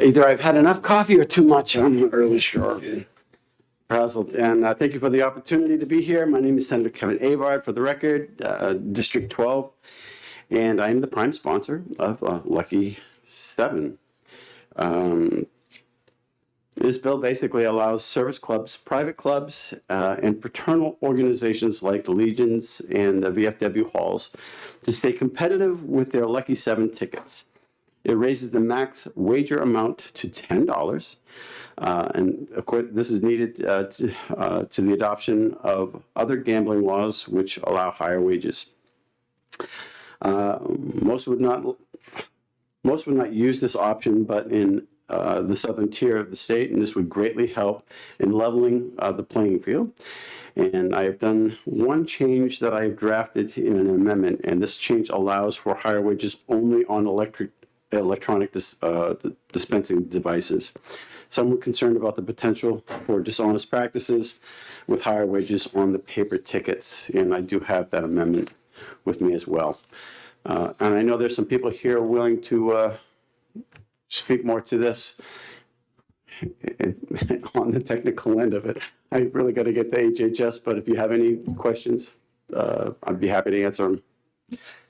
Either I've had enough coffee or too much. I'm not really sure. Frazzled. And thank you for the opportunity to be here. My name is Senator Kevin Avard, for the record, District 12, and I am the prime sponsor of Lucky 7. This bill basically allows service clubs, private clubs, and fraternal organizations like the Legions and the VFW halls to stay competitive with their Lucky 7 tickets. It raises the max wager amount to $10. And of course, this is needed to the adoption of other gambling laws which allow higher wages. Most would not use this option, but in the southern tier of the state, and this would greatly help in leveling the playing field. And I have done one change that I have drafted in an amendment, and this change allows for higher wages only on electronic dispensing devices. Some were concerned about the potential for dishonest practices with higher wages on the paper tickets, and I do have that amendment with me as well. And I know there's some people here willing to speak more to this on the technical end of it. I really got to get the HHS, but if you have any questions, I'd be happy to answer them.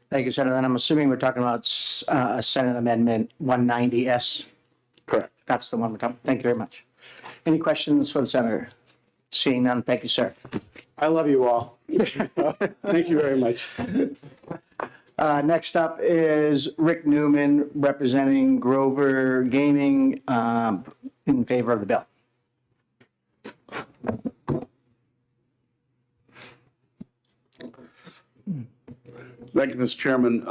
Thank you, Senator. And I'm assuming we're talking about Senate Amendment 190S. Correct. That's the one we're talking. Thank you very much. Any questions for the senator? Seeing none, thank you, sir. I love you all. Thank you very much. Next up is Rick Newman representing Grover Gaming in favor of the bill. Thank you, Mr. Chairman.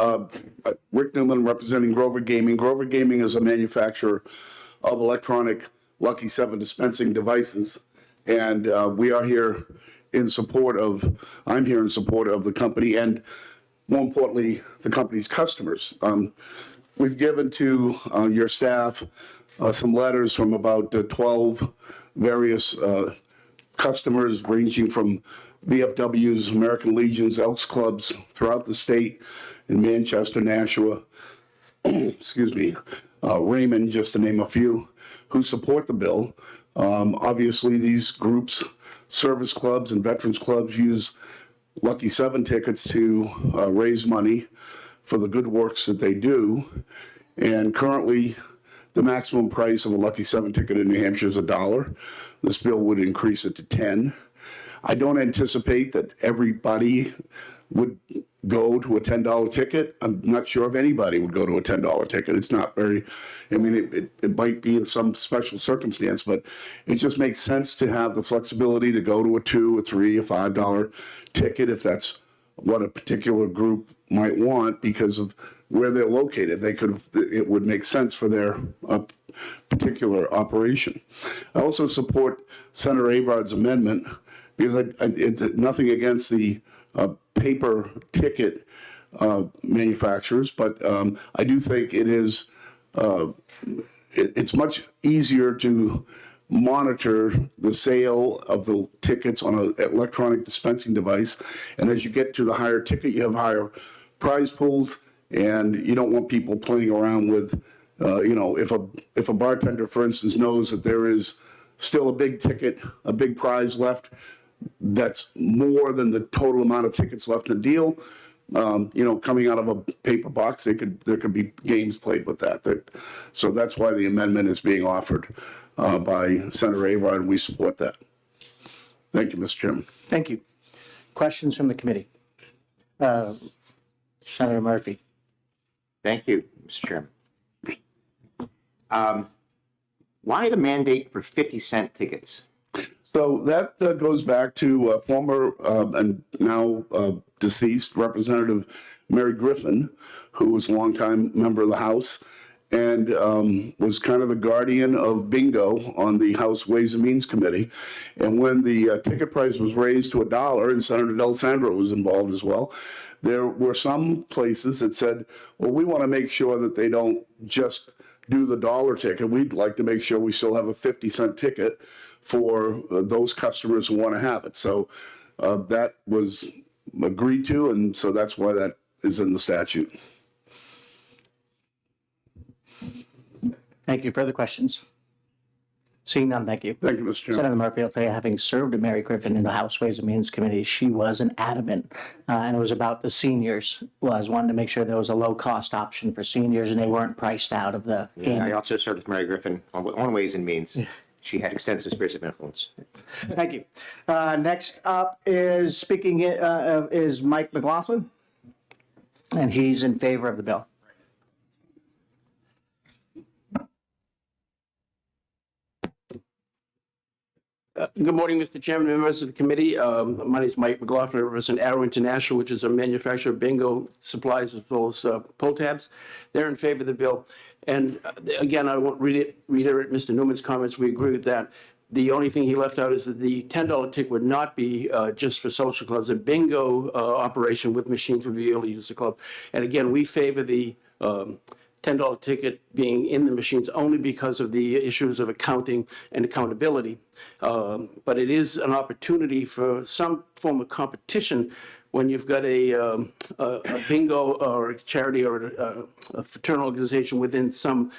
Rick Newman representing Grover Gaming. Grover Gaming is a manufacturer of electronic Lucky 7 dispensing devices. And we are here in support of, I'm here in support of the company and more importantly, the company's customers. We've given to your staff some letters from about 12 various customers ranging from VFWs, American Legions, Elks Clubs throughout the state in Manchester, Nashua, excuse me, Raymond, just to name a few, who support the bill. Obviously, these groups, service clubs and veterans clubs, use Lucky 7 tickets to raise money for the good works that they do. And currently, the maximum price of a Lucky 7 ticket in New Hampshire is $1. This bill would increase it to $10. I don't anticipate that everybody would go to a $10 ticket. I'm not sure if anybody would go to a $10 ticket. It's not very, I mean, it might be in some special circumstance, but it just makes sense to have the flexibility to go to a $2, a $3, a $5 ticket if that's what a particular group might want because of where they're located. It would make sense for their particular operation. I also support Senator Avard's amendment because it's nothing against the paper ticket manufacturers, but I do think it is it's much easier to monitor the sale of the tickets on an electronic dispensing device, and as you get to the higher ticket, you have higher prize pools, and you don't want people playing around with you know, if a bartender, for instance, knows that there is still a big ticket, a big prize left, that's more than the total amount of tickets left in the deal. You know, coming out of a paper box, there could be games played with that. So that's why the amendment is being offered by Senator Avard, and we support that. Thank you, Mr. Chairman. Thank you. Questions from the committee? Senator Murphy. Thank you, Mr. Chairman. Why the mandate for 50-cent tickets? So that goes back to former and now deceased Representative Mary Griffin, who was a longtime member of the House and was kind of the guardian of bingo on the House Ways and Means Committee. And when the ticket price was raised to $1, and Senator D'Alessandro was involved as well, there were some places that said, well, we want to make sure that they don't just do the dollar ticket. We'd like to make sure we still have a 50-cent ticket for those customers who want to have it. So that was agreed to, and so that's why that is in the statute. Thank you. Further questions? Seeing none, thank you. Thank you, Mr. Chairman. Senator Murphy, I'll tell you, having served Mary Griffin in the House Ways and Means Committee, she was an adamant, and it was about the seniors, wanted to make sure there was a low-cost option for seniors and they weren't priced out of the I game. also served with Mary Griffin on Ways and Means. She had extensive spheres of influence. Thank you. Next up is is Mike McLaughlin, and he's in favor of the bill. Good morning, Mr. Chairman, members of the committee. My name is Mike McLaughlin. I represent Arrow International, which is a manufacturer of bingo supplies as well as pull tabs. They're in favor of the bill. And again, I won't reiterate Mr. Newman's comments. We agree with that. The only thing he left out is that the $10 ticket would not be just for social clubs. A bingo operation with machines would be able to use the club. And again, we favor the $10 ticket being in the machines only because of the issues of accounting and accountability. But it is an opportunity for some form of competition when you've got a bingo or a charity or a fraternal organization within some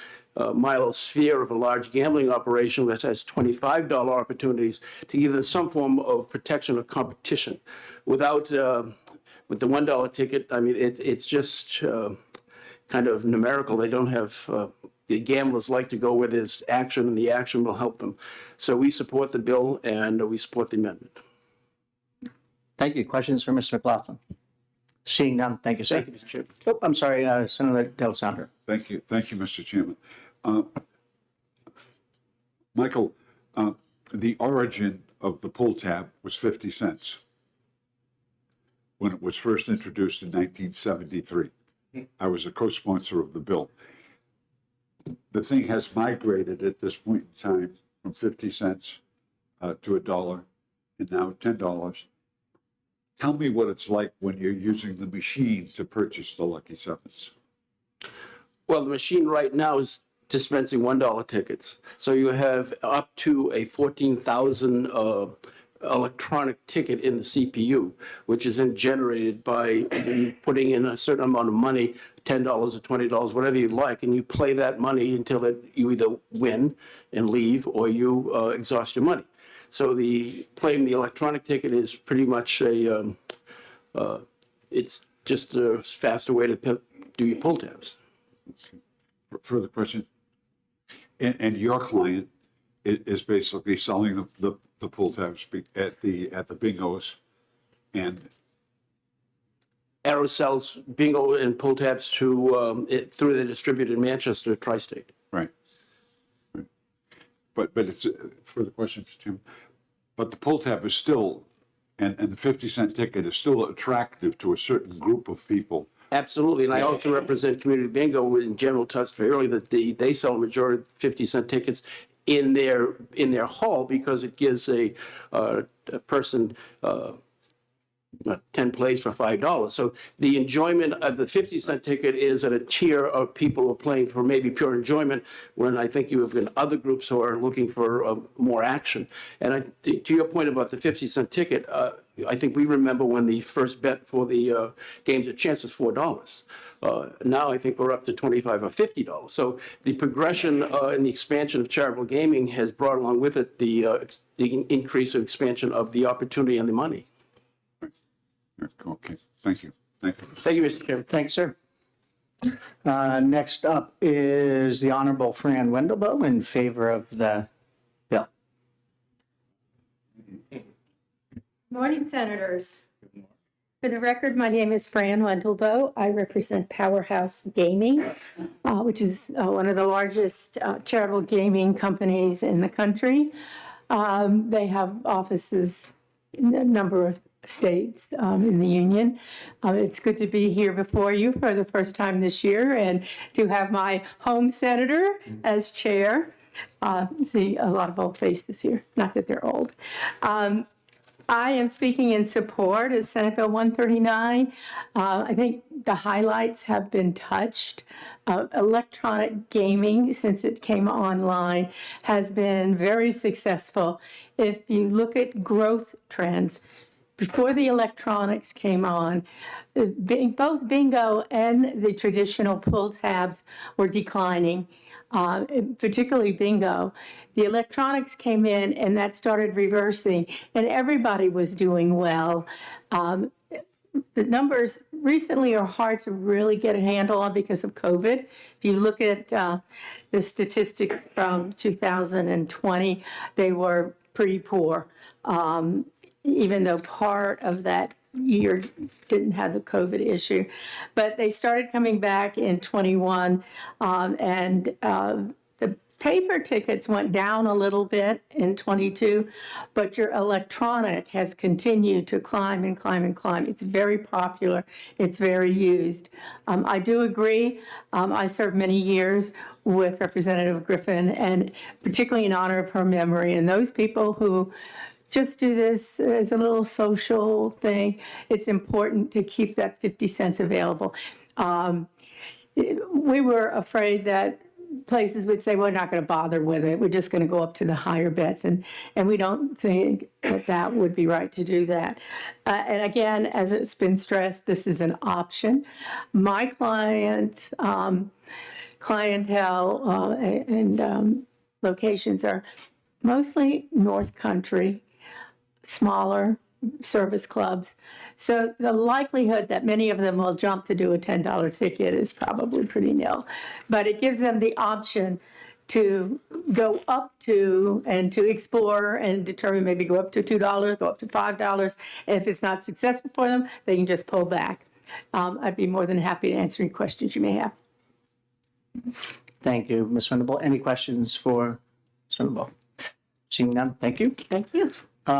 mile sphere of a large gambling operation that has $25 opportunities, to give them some form of protection or competition. Without, with the $1 ticket, I mean, it's just kind of numerical. They don't have, the gamblers like to go where there's action, and the action will help them. So we support the bill and we support the amendment. Thank you. Questions for Mr. McLaughlin? Seeing none, thank you, sir. Thank you, Mr. Chairman. Oh, I'm sorry, Senator D'Alessandro. Thank you, Mr. Chairman. Michael, the origin of the pull tab was 50 cents when it was first introduced in 1973. I was a co-sponsor of the bill. The thing has migrated at this point in time from 50 cents to $1 and now $10. Tell me what it's like when you're using the machine to purchase the Lucky Sevens. Well, the machine right now is dispensing $1 tickets. So you have up to a 14,000 electronic ticket in the CPU, which is then generated by you putting in a certain amount of money, $10 or $20, whatever you like, and you play that money until you either win and leave or you exhaust your money. So playing the electronic ticket is pretty much it's just a faster way to do your pull tabs. Further question? And your client is basically selling the pull tabs at the bingos, and Arrow sells bingo and pull tabs to through the distributor in Manchester, Tri-State. right. But it's further question, Mr. Chairman. But the pull tab is still, and the 50-cent ticket is still attractive to a certain group of people. Absolutely, and I also represent Community Bingo in General Tuxtay early that they sell a majority of 50-cent tickets in their hall because it gives a person 10 plays for $5. So the enjoyment of the 50-cent ticket is at a tier of people who are playing for maybe pure enjoyment, when I think you have got other groups who are looking for more action. And to your point about the 50-cent ticket, I think we remember when the first bet for the Games of Chance was $4. Now I think we're up to $25 or $50. So the progression and the expansion of charitable gaming has brought along with it the increase and expansion of the opportunity and the money. Okay, thank you. Thank you, Mr. Chairman. Thanks, sir. Next up is the Honorable Fran Wendelbo in favor of the bill. Morning, Senators. For the record, my name is Fran Wendelbo. I represent Powerhouse Gaming, which is one of the largest charitable gaming companies in the country. They have offices in a number of states in the union. It's good to be here before you for the first time this year and to have my home senator as chair. See a lot of old faces here, not that they're old. I am speaking in support of Senate Bill 139. I think the highlights have been touched. Electronic gaming, since it came online, has been very successful. If you look at growth trends, before the electronics came on, both bingo and the traditional pull tabs were declining. particularly bingo. The electronics came in and that started reversing, and everybody was doing well. The numbers recently are hard to really get a handle on because of COVID. If you look at the statistics from 2020, they were pretty poor, even though part of that year didn't have the COVID issue. But they started coming back in 21, and the paper tickets went down a little bit in 22, but your electronic has continued to climb and climb and climb. It's very popular. It's very used. I do agree. I served many years with Representative Griffin, and particularly in honor of her memory, and those people who just do this as a little social thing, it's important to keep that 50 cents available. We were afraid that places would say, we're not going to bother with it. We're just going to go up to the higher bets. And we don't think that that would be right to do that. And again, as it's been stressed, this is an option. My clientele and locations are mostly North Country, smaller service clubs. So the likelihood that many of them will jump to do a $10 ticket is probably pretty nil. But it gives them the option to go up to and to explore and determine, maybe go up to $2, go up to $5. And if it's not successful for them, they can just pull back. I'd be more than happy to answer any questions you may have. Thank you, Ms. Venable. Any questions for Ms. Venable? Seeing none, thank you. Thank you. We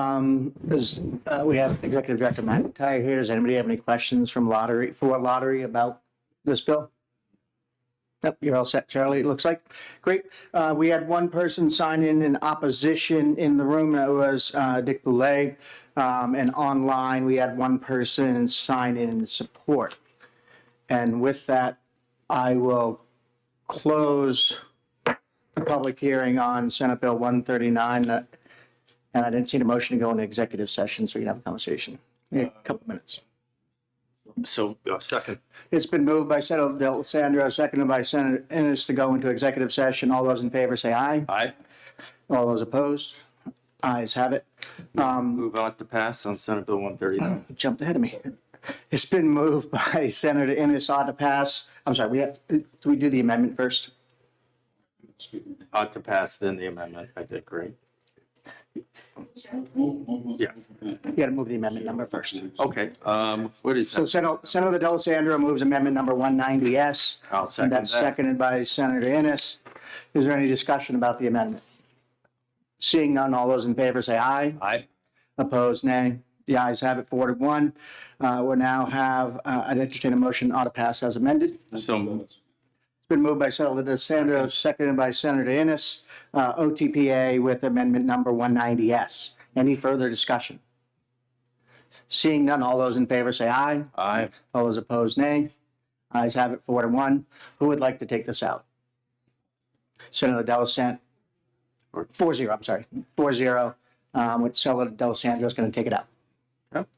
have Executive Director McIntyre here. Does anybody have any questions for lottery about this bill? Yep, you're all set, Charlie, it looks like. Great. We had one person sign in opposition in the room. That was Dick Boulay. And online, we had one person sign in support. And with that, I will close the public hearing on Senate Bill 139. And I didn't see the motion to go into executive session, so we can have a conversation. A couple minutes. So, second. It's been moved by Senator D'Alessandro, seconded by Senator Ennis to go into executive session. All those in favor say aye. Aye. All those opposed? Ayes have it. Move on to pass on Senate Bill 139. Jumped ahead of me. It's been moved by Senator Ennis ought to pass. I'm sorry, do we do the amendment first? Ought to pass, then the amendment, I think, right? Yeah, You got to move the amendment number first. okay. What is So that? Senator D'Alessandro moves amendment number 190S. I'll second And that's that. seconded by Senator Ennis. Is there any discussion about the amendment? Seeing none, all those in favor say aye. Aye. Opposed, nay. The ayes have it, 4-1. We'll now have, I'd entertain a motion ought to pass as amended. So moved. It's been moved by Senator D'Alessandro, seconded by Senator Ennis, OTPA with amendment number 190S. Any further discussion? Seeing none, all those in favor say aye. Aye. All those opposed, nay. Ayes have it, 4-1. Who would like to take this out? Senator D'Alessandro, 4-0, I'm sorry, 4-0, with Senator D'Alessandro is going to take it out. Yep.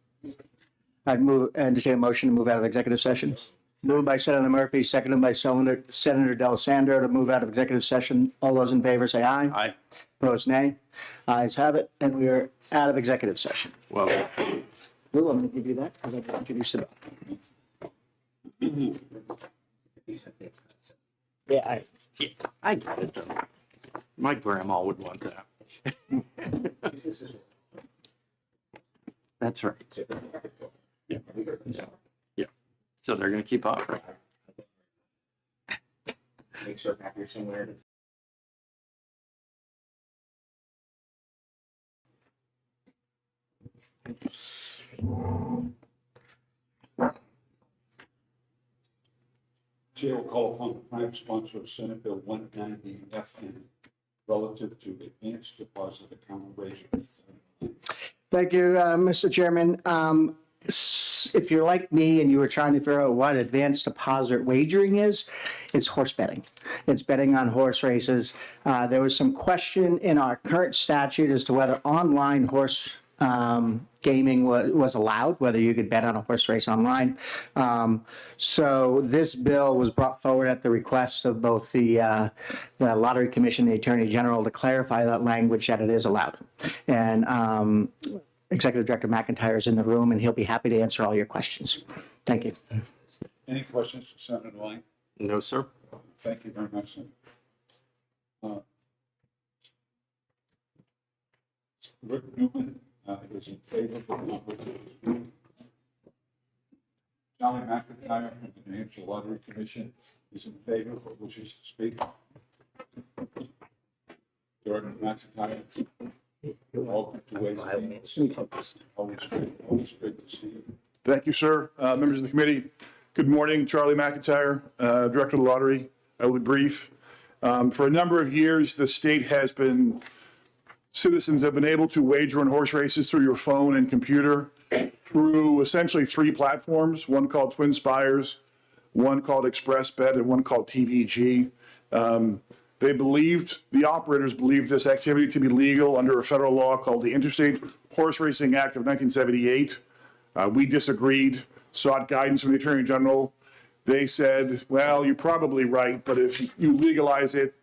I'd entertain a motion to move out of executive session. Moved by Senator Murphy, seconded by Senator D'Alessandro to move out of executive session. All those in favor say aye. Aye. Opposed, nay. Ayes have it, and we are out of executive session. Well, Lou, I'm going to give you that because I've introduced the bill. Yeah, I get it, though. My grandma would want that. That's right. Yeah. Yeah. Yeah. So they're going to keep offering. Make sure back here somewhere. Chair will call upon the prime sponsor of Senate Bill 190FN relative to advanced deposit account raising. Thank you, Mr. Chairman. If you're like me and you were trying to figure out what advanced deposit wagering is, it's horse betting. It's betting on horse races. There was some question in our current statute as to whether online horse gaming was allowed, whether you could bet on a horse race online. So this bill was brought forward at the request of both the Lottery Commission and the Attorney General to clarify that language that it is allowed. And Executive Director McIntyre is in the room, and he'll be happy to answer all your questions. Thank you. Any questions for Senator Lang? No, sir. Thank you very much, sir. Rick Newman is in favor of the nomination. Charlie McIntyre from the New Hampshire Lottery Commission is in favor, but wishes to speak. Jordan McIntyre. Welcome to Ways and Means. Always good to see you. Thank you, sir. Members of the committee, good morning. Charlie McIntyre, Director of the Lottery. I will be brief. For a number of years, the state has been, citizens have been able to wager on horse races through your phone and computer through essentially 3 platforms, one called Twin Spires, one called ExpressBet, and one called TVG. The operators believed this activity to be legal under a federal law called the Interstate Horse Racing Act of 1978. We disagreed, sought guidance from the Attorney General. They said, well, you're probably right, but if you legalize it,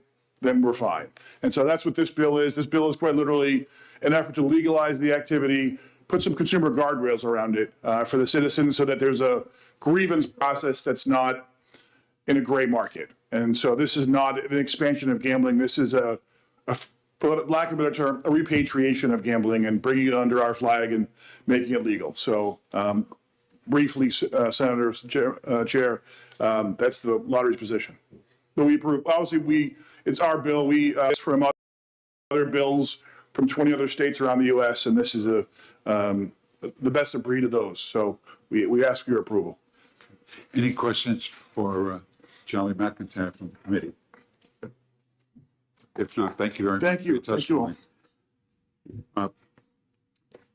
then we're fine. And so that's what this bill is. This bill is quite literally an effort to legalize the activity, put some consumer guardrails around it for the citizens so that there's a grievance process that's not in a gray market. And so this is not an expansion of gambling. This is for lack of a better term, a repatriation of gambling and bringing it under our flag and making it legal. So briefly, Senator Chair, that's the lottery's position. But we approve, obviously it's our bill. We asked from other bills from 20 other states around the US, and this is the best of breed of those. So we ask for your approval. Any questions for Charlie McIntyre from the committee? If not, thank you very much. Thank you. for your Thank you all. testimony.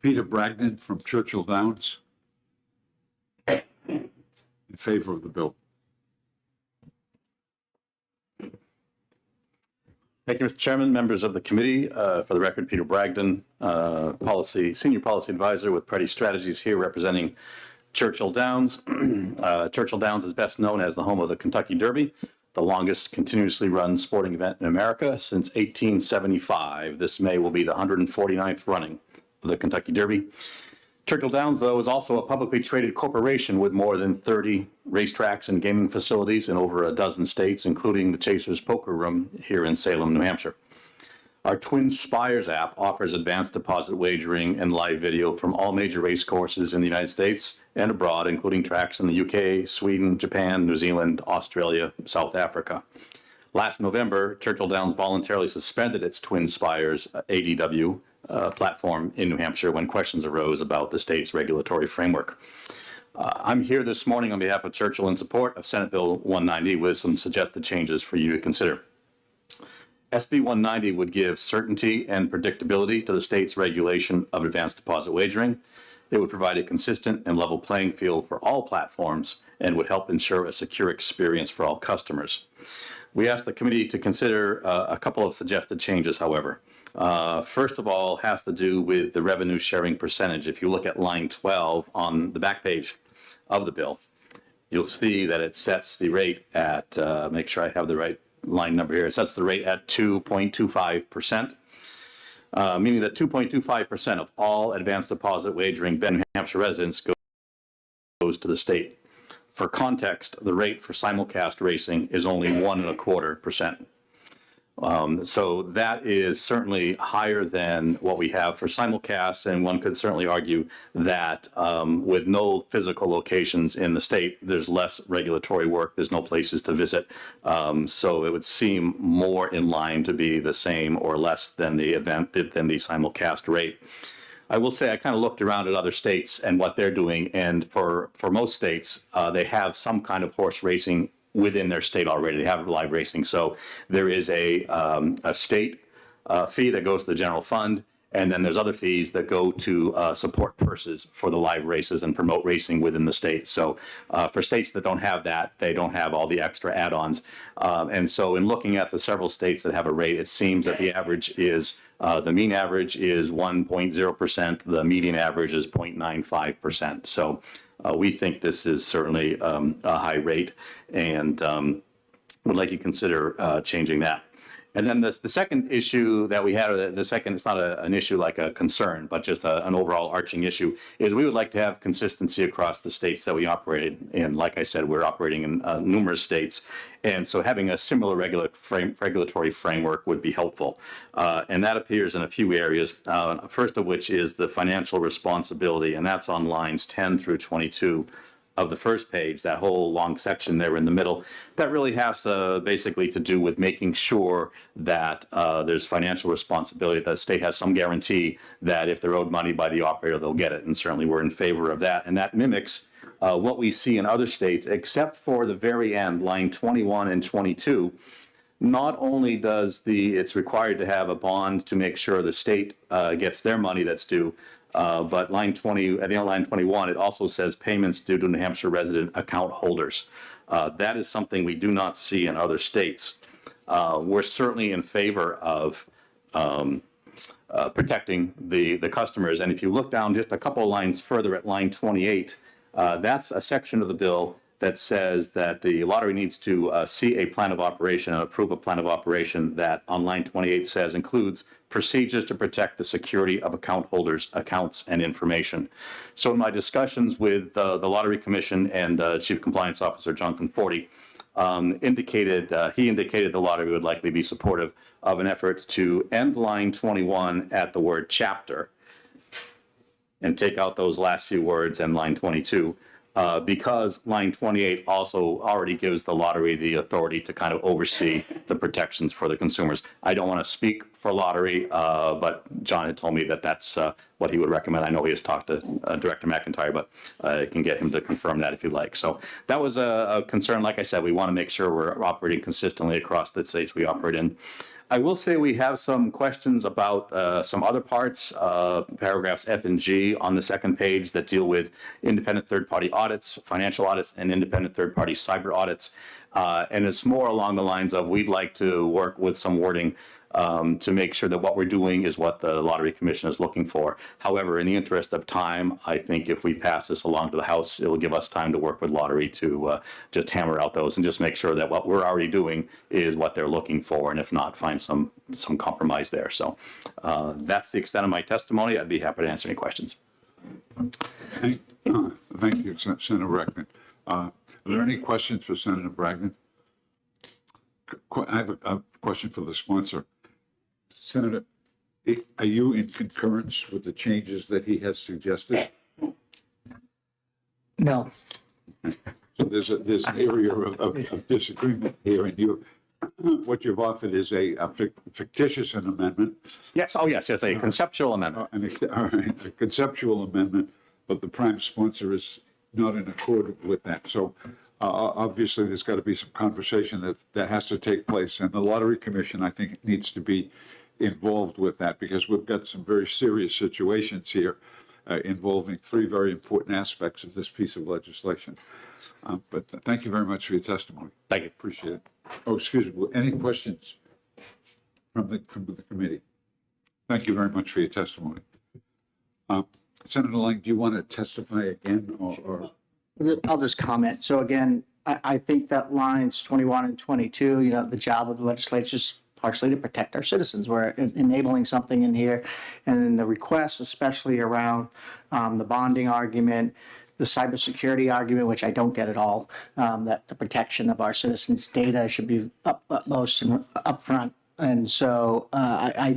Peter Bragdon from Churchill Downs. In favor of the bill. Thank you, Mr. Chairman, members of the committee. For the record, Peter Bragdon, Senior Policy Advisor with Preddy Strategies here representing Churchill Downs. Churchill Downs is best known as the home of the Kentucky Derby, the longest continuously run sporting event in America since 1875. This May will be the 149th running of the Kentucky Derby. Churchill Downs, though, is also a publicly traded corporation with more than 30 racetracks and gaming facilities in over a dozen states, including the Chasers Poker Room here in Salem, New Hampshire. Our Twin Spires app offers advanced deposit wagering and live video from all major race courses in the United States and abroad, including tracks in the UK, Sweden, Japan, New Zealand, Australia, South Africa. Last November, Churchill Downs voluntarily suspended its Twin Spires ADW platform in New Hampshire when questions arose about the state's regulatory framework. I'm here this morning on behalf of Churchill in support of Senate Bill 190 with some suggested changes for you to consider. SB 190 would give certainty and predictability to the state's regulation of advanced deposit wagering. It would provide a consistent and level playing field for all platforms and would help ensure a secure experience for all customers. We asked the committee to consider a couple of suggested changes, however. First of all, has to do with the revenue sharing percentage. If you look at line 12 on the back page of the bill, you'll see that it sets the rate at, make sure I have the right line number here, it sets the rate at 2.25%, meaning that 2.25% of all advanced deposit wagering by New Hampshire residents goes to the state. For context, the rate for simulcast racing is only 1.25%. So that is certainly higher than what we have for simulcasts, and one could certainly argue that with no physical locations in the state, there's less regulatory work, there's no places to visit. So it would seem more in line to be the same or less than the simulcast rate. I will say I kind of looked around at other states and what they're doing, and for most states, they have some kind of horse racing within their state already. They have live racing. So there is a state fee that goes to the general fund, And then there's other fees that go to support purses for the live races and promote racing within the state. So for states that don't have that, they don't have all the extra add-ons. And so in looking at the several states that have a rate, it seems that the average is, the mean average is 1.0%, the median average is 0.95%. So we think this is certainly a high rate, and would like you to consider changing that. And then the second issue that we had, or the second, it's not an issue like a concern, but just an overall arching issue, is we would like to have consistency across the states that we operate in. Like I said, we're operating in numerous states. And so having a similar regulatory framework would be helpful. And that appears in a few areas, first of which is the financial responsibility, and that's on lines 10 through 22 of the first page, that whole long section there in the middle. That really has basically to do with making sure that there's financial responsibility, that the state has some guarantee that if they're owed money by the operator, they'll get it. And certainly we're in favor of that. And that mimics what we see in other states, except for the very end, line 21 and 22. Not only does it's required to have a bond to make sure the state gets their money that's due, but line 20, at the end of line 21, it also says payments due to New Hampshire resident account holders. That is something we do not see in other states. We're certainly in favor of protecting the customers. And if you look down just a couple of lines further at line 28, that's a section of the bill that says that the lottery needs to see a plan of operation and approve a plan of operation that on line 28 says includes procedures to protect the security of account holders' accounts and information. So in my discussions with the Lottery Commission and Chief Compliance Officer Jonathan Forty, he indicated the lottery would likely be supportive of an effort to end line 21 at the word chapter and take out those last few words in line 22. Because line 28 also already gives the lottery the authority to kind of oversee the protections for the consumers. I don't want to speak for lottery, but John had told me that that's what he would recommend. I know he has talked to Director McIntyre, but I can get him to confirm that if you like. So that was a concern. Like I said, we want to make sure we're operating consistently across the states we operate in. I will say we have some questions about some other parts, paragraphs F and G on the second page that deal with independent third-party audits, financial audits, and independent third-party cyber audits. And it's more along the lines of we'd like to work with some wording to make sure that what we're doing is what the Lottery Commission is looking for. However, in the interest of time, I think if we pass this along to the House, it will give us time to work with Lottery to just hammer out those and just make sure that what we're already doing is what they're looking for, and if not, find some compromise there. So that's the extent of my testimony. I'd be happy to answer any questions. Thank you, Senator Bragdon. Are there any questions for Senator Bragdon? I have a question for the sponsor. Senator, are you in concurrence with the changes that he has suggested? No. So there's an area of disagreement here, and what you've offered is a fictitious amendment. Yes, oh yes, a conceptual amendment. A conceptual amendment, but the prime sponsor is not in accord with that. So obviously, there's got to be some conversation that has to take place, and the Lottery Commission, I think, needs to be involved with that, because we've got some very serious situations here involving three very important aspects of this piece of legislation. But thank you very much for your testimony. Thank you. Appreciate it. Oh, excuse me. Any questions from the committee? Thank you very much for your testimony. Senator Lang, do you want to testify again, or? I'll just comment. So again, I think that lines 21 and 22, the job of the legislature is partially to protect our citizens. We're enabling something in here. And then the requests, especially around the bonding argument, the cybersecurity argument, which I don't get at all, that the protection of our citizens' data should be upmost and upfront. And so I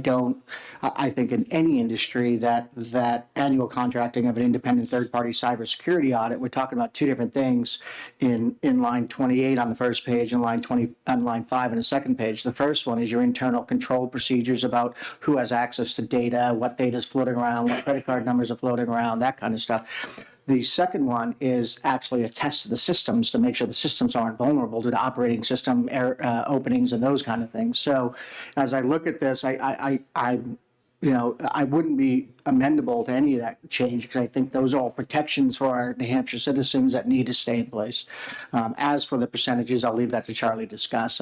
think in any industry that annual contracting of an independent third-party cybersecurity audit, we're talking about two different things in line 28 on the first page and line 20 on line 5 on the second page. The first one is your internal control procedures about who has access to data, what data is floating around, what credit card numbers are floating around, that kind of stuff. The second one is actually a test of the systems to make sure the systems aren't vulnerable to the operating system error, openings and those kind of things. So as I look at this, I'm I wouldn't be amendable to any of that change because I think those are all protections for our New Hampshire citizens that need to stay in place. As for the percentages, I'll leave that to Charlie to discuss.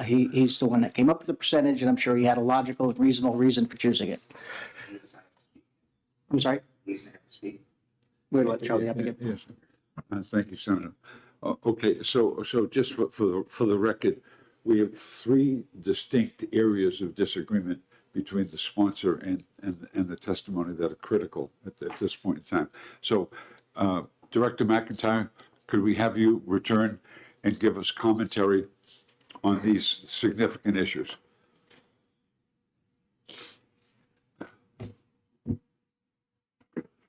He's the one that came up with the percentage, and I'm sure he had a logical and reasonable reason for choosing it. I'm sorry? We'll let Charlie up again. Yes. Thank you, Senator. Okay, so just for the record, we have three distinct areas of disagreement between the sponsor and the testimony that are critical at this point in time. So, Director McIntyre, could we have you return and give us commentary on these significant issues?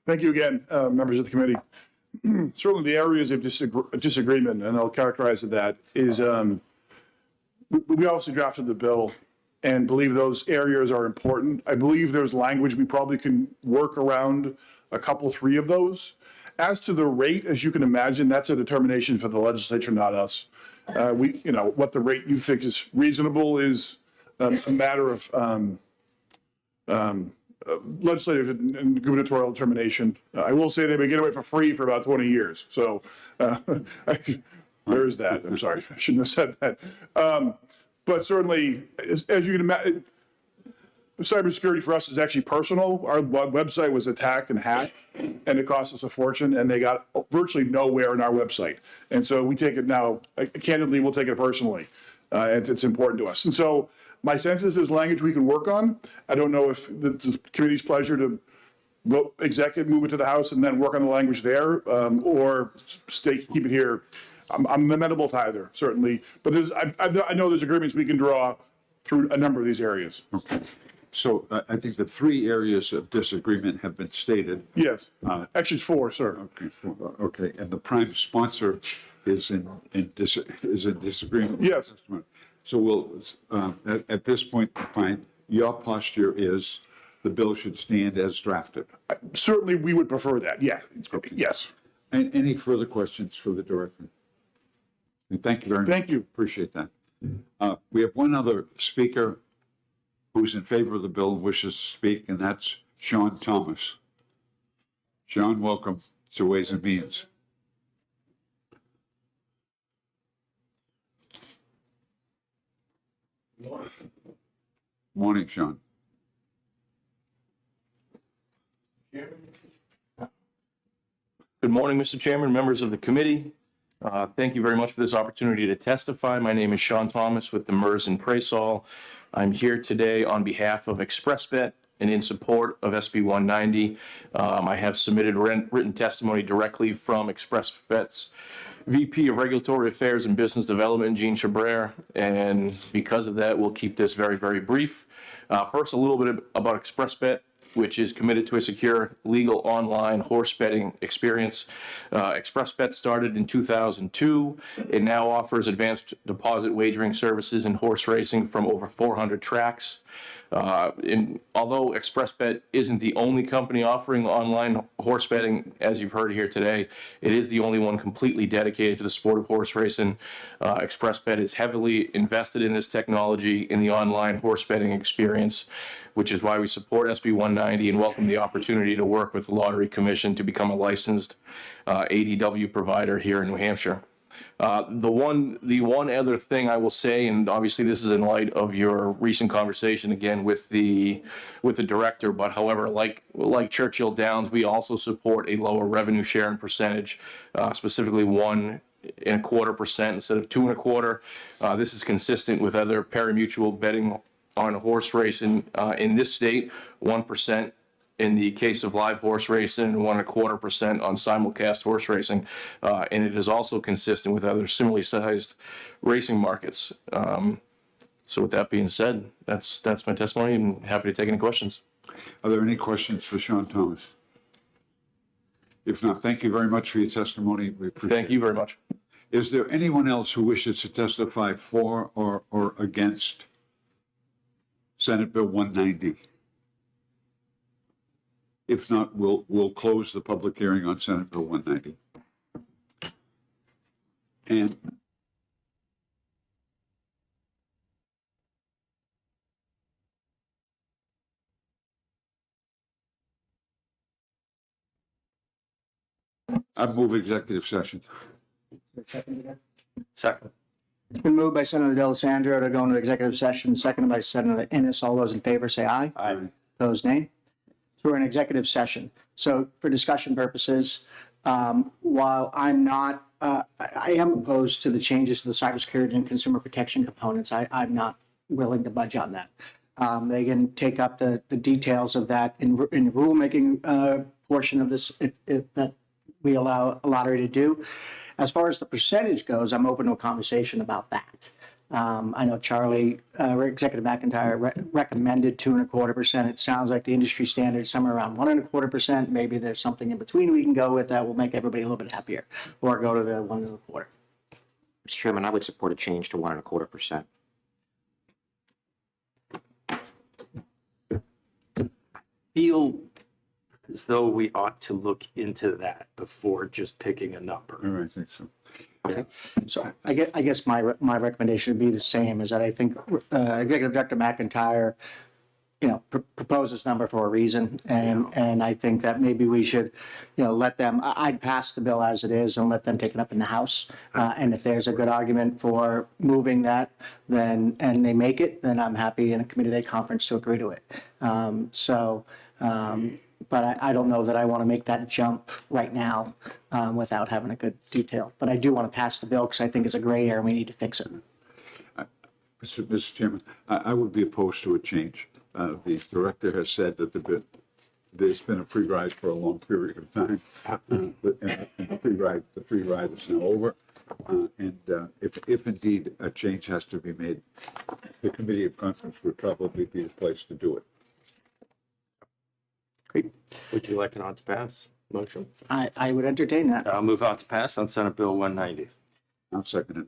Thank you again, members of the committee. Certainly the areas of disagreement, and I'll characterize it that, is we obviously drafted the bill and believe those areas are important. I believe there's language we probably can work around a couple, three of those. As to the rate, as you can imagine, that's a determination for the legislature, not us. What the rate you think is reasonable is a matter of legislative and gubernatorial determination. I will say they've been getting away for free for about 20 years. So there's that. I'm sorry, I shouldn't have said that. But certainly, as you can imagine, cybersecurity for us is actually personal. Our website was attacked and hacked, and it cost us a fortune, and they got virtually nowhere in our website. And so we take it now, candidly, we'll take it personally. And it's important to us. And so my sense is there's language we can work on. I don't know if the committee's pleasure to vote executive, move it to the House, and then work on the language there, or keep it here. I'm amenable to either, certainly. But I know there's agreements we can draw through a number of these areas. Okay. So I think the three areas of disagreement have been stated. Yes. Actually, it's four, sir. Okay, and the prime sponsor is in disagreement. Yes. So we'll, at this point, fine, your posture is the bill should stand as drafted. Certainly, we would prefer that. Yeah. Okay. Yes. And any further questions for the director? And thank you very much. Thank you. Appreciate that. We have one other speaker who's in favor of the bill and wishes to speak, and that's Sean Thomas. Sean, welcome to Ways and Means. Morning, Sean. Good morning, Mr. Chairman, members of the committee. Thank you very much for this opportunity to testify. My name is Sean Thomas with the MERS and Prasol. I'm here today on behalf of ExpressBet and in support of SB 190. I have submitted written testimony directly from ExpressBet's VP of Regulatory Affairs and Business Development, Jean Chabrer, and because of that, we'll keep this very, very brief. First, a little bit about ExpressBet, which is committed to a secure, legal online horse betting experience. ExpressBet started in 2002. It now offers advanced deposit wagering services in horse racing from over 400 tracks. Although ExpressBet isn't the only company offering online horse betting, as you've heard here today, it is the only one completely dedicated to the sport of horse racing. ExpressBet is heavily invested in this technology in the online horse betting experience, which is why we support SB 190 and welcome the opportunity to work with the Lottery Commission to become a licensed ADW provider here in New Hampshire. The one other thing I will say, and obviously this is in light of your recent conversation again with the director, but however, like Churchill Downs, we also support a lower revenue sharing percentage, specifically 1.25% instead of 2.25%. This is consistent with other pari-mutuel betting on a horse race in this state, 1%. In the case of live horse racing, and 1.25% on simulcast horse racing, and it is also consistent with other similarly sized racing markets. So with that being said, that's my testimony, and happy to take any questions. Are there any questions for Sean Thomas? If not, thank you very much for your testimony. We appreciate Thank you very much. Is there anyone else who wishes to testify for or against Senate Bill 190? If not, we'll close the public hearing on Senate Bill 190. And I move executive session. Second. It's been moved by Senator D'Alessandro to go into executive session, seconded by Senator Innes. All those in favor say aye. Aye. Opposed, nay. So we're in executive session. So for discussion purposes, while I'm not, I am opposed to the changes to the cybersecurity and consumer protection components. I'm not willing to budge on that. They can take up the details of that in the rulemaking portion of this if that we allow a lottery to do. As far as the percentage goes, I'm open to a conversation about that. I know Charlie, Executive McIntyre recommended 2.25%. It sounds like the industry standard is somewhere around 1.25%. Maybe there's something in between we can go with that will make everybody a little bit happier, or go to the 1.25. Mr. Chairman, I would support a change to 1.25%. Feel as though we ought to look into that before just picking a number. I think so. So I guess my recommendation would be the same, is that I think Executive Director McIntyre, proposed this number for a reason. And I think that maybe we should, let them, I'd pass the bill as it is and let them take it up in the House. And if there's a good argument for moving that, then, and they make it, then I'm happy in a committee day conference to agree to it. But I don't know that I want to make that jump right now without having a good detail. But I do want to pass the bill because I think it's a gray area and we need to fix it. Mr. Chairman, I would be opposed to a change. The director has said that there's been a free ride for a long period of time. But the free ride is now over. And if indeed a change has to be made, the Committee of Conference would probably be the place to do it. Great. Would you like an on to pass motion? I would entertain that. I'll move on to pass on Senate Bill 190. I'll second it.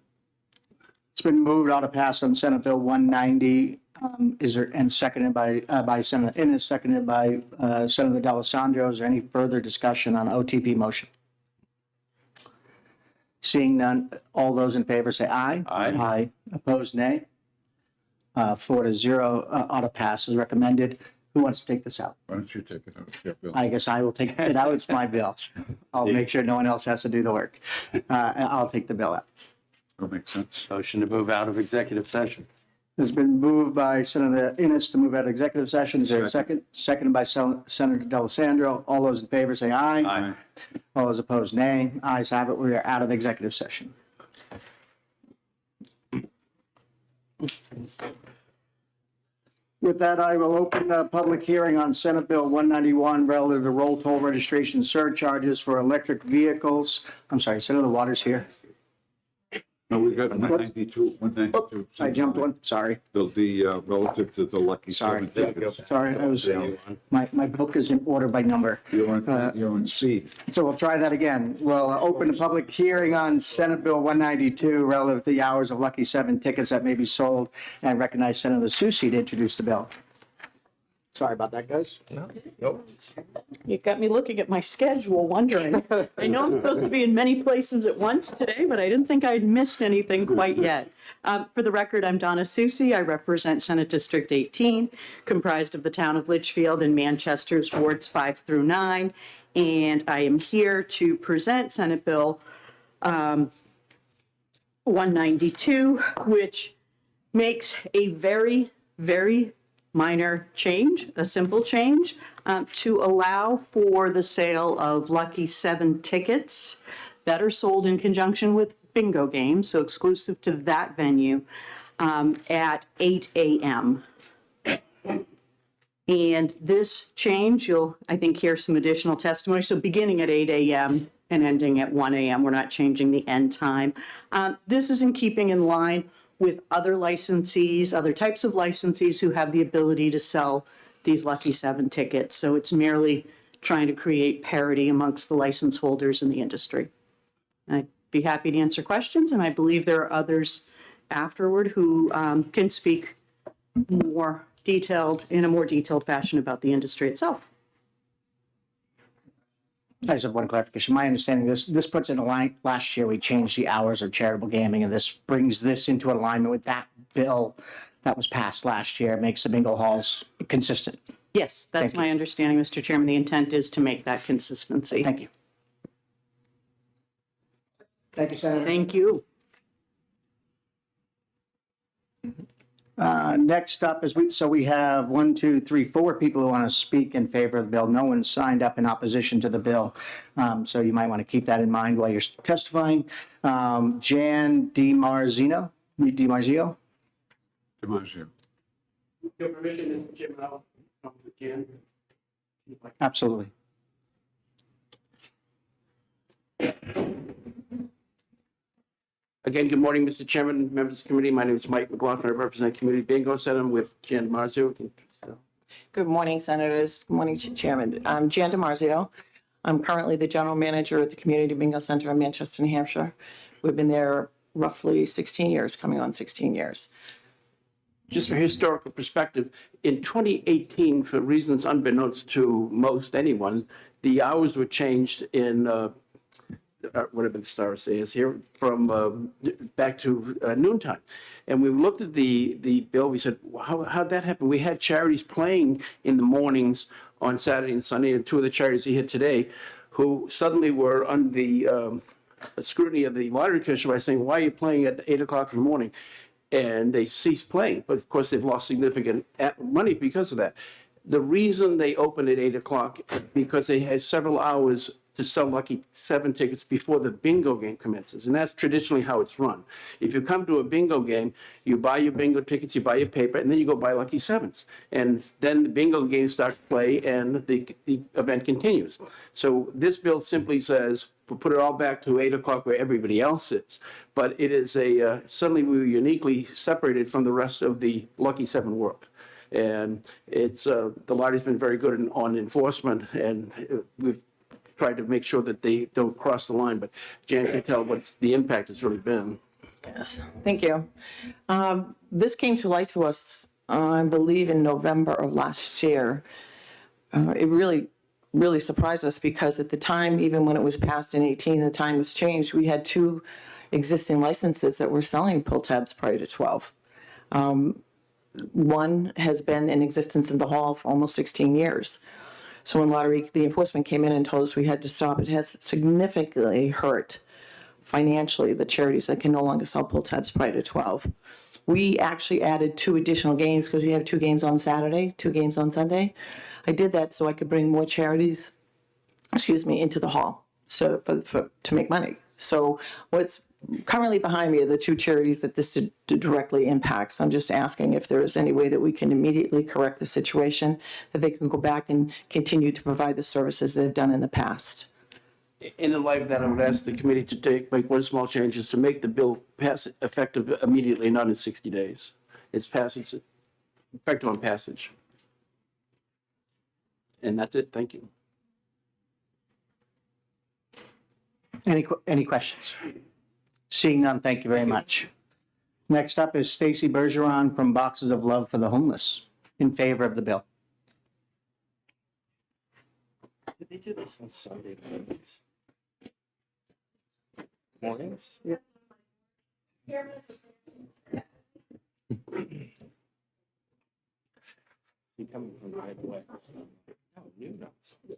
It's been moved on to pass on Senate Bill 190. And seconded by Senator Innes, seconded by Senator D'Alessandro. Is there any further discussion on OTP motion? Seeing none, all those in favor say aye. Aye. Aye. Opposed, nay. 4-0, auto pass is recommended. Who wants to take this out? Why don't you take it out? Yeah, Bill. I guess I will take it out. It's my bill. I'll make sure no one else has to do the work. I'll take the bill out. That makes sense. Motion to move out of executive session. It's been moved by Senator Innes to move out of executive session. Is there a second? Seconded by Senator D'Alessandro. All those in favor say aye. Aye. All those opposed, nay. Ayes have it. We are out of executive session. With that, I will open a public hearing on Senate Bill 191 relative to roll toll registration surcharges for electric vehicles. I'm sorry, Senator Waters here. No, we got 192. I jumped one. Sorry. They'll be relative to the Lucky Sorry. Seven tickets. Sorry, I was, my book is in order by number. You're on C. So we'll try that again. We'll open a public hearing on Senate Bill 192 relative to the hours of Lucky 7 tickets that may be sold, and recognize Senator Susie to introduce the bill. Sorry about that, guys. You got me looking at my schedule, wondering. I know I'm supposed to be in many places at once today, but I didn't think I'd missed anything quite yet. For the record, I'm Donna Susie. I represent Senate District 18, comprised of the town of Litchfield and Manchester's wards 5 through 9. And I am here to present Senate Bill 192, which makes a very, very minor change, a simple change, to allow for the sale of Lucky 7 tickets that are sold in conjunction with bingo games, so exclusive to that venue, at 8 a.m. And this change, you'll, I think, hear some additional testimony. So beginning at 8 a.m. and ending at 1 a.m., we're not changing the end time. This is in keeping in line with other licensees, other types of licensees who have the ability to sell these Lucky 7 tickets. So it's merely trying to create parity amongst the license holders in the industry. I'd be happy to answer questions, and I believe there are others afterward who can speak more detailed, in a more detailed fashion about the industry itself. I just have one clarification. My understanding, this puts in a line, last year we changed the hours of charitable gaming, and this brings this into alignment with that bill that was passed last year. It makes the bingo halls consistent. Yes, that's my understanding, Mr. Chairman. The intent is to make that consistency. Thank you. Thank you, Senator. Thank you. Next up is, we have 4 people who want to speak in favor of the bill. No one signed up in opposition to the bill. So you might want to keep that in mind while you're testifying. Jan DiMarzio? DiMaggio. Your permission, Mr. Chairman, I'll come to Jan. Absolutely. Again, good morning, Mr. Chairman, members of the committee. My name is Mike McLaughlin. I represent Community Bingo Center with Jan Marzio. Good morning, Senators. Good morning, Chairman. I'm Jan DiMarzio. I'm currently the General Manager at the Community Bingo Center in Manchester, New Hampshire. We've been there roughly 16 years, coming on 16 years. Just for historical perspective, in 2018, for reasons unbeknownst to most anyone, the hours were changed in whatever the star says here, from back to noontime. And we looked at the bill, we said, how'd that happen? We had charities playing in the mornings on Saturday and Sunday, and 2 of the charities here today, who suddenly were under the scrutiny of the lottery commission by saying, why are you playing at 8 o'clock in the morning? And they ceased playing, but of course they've lost significant money because of that. The reason they opened at 8 o'clock, because they had several hours to sell Lucky 7 tickets before the bingo game commences. And that's traditionally how it's run. If you come to a bingo game, you buy your bingo tickets, you buy your paper, and then you go buy Lucky 7s. And then the bingo games start to play and the event continues. So this bill simply says, we'll put it all back to 8 o'clock where everybody else is. But it is suddenly we were uniquely separated from the rest of the Lucky 7 world. And it's, the lottery's been very good on enforcement, and we've tried to make sure that they don't cross the line, but Jan can tell what the impact has really been. Yes, thank you. This came to light to us, I believe, in November of last year. It really surprised us because at the time, even when it was passed in 18, the time was changed. We had 2 existing licenses that were selling pull tabs prior to 12. One has been in existence in the hall for almost 16 years. So when the enforcement came in and told us we had to stop, it has significantly hurt financially the charities that can no longer sell pull tabs prior to 12. We actually added 2 additional games because we have 2 games on Saturday, 2 games on Sunday. I did that so I could bring more charities, into the hall, so to make money. So what's currently behind me are the 2 charities that this directly impacts. I'm just asking if there is any way that we can immediately correct the situation, that they can go back and continue to provide the services they've done in the past. In the light of that, I would ask the committee to make one small change, is to make the bill pass effective immediately, not in 60 days. It's passage, effective on passage. And that's it. Thank you. Any questions? Seeing none, thank you very much. Next up is Stacy Bergeron from Boxes of Love for the Homeless, in favor of the bill. Did they do this on Sunday mornings? Mornings? Yeah. You coming from right away? Oh, noon on Sunday.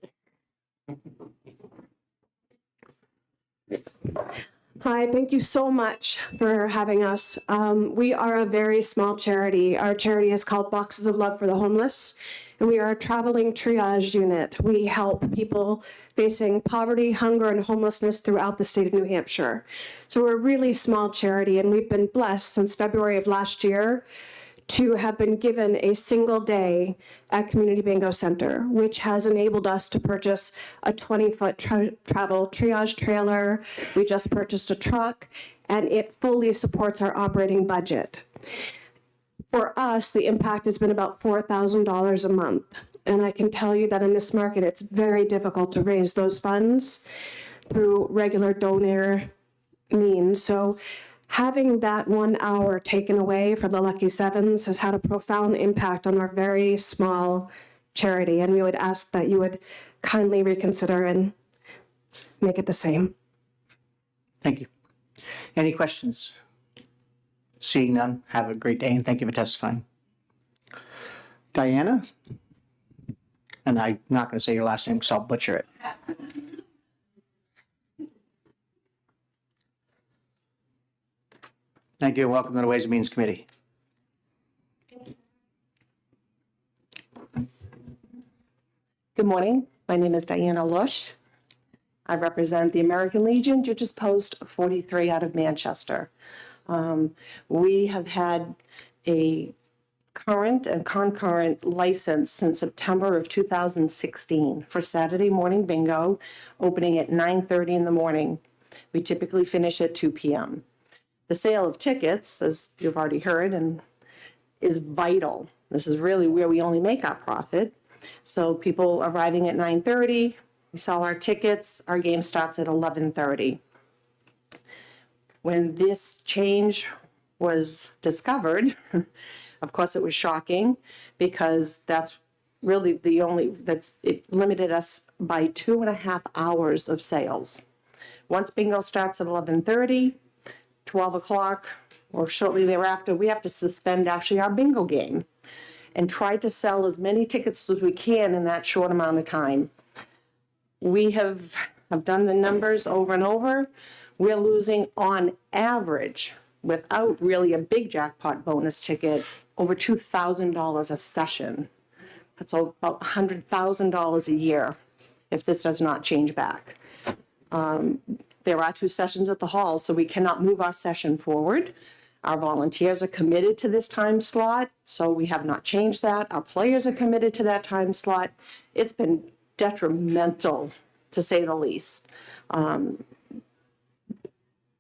Hi, thank you so much for having us. We are a very small charity. Our charity is called Boxes of Love for the Homeless, and we are a traveling triage unit. We help people facing poverty, hunger, and homelessness throughout the state of New Hampshire. So we're a really small charity, and we've been blessed since February of last year to have been given a single day at Community Bingo Center, which has enabled us to purchase a 20-foot travel triage trailer. We just purchased a truck, and it fully supports our operating budget. For us, the impact has been about $4,000 a month. And I can tell you that in this market, it's very difficult to raise those funds through regular donor means. So having that 1 hour taken away from the Lucky Sevens has had a profound impact on our very small charity, and we would ask that you would kindly reconsider and make it the same. Thank you. Any questions? Seeing none, have a great day, and thank you for testifying. Diana? And I'm not going to say your last name because I'll butcher it. Thank you, and welcome to the Ways and Means Committee. Good morning. My name is Diana Lush. I represent the American Legion, Judges Post 43 out of Manchester. We have had a current and concurrent license since September of 2016 for Saturday morning bingo, opening at 9:30 in the morning. We typically finish at 2 p.m. The sale of tickets, as you've already heard, and is vital. This is really where we only make our profit. So people arriving at 9:30, we sell our tickets, our game starts at 11:30. When this change was discovered, of course, it was shocking because that's really it limited us by 2.5 hours of sales. Once bingo starts at 11:30, 12 o'clock, or shortly thereafter, we have to suspend actually our bingo game and try to sell as many tickets as we can in that short amount of time. We have done the numbers over and over. We're losing on average, without really a big jackpot bonus ticket, over $2,000 a session. That's about $100,000 a year if this does not change back. There are 2 sessions at the hall, so we cannot move our session forward. Our volunteers are committed to this time slot, so we have not changed that. Our players are committed to that time slot. It's been detrimental, to say the least.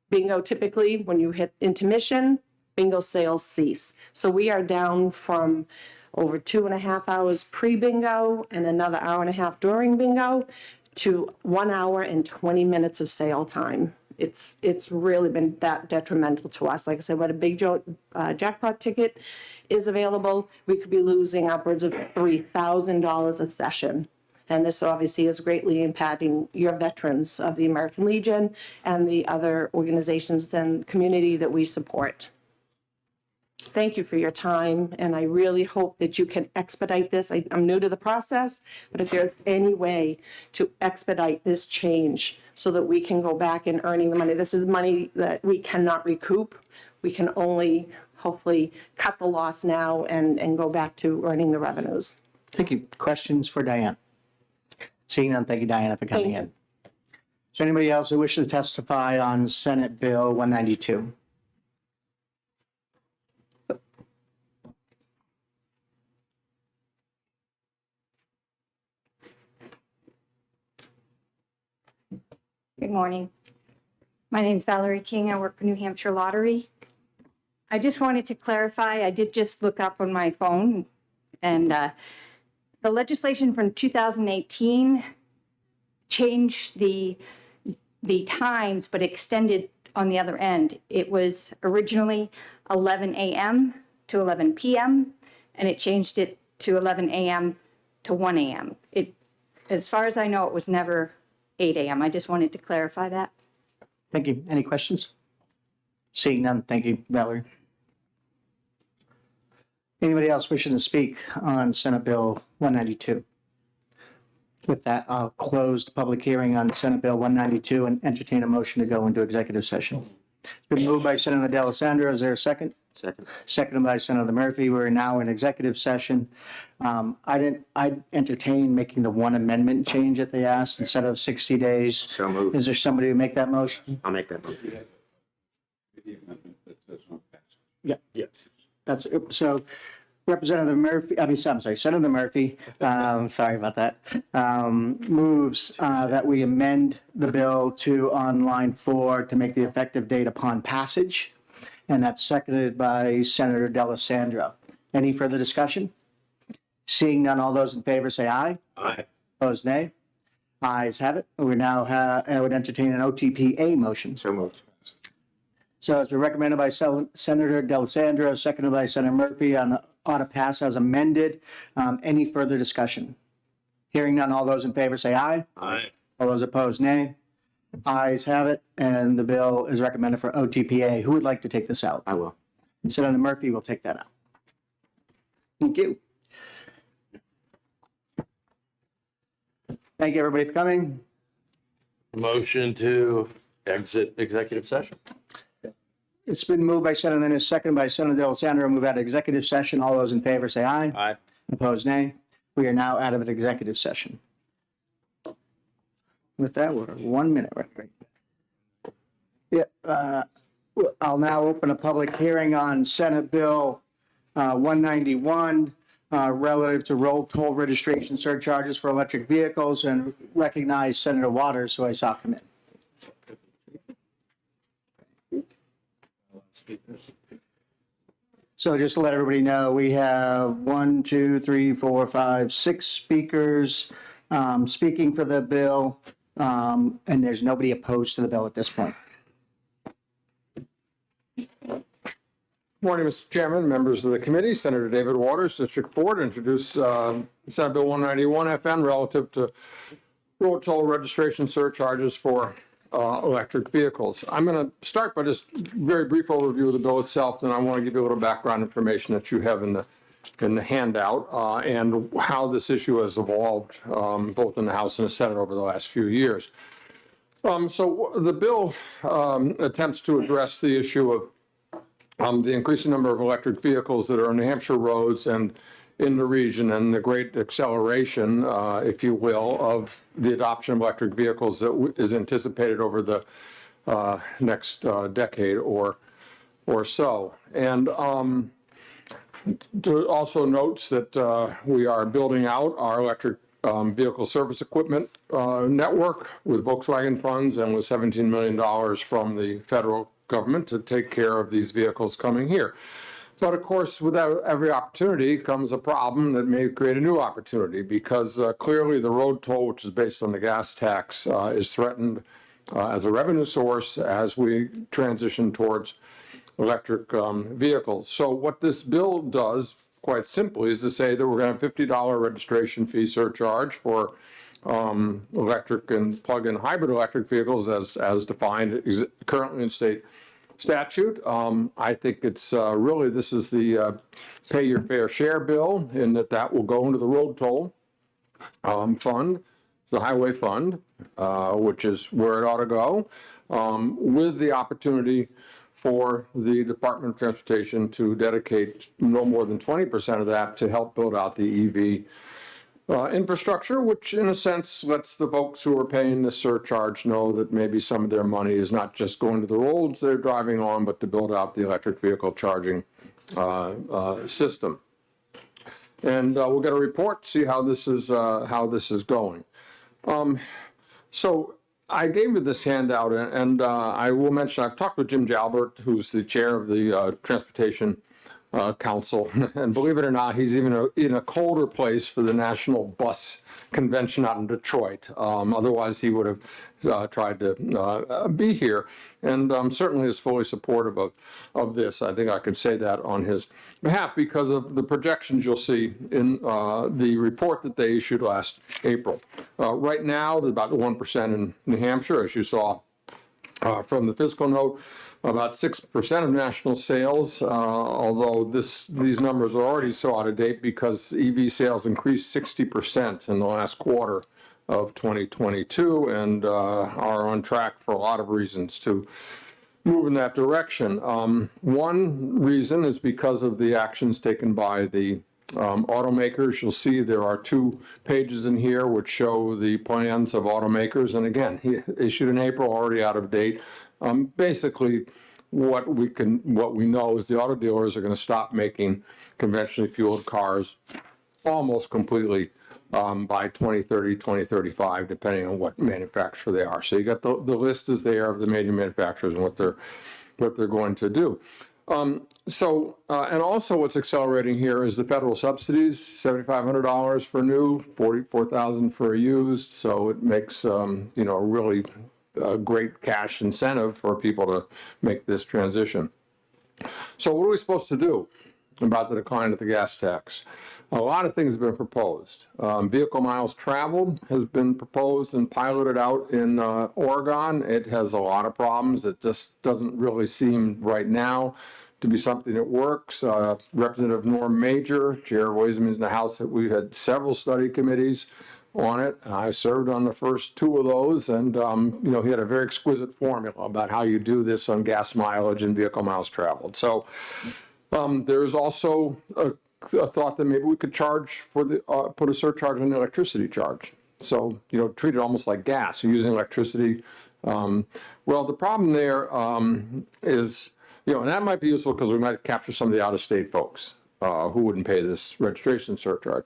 Bingo, typically, when you hit intermission, bingo sales cease. So we are down from over 2.5 hours pre-bingo and another hour and a half during bingo to 1 hour and 20 minutes of sale time. It's really been that detrimental to us. Like I said, when a big jackpot ticket is available, we could be losing upwards of $3,000 a session. And this obviously is greatly impacting your veterans of the American Legion and the other organizations and community that we support. Thank you for your time, and I really hope that you can expedite this. I'm new to the process, but if there's any way to expedite this change so that we can go back and earning the money. This is money that we cannot recoup. We can only hopefully cut the loss now and go back to earning the revenues. Thank you. Questions for Diane? Seeing none, thank you, Diana, for coming in. Is there anybody else who wishes to testify on Senate Bill 192? Good morning. My name is Valerie King. I work for New Hampshire Lottery. I just wanted to clarify, I did just look up on my phone, and the legislation from 2018 changed the times, but extended on the other end. It was originally 11 a.m. to 11 p.m., and it changed it to 11 a.m. to 1 a.m. As far as I know, it was never 8 a.m. I just wanted to clarify that. Thank you. Any questions? Seeing none, thank you, Valerie. Anybody else wishing to speak on Senate Bill 192? With that, I'll close the public hearing on Senate Bill 192 and entertain a motion to go into executive session. It's been moved by Senator D'Alessandro. Is there a second? Second. Seconded by Senator Murphy. We're now in executive session. I'd entertain making the one amendment change that they asked instead of 60 days. So moved. Is there somebody to make that motion? I'll make that motion. Yeah. Yes. That's so. Representative Murphy, I'm sorry, Senator Murphy, sorry about that, moves that we amend the bill to on line 4 to make the effective date upon passage. And that's seconded by Senator D'Alessandro. Any further discussion? Seeing none, all those in favor say aye. Aye. Opposed, nay. Ayes have it. We now I would entertain an OTPA motion. So moved. So it's been recommended by Senator D'Alessandro, seconded by Senator Murphy on the ought to pass as amended. Any further discussion? Hearing none, all those in favor say aye. Aye. All those opposed, nay. Ayes have it, and the bill is recommended for OTPA. Who would like to take this out? I will. Senator Murphy will take that out. Thank you. Thank you, everybody, for coming. Motion to exit executive session. It's been moved by Senator Linus, seconded by Senator D'Alessandro, move out of executive session. All those in favor say aye. Aye. Opposed, nay. We are now out of an executive session. With that, we're 1 minute, right? Yeah, I'll now open a public hearing on Senate Bill 191 relative to road toll registration surcharges for electric vehicles, and recognize Senator Waters, who I saw come in. So just to let everybody know, we have 1, 2, 3, 4, 5, 6 speakers speaking for the bill, and there's nobody opposed to the bill at this point. Morning, Mr. Chairman, members of the committee. Senator David Waters, District 4, to introduce Senate Bill 191 FN relative to road toll registration surcharges for electric vehicles. I'm going to start by just very brief overview of the bill itself, and I want to give you a little background information that you have in the handout and how this issue has evolved both in the House and the Senate over the last few years. So the bill attempts to address the issue of the increasing number of electric vehicles that are on New Hampshire roads and in the region, and the great acceleration, if you will, of the adoption of electric vehicles that is anticipated over the next decade or so. And also notes that we are building out our electric vehicle service equipment network with Volkswagen funds and with $17 million from the federal government to take care of these vehicles coming here. But of course, with every opportunity comes a problem that may create a new opportunity, because clearly the road toll, which is based on the gas tax, is threatened as a revenue source as we transition towards electric vehicles. So what this bill does, quite simply, is to say that we're going to have $50 registration fee surcharge for electric and plug-in hybrid electric vehicles as defined currently in state statute. I think it's really, this is the pay your fair share bill, in that will go into the road toll fund, the highway fund, which is where it ought to go, with the opportunity for the Department of Transportation to dedicate no more than 20% of that to help build out the EV infrastructure, which in a sense lets the folks who are paying this surcharge know that maybe some of their money is not just going to the roads they're driving on, but to build out the electric vehicle charging system. And we'll get a report, see how this is going. So I gave you this handout, and I will mention I've talked with Jim Jalbert, who's the chair of the Transportation Council, and believe it or not, he's even in a colder place for the National Bus Convention out in Detroit. Otherwise, he would have tried to be here, and certainly is fully supportive of this. I think I could say that on his behalf because of the projections you'll see in the report that they issued last April. Right now, about 1% in New Hampshire, as you saw from the fiscal note. About 6% of national sales, although these numbers are already so out of date because EV sales increased 60% in the last quarter of 2022 and are on track for a lot of reasons to move in that direction. One reason is because of the actions taken by the automakers. You'll see there are 2 pages in here which show the plans of automakers, and again, he issued in April, already out of date. Basically, what we know is the auto dealers are going to stop making conventionally fueled cars almost completely by 2030, 2035, depending on what manufacturer they are. So you got the list is there of the major manufacturers and what they're going to do. And also what's accelerating here is the federal subsidies, $7,500 for new, $44,000 for a used. So it makes really a great cash incentive for people to make this transition. So what are we supposed to do about the decline of the gas tax? A lot of things have been proposed. Vehicle miles traveled has been proposed and piloted out in Oregon. It has a lot of problems. It just doesn't really seem right now to be something that works. Representative Norm Major, chair of Ways and Means in the House, we had several study committees on it. I served on the first two of those, and he had a very exquisite formula about how you do this on gas mileage and vehicle miles traveled. So there's also a thought that maybe we could charge for the put a surcharge on the electricity charge. So treat it almost like gas. You're using electricity. Well, the problem there is, and that might be useful because we might capture some of the out-of-state folks who wouldn't pay this registration surcharge.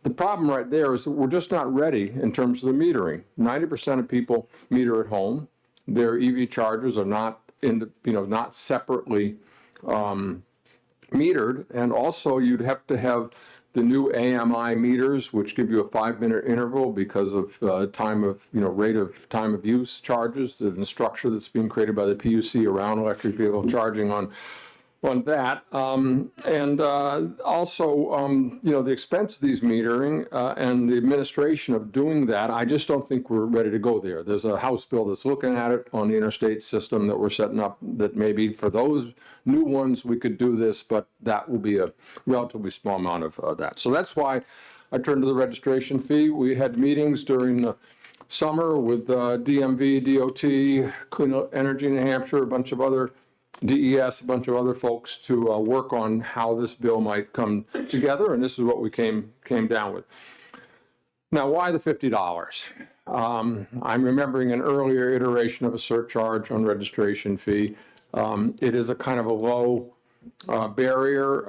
The problem right there is that we're just not ready in terms of the metering. 90% of people meter at home. Their EV chargers are not not separately metered, and also you'd have to have the new AMI meters, which give you a 5-minute interval because of rate of time of use charges, the structure that's being created by the PUC around electric vehicle charging on that. Also, the expense of these metering and the administration of doing that, I just don't think we're ready to go there. There's a House bill that's looking at it on the interstate system that we're setting up, that maybe for those new ones we could do this, but that will be a relatively small amount of that. So that's why I turned to the registration fee. We had meetings during the summer with DMV, DOT, Clean Energy New Hampshire, a bunch of other DES, a bunch of other folks to work on how this bill might come together, and this is what we came down with. Now, why the $50? I'm remembering an earlier iteration of a surcharge on registration fee. It is a kind of a low barrier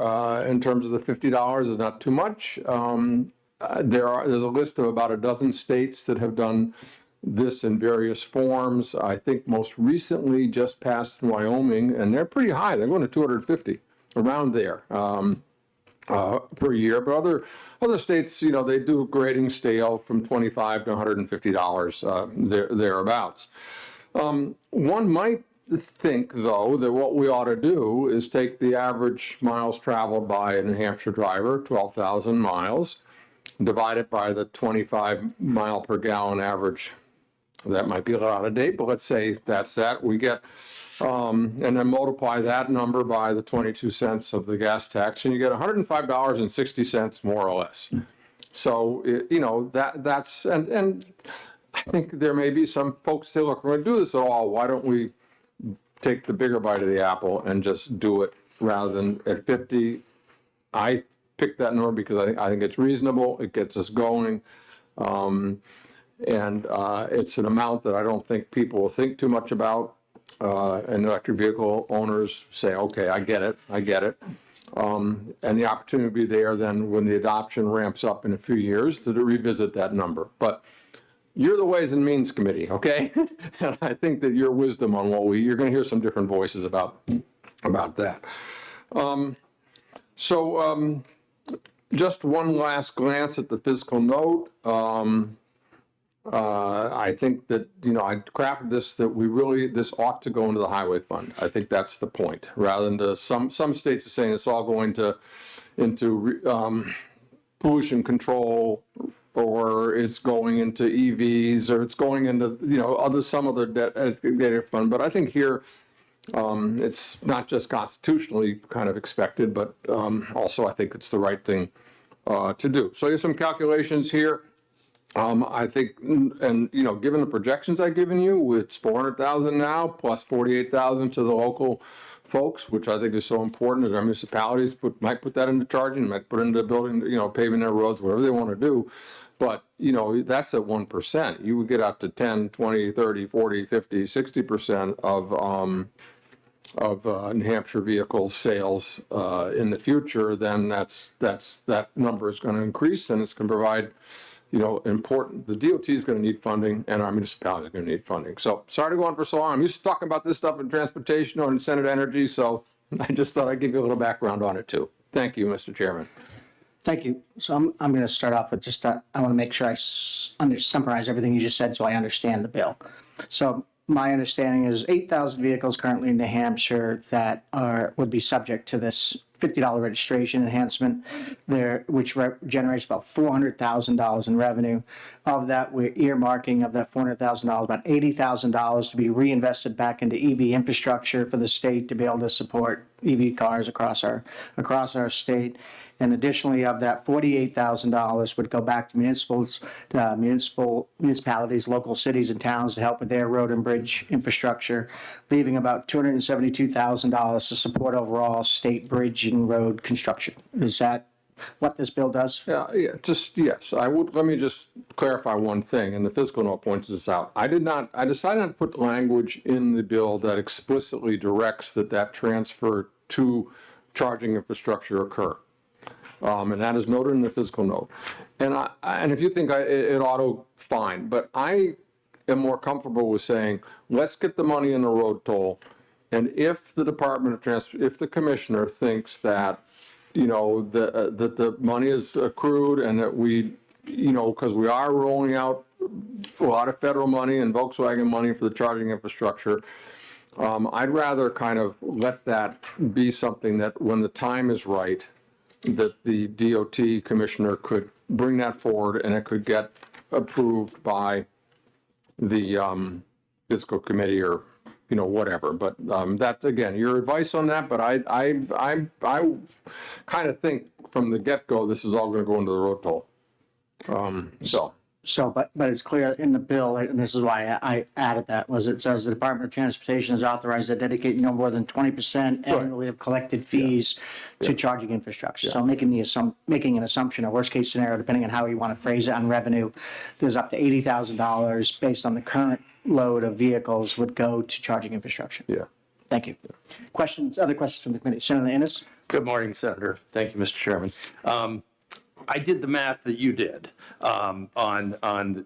in terms of the $50. It's not too much. There's a list of about a dozen states that have done this in various forms. I think most recently just passed in Wyoming, and they're pretty high. They're going to 250, around there per year. But other states, they do grading scale from $25 to $150 thereabouts. One might think, though, that what we ought to do is take the average miles traveled by a New Hampshire driver, 12,000 miles, divide it by the 25 mile per gallon average. That might be a little out of date, but let's say that's that. We get, and then multiply that number by the 22 cents of the gas tax, and you get $105.60 more or less. So, that's, and I think there may be some folks say, look, we're going to do this at all. Why don't we take the bigger bite of the apple and just do it rather than at 50? I picked that number because I think it's reasonable. It gets us going. And it's an amount that I don't think people will think too much about. And electric vehicle owners say, okay, I get it. And the opportunity will be there then when the adoption ramps up in a few years to revisit that number. But you're the Ways and Means Committee, okay? And I think that your wisdom on you're going to hear some different voices about that. Just one last glance at the fiscal note. I think that, I crafted this, that this ought to go into the highway fund. I think that's the point, rather than some states are saying it's all going into pollution control, or it's going into EVs, or it's going into, some other dedicated fund. But I think here, it's not just constitutionally kind of expected, but also I think it's the right thing to do. So here's some calculations here. I think, and given the projections I've given you, it's 400,000 now plus 48,000 to the local folks, which I think is so important. As our municipalities might put that into charging, might put into building, paving their roads, whatever they want to do. But, that's at 1%. You would get up to 10, 20, 30, 40, 50, 60% of New Hampshire vehicle sales in the future. Then that number is going to increase, and it's going to provide, the DOT is going to need funding, and our municipalities are going to need funding. So sorry to go on for so long. I'm used to talking about this stuff in transportation or in Senate Energy, so I just thought I'd give you a little background on it too. Thank you, Mr. Chairman. Thank you. So I'm going to start off with just, I want to make sure I summarize everything you just said so I understand the bill. So my understanding is 8,000 vehicles currently in New Hampshire that would be subject to this $50 registration enhancement there, which generates about $400,000 in revenue. Of that, we're earmarking of that $400,000, about $80,000 to be reinvested back into EV infrastructure for the state to be able to support EV cars across our state. And additionally, of that, $48,000 would go back to municipalities, local cities and towns to help with their road and bridge infrastructure, leaving about $272,000 to support overall state bridge and road construction. Is that what this bill does? Yeah, yes. Let me just clarify one thing, and the fiscal note points this out. I decided not to put language in the bill that explicitly directs that transfer to charging infrastructure occur. And that is noted in the fiscal note. And if you think it auto, fine, but I am more comfortable with saying, let's get the money in the road toll. And if the Department of if the commissioner thinks that, that the money is accrued and that we, because we are rolling out a lot of federal money and Volkswagen money for the charging infrastructure, I'd rather kind of let that be something that when the time is right, that the DOT commissioner could bring that forward and it could get approved by the fiscal committee or whatever. But that, again, your advice on that, but I kind of think from the get-go this is all going to go into the road toll. But it's clear in the bill, and this is why I added that, was it says the Department of Transportation is authorized to dedicate no more than 20% annually of collected fees to charging infrastructure. So making an assumption, a worst case scenario, depending on how you want to phrase it on revenue, there's up to $80,000 based on the current load of vehicles would go to charging infrastructure. Yeah. Thank you. Other questions from the committee? Senator Innes? Good morning, Senator. Thank you, Mr. Chairman. I did the math that you did on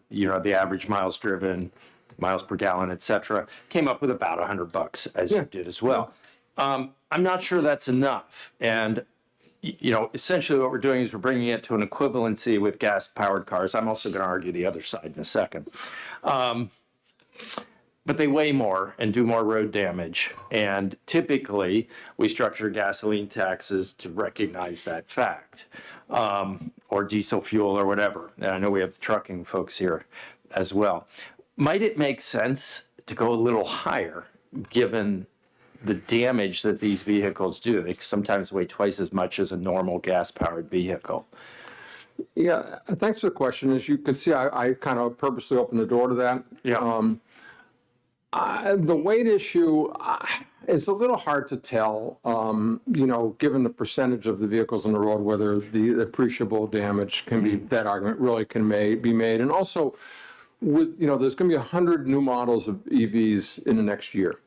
the average miles driven, miles per gallon, et cetera. Came up with about $100, as you did as well. I'm not sure that's enough. And essentially what we're doing is we're bringing it to an equivalency with gas-powered cars. I'm also going to argue the other side in a second. But they weigh more and do more road damage. And typically, we structure gasoline taxes to recognize that fact, or diesel fuel or whatever. And I know we have the trucking folks here as well. Might it make sense to go a little higher, given the damage that these vehicles do? They sometimes weigh twice as much as a normal gas-powered vehicle. Yeah, thanks for the question. As you can see, I kind of purposely opened the door to that. Yeah. The weight issue is a little hard to tell, given the percentage of the vehicles on the road, whether the appreciable damage can be, that argument really can be made. And also, there's going to be 100 new models of EVs in the next year.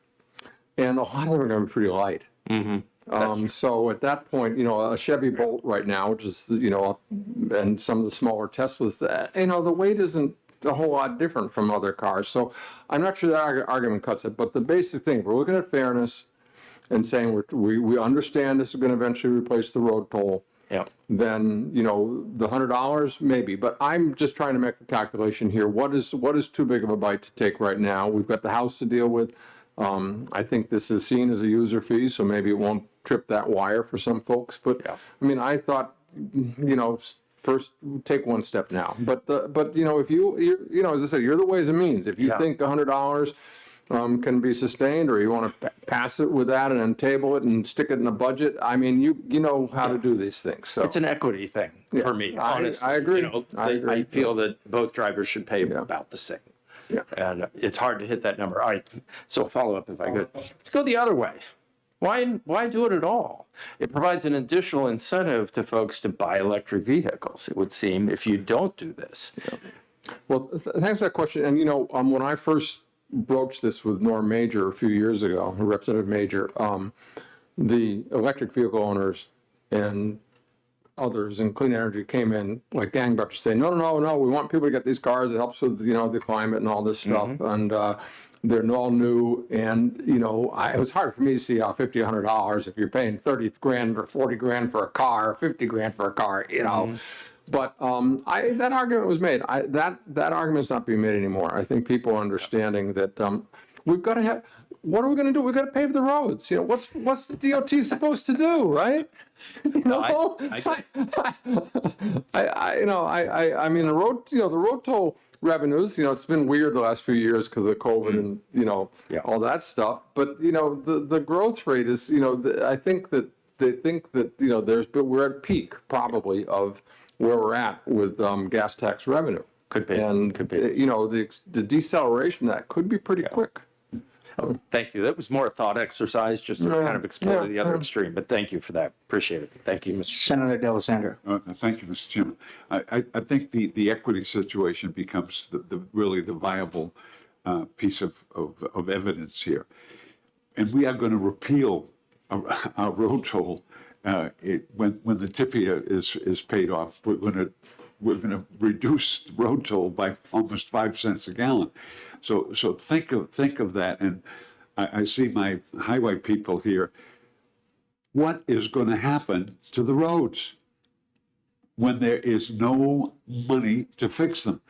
And a lot of them are going to be pretty light. Mm-hmm. So at that point, a Chevy Bolt right now, which is, and some of the smaller Teslas, the weight isn't a whole lot different from other cars. So I'm not sure that argument cuts it. But the basic thing, we're looking at fairness and saying we understand this is going to eventually replace the road toll. Yeah. Then, the $100, maybe. But I'm just trying to make the calculation here. What is too big of a bite to take right now? We've got the House to deal with. I think this is seen as a user fee, so maybe it won't trip that wire for some folks. But I thought, first take one step now. But if you as I said, you're the Ways and Means. If you think $100 can be sustained, or you want to pass it with that and then table it and stick it in a budget, you know how to do these things. So it's an equity thing for me. Honestly, I agree. I feel that both drivers should pay about the same. Yeah. And it's hard to hit that number. All right. So follow up if I could. Let's go the other way. Why do it at all? It provides an additional incentive to folks to buy electric vehicles, it would seem, if you don't do this. Well, thanks for that question. And, when I first broached this with Norm Major a few years ago, Representative Major, the electric vehicle owners and others in clean energy came in like gangbusters saying, no, we want people to get these cars. It helps with, the climate and all this stuff. Mm-hmm. And they're all new. And, it was hard for me to see how $50, $100, if you're paying $30,000 or $40,000 for a car, $50,000 for a car, Mm-hmm. But that argument was made. That argument's not being made anymore. I think people are understanding that we've got to have. What are we going to do? We've got to pave the roads. What's the DOT supposed to do, right? The road. The road toll revenues. You know, it's been weird the last few years because of COVID and, you know, all that stuff. But, you know, the growth rate is, you know, I think that they think that, you know, we're at peak probably of where we're at with gas tax revenue. Could be. And, Could be. you know, the deceleration of that could be pretty quick. Oh, thank you. That was more a thought exercise, just to kind of explore to the other extreme. But thank you for that. Appreciate it. Thank you, Mr. Senator D'Alessandro. Thank you, Mr. Chairman. I think the equity situation becomes really the viable piece of evidence here. And we are going to repeal our road toll when the TIFIA is paid off. We're going to reduce the road toll by almost 5 cents a gallon. So think of that. And I see my highway people here. What is going to happen to the roads when there is no money to fix them?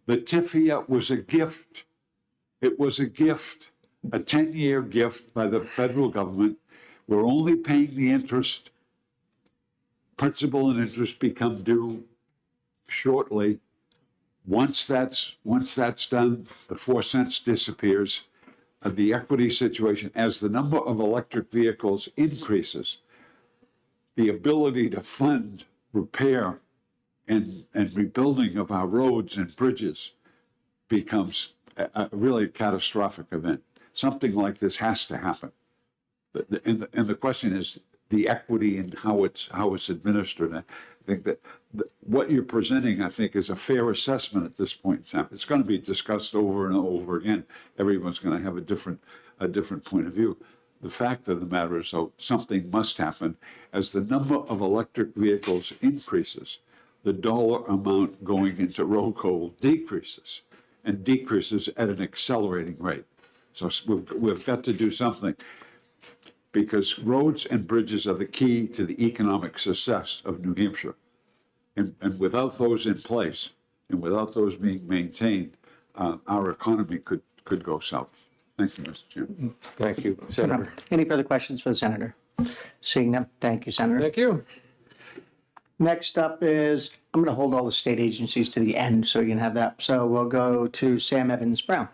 The TIFIA was a gift. It was a gift, a 10-year gift by the federal government. We're only paying the interest. Principal and interest become due shortly. Once that's done, the 4 cents disappears. The equity situation, as the number of electric vehicles increases, the ability to fund repair and rebuilding of our roads and bridges becomes a really catastrophic event. Something like this has to happen. And the question is the equity and how it's administered. I think that what you're presenting, I think, is a fair assessment at this point in time. It's going to be discussed over and over again. Everyone's going to have a different point of view. The fact of the matter is, though, something must happen. As the number of electric vehicles increases, the dollar amount going into road toll decreases, and decreases at an accelerating rate. So we've got to do something, because roads and bridges are the key to the economic success of New Hampshire. And without those in place, and without those being maintained, our economy could go south. Thank you, Mr. Chairman. Thank you, Senator. Any further questions for the senator? Seeing none, thank you, Senator. Thank you. Next up is, I'm going to hold all the state agencies to the end so you can have that. So we'll go to Sam Evans Brown.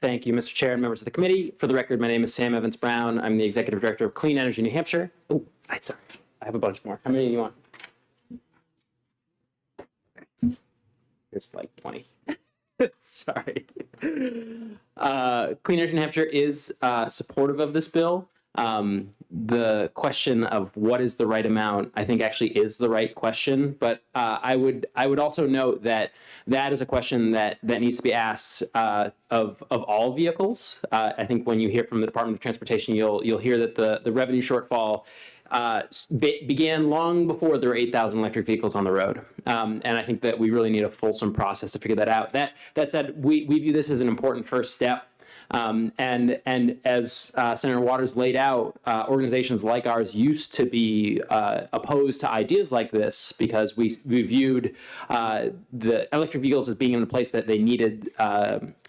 Thank you, Mr. Chair and members of the committee. For the record, my name is Sam Evans Brown. I'm the Executive Director of Clean Energy New Hampshire. Oh, sorry. I have a bunch more. How many do you want? There's like 20. Sorry. Clean Energy New Hampshire is supportive of this bill. The question of what is the right amount, I think actually is the right question. But I would also note that that is a question that needs to be asked of all vehicles. I think when you hear from the Department of Transportation, you'll hear that the revenue shortfall began long before there were 8,000 electric vehicles on the road. And I think that we really need a fulsome process to figure that out. That said, we view this as an important first step. And as Senator Waters laid out, organizations like ours used to be opposed to ideas like this because we viewed the electric vehicles as being in the place that they needed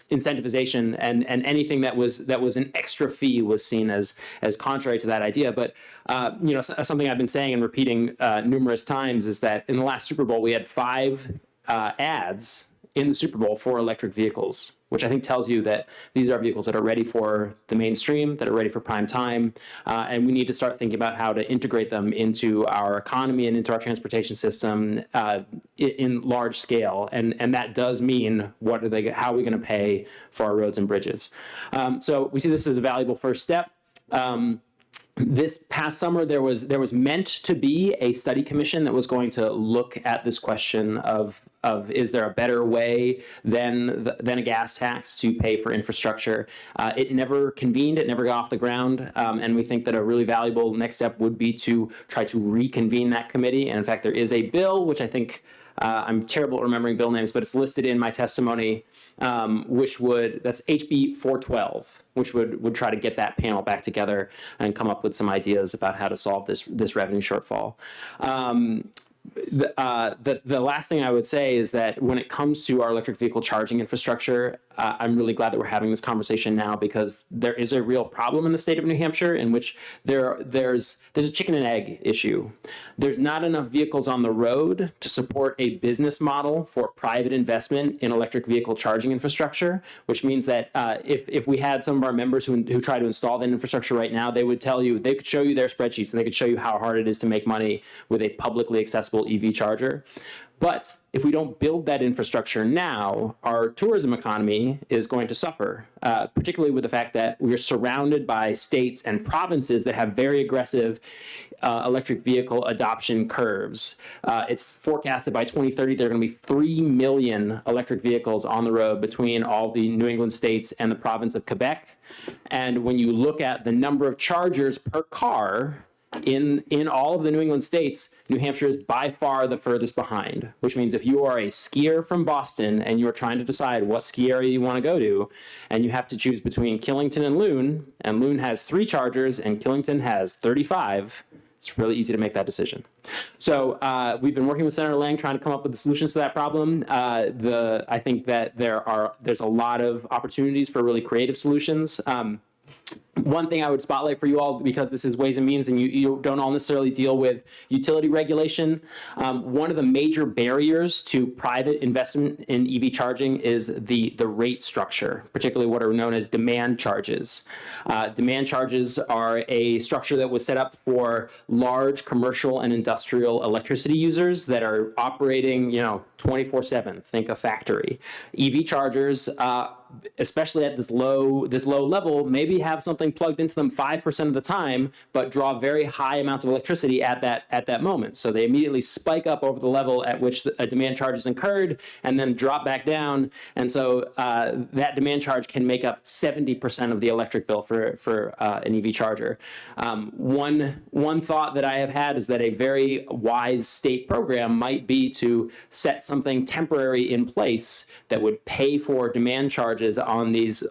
incentivization, and anything that was an extra fee was seen as contrary to that idea. But something I've been saying and repeating numerous times is that in the last Super Bowl we had 5 ads in the Super Bowl for electric vehicles, which I think tells you that these are vehicles that are ready for the mainstream, that are ready for prime time, and we need to start thinking about how to integrate them into our economy and into our transportation system in large scale, and that does mean how are we going to pay for our roads and bridges? So we see this as a valuable first step. This past summer, there was meant to be a study commission that was going to look at this question of is there a better way than a gas tax to pay for infrastructure? It never convened, it never got off the ground, and we think that a really valuable next step would be to try to reconvene that committee. And in fact, there is a bill, which I think I'm terrible at remembering bill names, but it's listed in my testimony, that's HB 412, which would try to get that panel back together and come up with some ideas about how to solve this revenue shortfall. the last thing I would say is that when it comes to our electric vehicle charging infrastructure, I'm really glad that we're having this conversation now, because there is a real problem in the state of New Hampshire in which there's a chicken and egg issue. There's not enough vehicles on the road to support a business model for private investment in electric vehicle charging infrastructure, which means that if we had some of our members who try to install that infrastructure right now, they would tell you, they could show you their spreadsheets and they could show you how hard it is to make money with a publicly accessible EV charger. But if we don't build that infrastructure now, our tourism economy is going to suffer, particularly with the fact that we're surrounded by states and provinces that have very aggressive electric vehicle adoption curves. It's forecasted by 2030 there are going to be 3 million electric vehicles on the road between all the New England states and the province of Quebec. And when you look at the number of chargers per car in all of the New England states, New Hampshire is by far the furthest behind, which means if you are a skier from Boston and you're trying to decide what ski area you want to go to, and you have to choose between Killington and Loon has 3 chargers and Killington has 35, it's really easy to make that decision. So we've been working with Senator Lang trying to come up with the solutions to that problem. I think that there's a lot of opportunities for really creative solutions. One thing I would spotlight for you all, because this is Ways and Means and you don't all necessarily deal with utility regulation, one of the major barriers to private investment in EV charging is the rate structure, particularly what are known as demand charges. Demand charges are a structure that was set up for large commercial and industrial electricity users that are operating, 24/7. Think a factory. EV chargers, especially at this low level, maybe have something plugged into them 5% of the time, but draw very high amounts of electricity at that moment. So they immediately spike up over the level at which a demand charge is incurred, and then drop back down. And so that demand charge can make up 70% of the electric bill for an EV charger. One thought that I have had is that a very wise state program might be to set something temporary in place that would pay for demand charges on these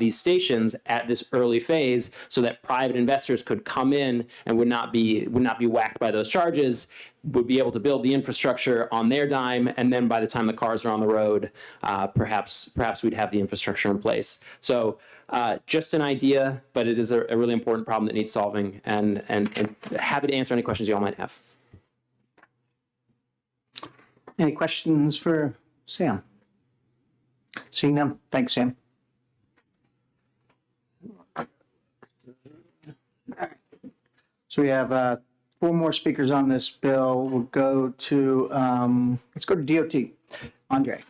stations at this early phase, so that private investors could come in and would not be whacked by those charges, would be able to build the infrastructure on their dime, and then by the time the cars are on the road, perhaps we'd have the infrastructure in place. So just an idea, but it is a really important problem that needs solving, and happy to answer any questions you all might have. Any questions for Sam? Seeing none, thanks, Sam. So we have 4 more speakers on this bill. We'll go to, let's go to DOT. Andre.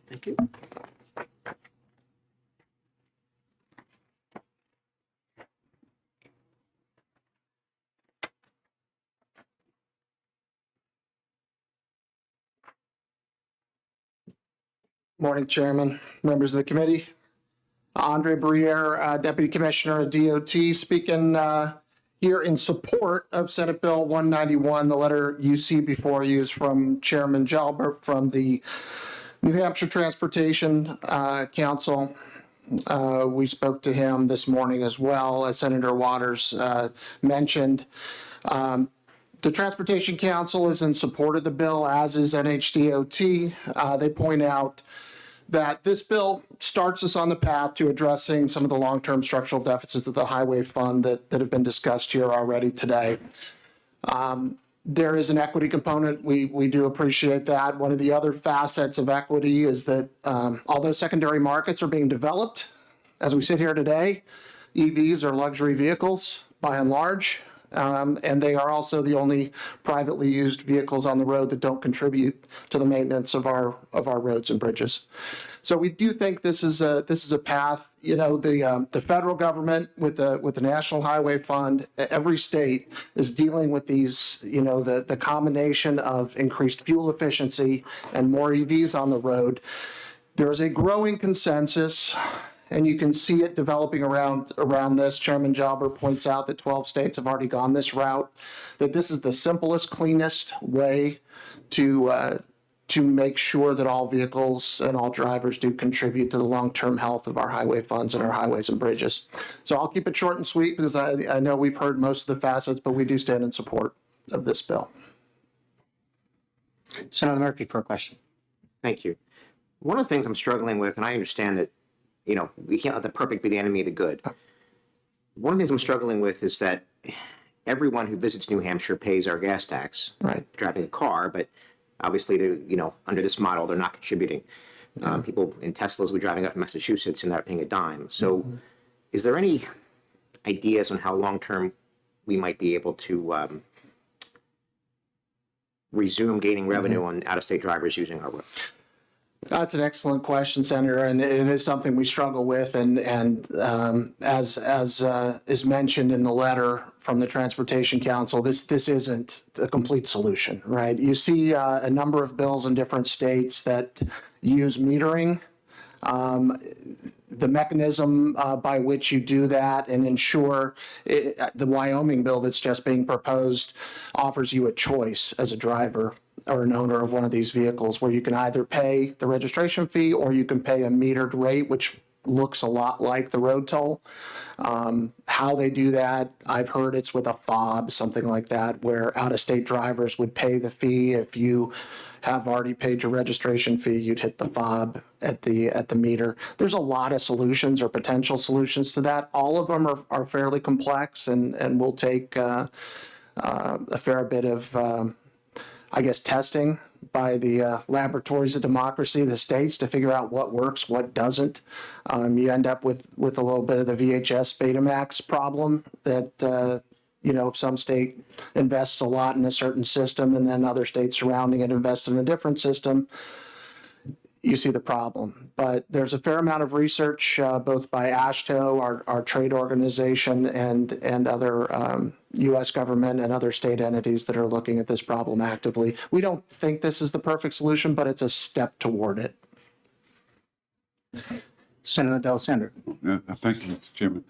Thank you. Morning, Chairman, members of the committee. Andre Briere, Deputy Commissioner of DOT, speaking here in support of Senate Bill 191. The letter you see before you is from Chairman Jalbert from the New Hampshire Transportation Council. We spoke to him this morning as well, as Senator Waters mentioned. The Transportation Council is in support of the bill, as is NHDOT. They point out that this bill starts us on the path to addressing some of the long-term structural deficits of the highway fund that have been discussed here already today. There is an equity component. We do appreciate that. One of the other facets of equity is that although secondary markets are being developed, as we sit here today, EVs are luxury vehicles by and large. And they are also the only privately used vehicles on the road that don't contribute to the maintenance of our roads and bridges. So we do think this is a path. The federal government with the National Highway Fund, every state is dealing with these. The combination of increased fuel efficiency and more EVs on the road. There is a growing consensus and you can see it developing around this. Chairman Jalbert points out that 12 states have already gone this route, that this is the simplest, cleanest way to make sure that all vehicles and all drivers do contribute to the long-term health of our highway funds and our highways and bridges. So I'll keep it short and sweet because I know we've heard most of the facets, but we do stand in support of this bill. Senator Murphy for a question. Thank you. One of the things I'm struggling with, and I understand that, you know, we can't let the perfect be the enemy of the good. One of the things I'm struggling with is that everyone who visits New Hampshire pays our gas tax, right, driving a car, but obviously they're, you know, under this model, they're not contributing. People in Teslas will be driving up from Massachusetts and not paying a dime. So is there any ideas on how long-term we might be able to resume gaining revenue on out-of-state drivers using our road? That's an excellent question, Senator, and it is something we struggle with. And as is mentioned in the letter from the Transportation Council, this isn't a complete solution, right? You see a number of bills in different states that use metering. The mechanism by which you do that and ensure the Wyoming bill that's just being proposed offers you a choice as a driver or an owner of one of these vehicles where you can either pay the registration fee or you can pay a metered rate, which looks a lot like the road toll. How they do that, I've heard it's with a fob, something like that, where out-of-state drivers would pay the fee. If you have already paid your registration fee, you'd hit the fob at the meter. There's a lot of solutions or potential solutions to that. All of them are fairly complex and will take a fair bit of testing by the laboratories of democracy, the states, to figure out what works, what doesn't. You end up with a little bit of the VHS Betamax problem that, if some state invests a lot in a certain system and then other states surrounding it invest in a different system, you see the problem. But there's a fair amount of research, both by AASHTO, our trade organization, and other U.S. government and other state entities that are looking at this problem actively. We don't think this is the perfect solution, but it's a step toward it. Senator D'Alessandro. Thank you, Mr. Chairman.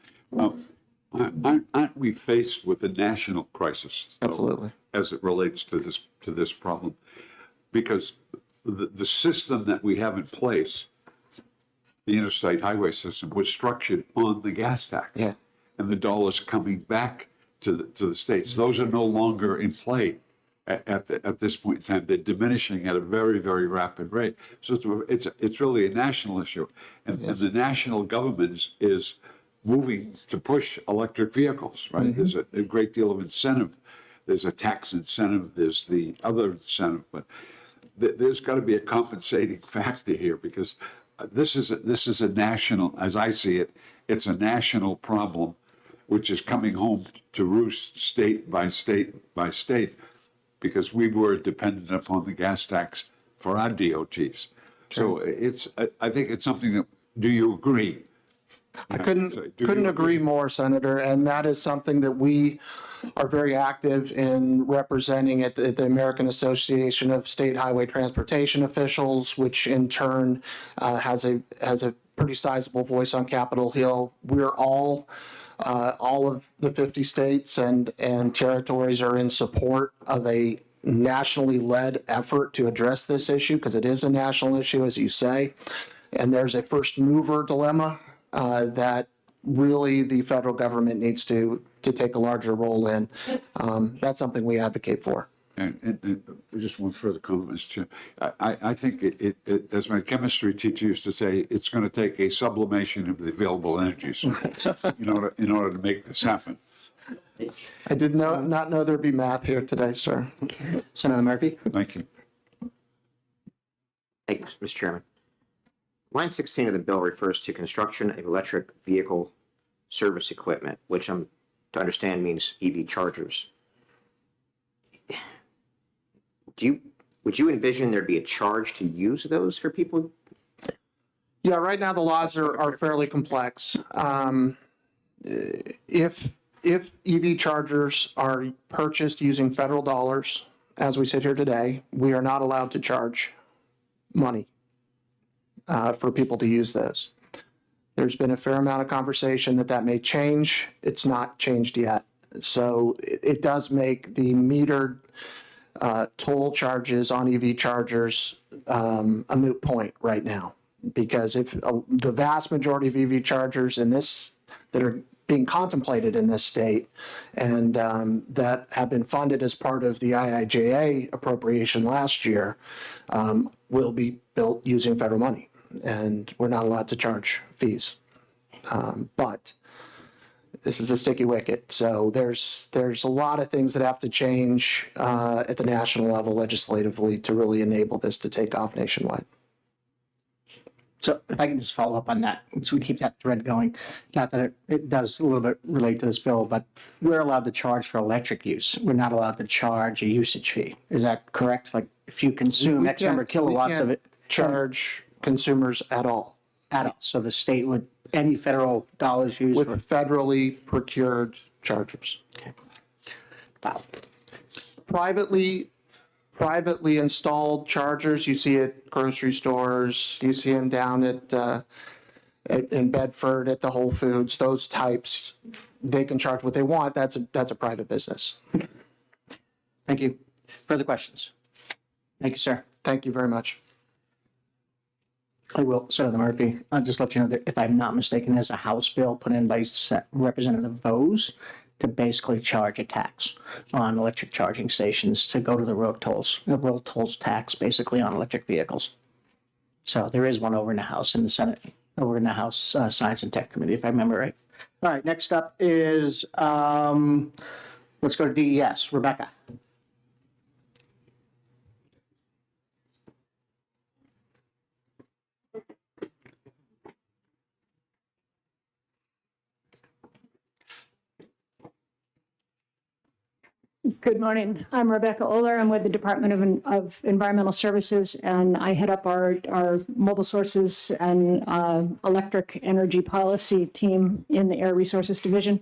Aren't we faced with a national crisis? Absolutely. As it relates to this problem? Because the system that we have in place, the interstate highway system, was structured on the gas tax. Yeah. And the dollars coming back to the states. Those are no longer in play at this point in time. They're diminishing at a very, very rapid rate. So it's really a national issue. And the national government is moving to push electric vehicles, right? Mm-hmm. There's a great deal of incentive. There's a tax incentive. There's the other incentive. But there's got to be a compensating factor here, because this is a national, as I see it, it's a national problem, which is coming home to roost state by state by state, because we were dependent upon the gas tax for our DOTs. So I think it's something that, do you agree? I couldn't agree more, Senator, and that is something that we are very active in representing at the American Association of State Highway Transportation Officials, which in turn has a pretty sizable voice on Capitol Hill. We're all of the 50 states and territories are in support of a nationally led effort to address this issue, because it is a national issue, as you say, and there's a first mover dilemma that really the federal government needs to take a larger role in. That's something we advocate for. And just one further comment, Mr. Chair. I think it, as my chemistry teacher used to say, it's going to take a sublimation of the available energies in order to make this happen. I did not know there'd be math here today, sir. Senator Murphy. Thank you. Thank you, Mr. Chairman. Line 16 of the bill refers to construction of electric vehicle service equipment, which I'm to understand means EV chargers. Would you envision there'd be a charge to use those for people? Yeah, right now the laws are fairly complex. If EV chargers are purchased using federal dollars, as we sit here today, we are not allowed to charge money for people to use those. There's been a fair amount of conversation that may change. It's not changed yet. So it does make the metered toll charges on EV chargers a moot point right now. Because if the vast majority of EV chargers that are being contemplated in this state and that have been funded as part of the IIJA appropriation last year will be built using federal money. And we're not allowed to charge fees. But this is a sticky wicket. So there's a lot of things that have to change at the national level legislatively to really enable this to take off nationwide. So if I can just follow up on that, so we keep that thread going. Not that it does a little bit relate to this bill, but we're allowed to charge for electric use. We're not allowed to charge a usage fee. Is that correct? Like if you consume X number of kilowatts of it. Charge consumers at all. At all. So the state would, any federal dollars used With for federally procured chargers. Okay. Wow. Privately installed chargers, you see at grocery stores, you see them down in Bedford at the Whole Foods, those types, they can charge what they want. That's a private business. Thank you. Further questions? Thank you, sir. Thank you very much. I will, Senator Murphy, I'll just let you know that if I'm not mistaken, there's a House bill put in by Representative Bose to basically charge a tax on electric charging stations to go to the road tolls tax basically on electric vehicles. So there is one over in the House, in the Senate, over in the House Science and Tech Committee, if I remember right. All right, next up is, let's go to DES. Rebecca. Good morning. I'm Rebecca Oler. I'm with the Department of Environmental Services, and I head up our mobile sources and electric energy policy team in the Air Resources Division.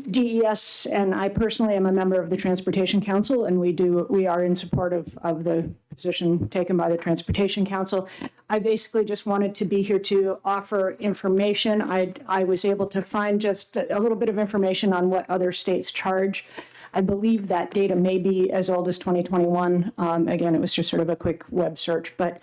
DES and I personally am a member of the Transportation Council, and we are in support of the position taken by the Transportation Council. I basically just wanted to be here to offer information. I was able to find just a little bit of information on what other states charge. I believe that data may be as old as 2021. Again, it was just sort of a quick web search, but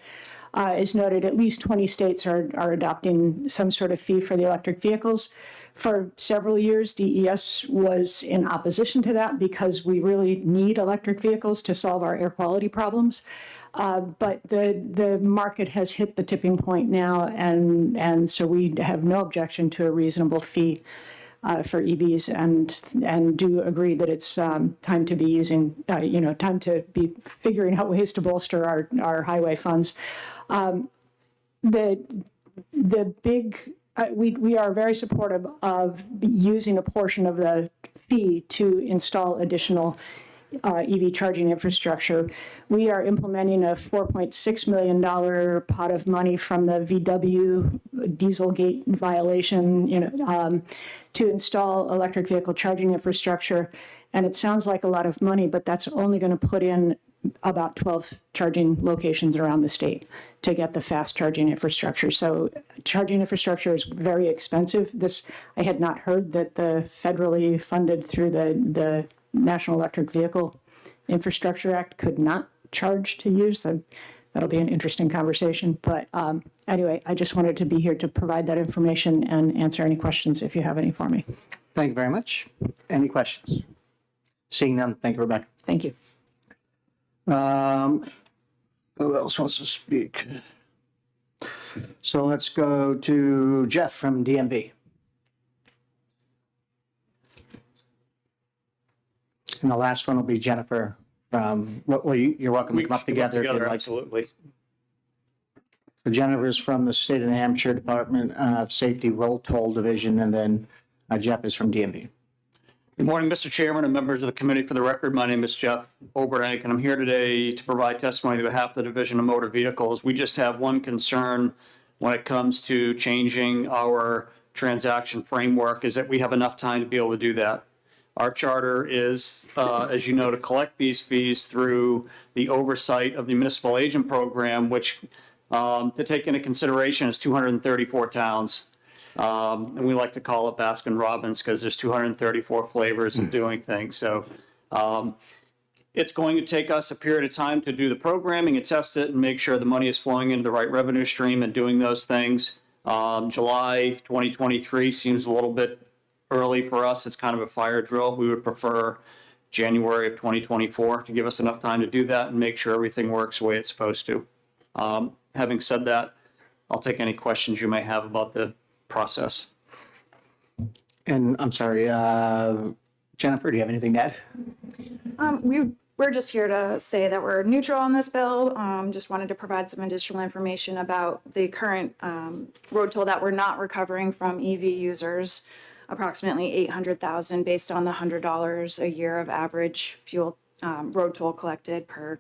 as noted, at least 20 states are adopting some sort of fee for the electric vehicles. For several years, DES was in opposition to that because we really need electric vehicles to solve our air quality problems. But the market has hit the tipping point now, and so we have no objection to a reasonable fee for EVs, and do agree that it's time to be using, time to be figuring out ways to bolster our highway funds. We are very supportive of using a portion of the fee to install additional EV charging infrastructure. We are implementing a $4.6 million pot of money from the VW Dieselgate violation, to install electric vehicle charging infrastructure. And it sounds like a lot of money, but that's only going to put in about 12 charging locations around the state to get the fast charging infrastructure. So charging infrastructure is very expensive. I had not heard that the federally funded through the National Electric Vehicle Infrastructure Act could not charge to use. So that'll be an interesting conversation. But anyway, I just wanted to be here to provide that information and answer any questions if you have any for me. Thank you very much. Any questions? Seeing none, thank you, Rebecca. Thank you. Who else wants to speak? So let's go to Jeff from DMV. And the last one will be Jennifer from, you're welcome to come up together. if you'd like. Absolutely. So Jennifer is from the State of New Hampshire Department of Safety Roll Toll Division, and then Jeff is from DMV. Good morning, Mr. Chairman and members of the committee. For the record, my name is Jeff Oberdank, and I'm here today to provide testimony on behalf of the Division of Motor Vehicles. We just have one concern when it comes to changing our transaction framework, is that we have enough time to be able to do that. Our charter is, as you know, to collect these fees through the oversight of the municipal agent program, which to take into consideration is 234 towns. And we like to call it Baskin Robbins because there's 234 flavors of doing things. So it's going to take us a period of time to do the programming and test it and make sure the money is flowing into the right revenue stream and doing those things. July 2023 seems a little bit early for us. It's kind of a fire drill. We would prefer January of 2024 to give us enough time to do that and make sure everything works the way it's supposed to. Having said that, I'll take any questions you may have about the process. And I'm sorry, Jennifer, do you have anything to add? We're just here to say that we're neutral on this bill. Just wanted to provide some additional information about the current road toll that we're not recovering from EV users, approximately 800,000 based on the $100 a year of average fuel road toll collected per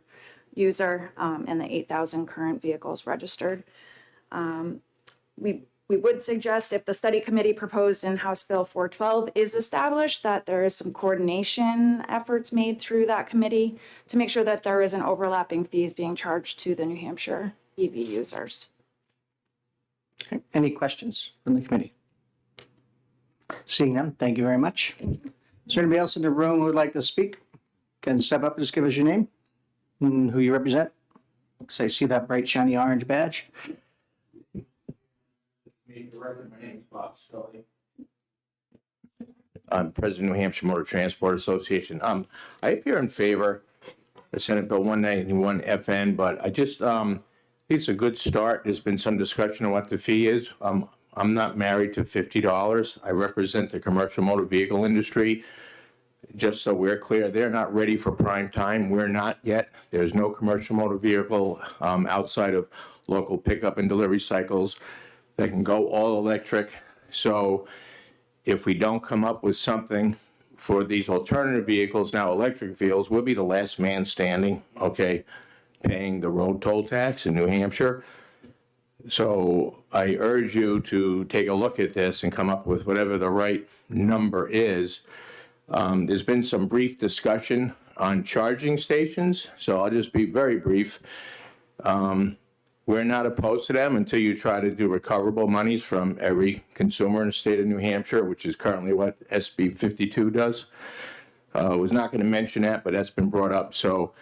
user, and the 8,000 current vehicles registered. We would suggest if the study committee proposed in House Bill 412 is established, that there is some coordination efforts made through that committee to make sure that there isn't overlapping fees being charged to the New Hampshire EV users. Okay. Any questions from the committee? Seeing none, thank you very much. Is there anybody else in the room who would like to speak? Can step up and just give us your name and who you represent. So I see that bright shiny orange badge. I'm President of New Hampshire Motor Transport Association. I appear in favor of Senate Bill 191 FN, but I just think it's a good start. There's been some discussion on what the fee is. I'm not married to $50. I represent the commercial motor vehicle industry. Just so we're clear, they're not ready for prime time. We're not yet. There's no commercial motor vehicle outside of local pickup and delivery cycles that can go all electric. So if we don't come up with something for these alternative vehicles, now electric vehicles, we'll be the last man standing, okay, paying the road toll tax in New Hampshire. So I urge you to take a look at this and come up with whatever the right number is. There's been some brief discussion on charging stations, so I'll just be very brief. We're not opposed to them until you try to do recoverable monies from every consumer in the state of New Hampshire, which is currently what SB 52 does. Was not going to mention that, but that's been brought up. So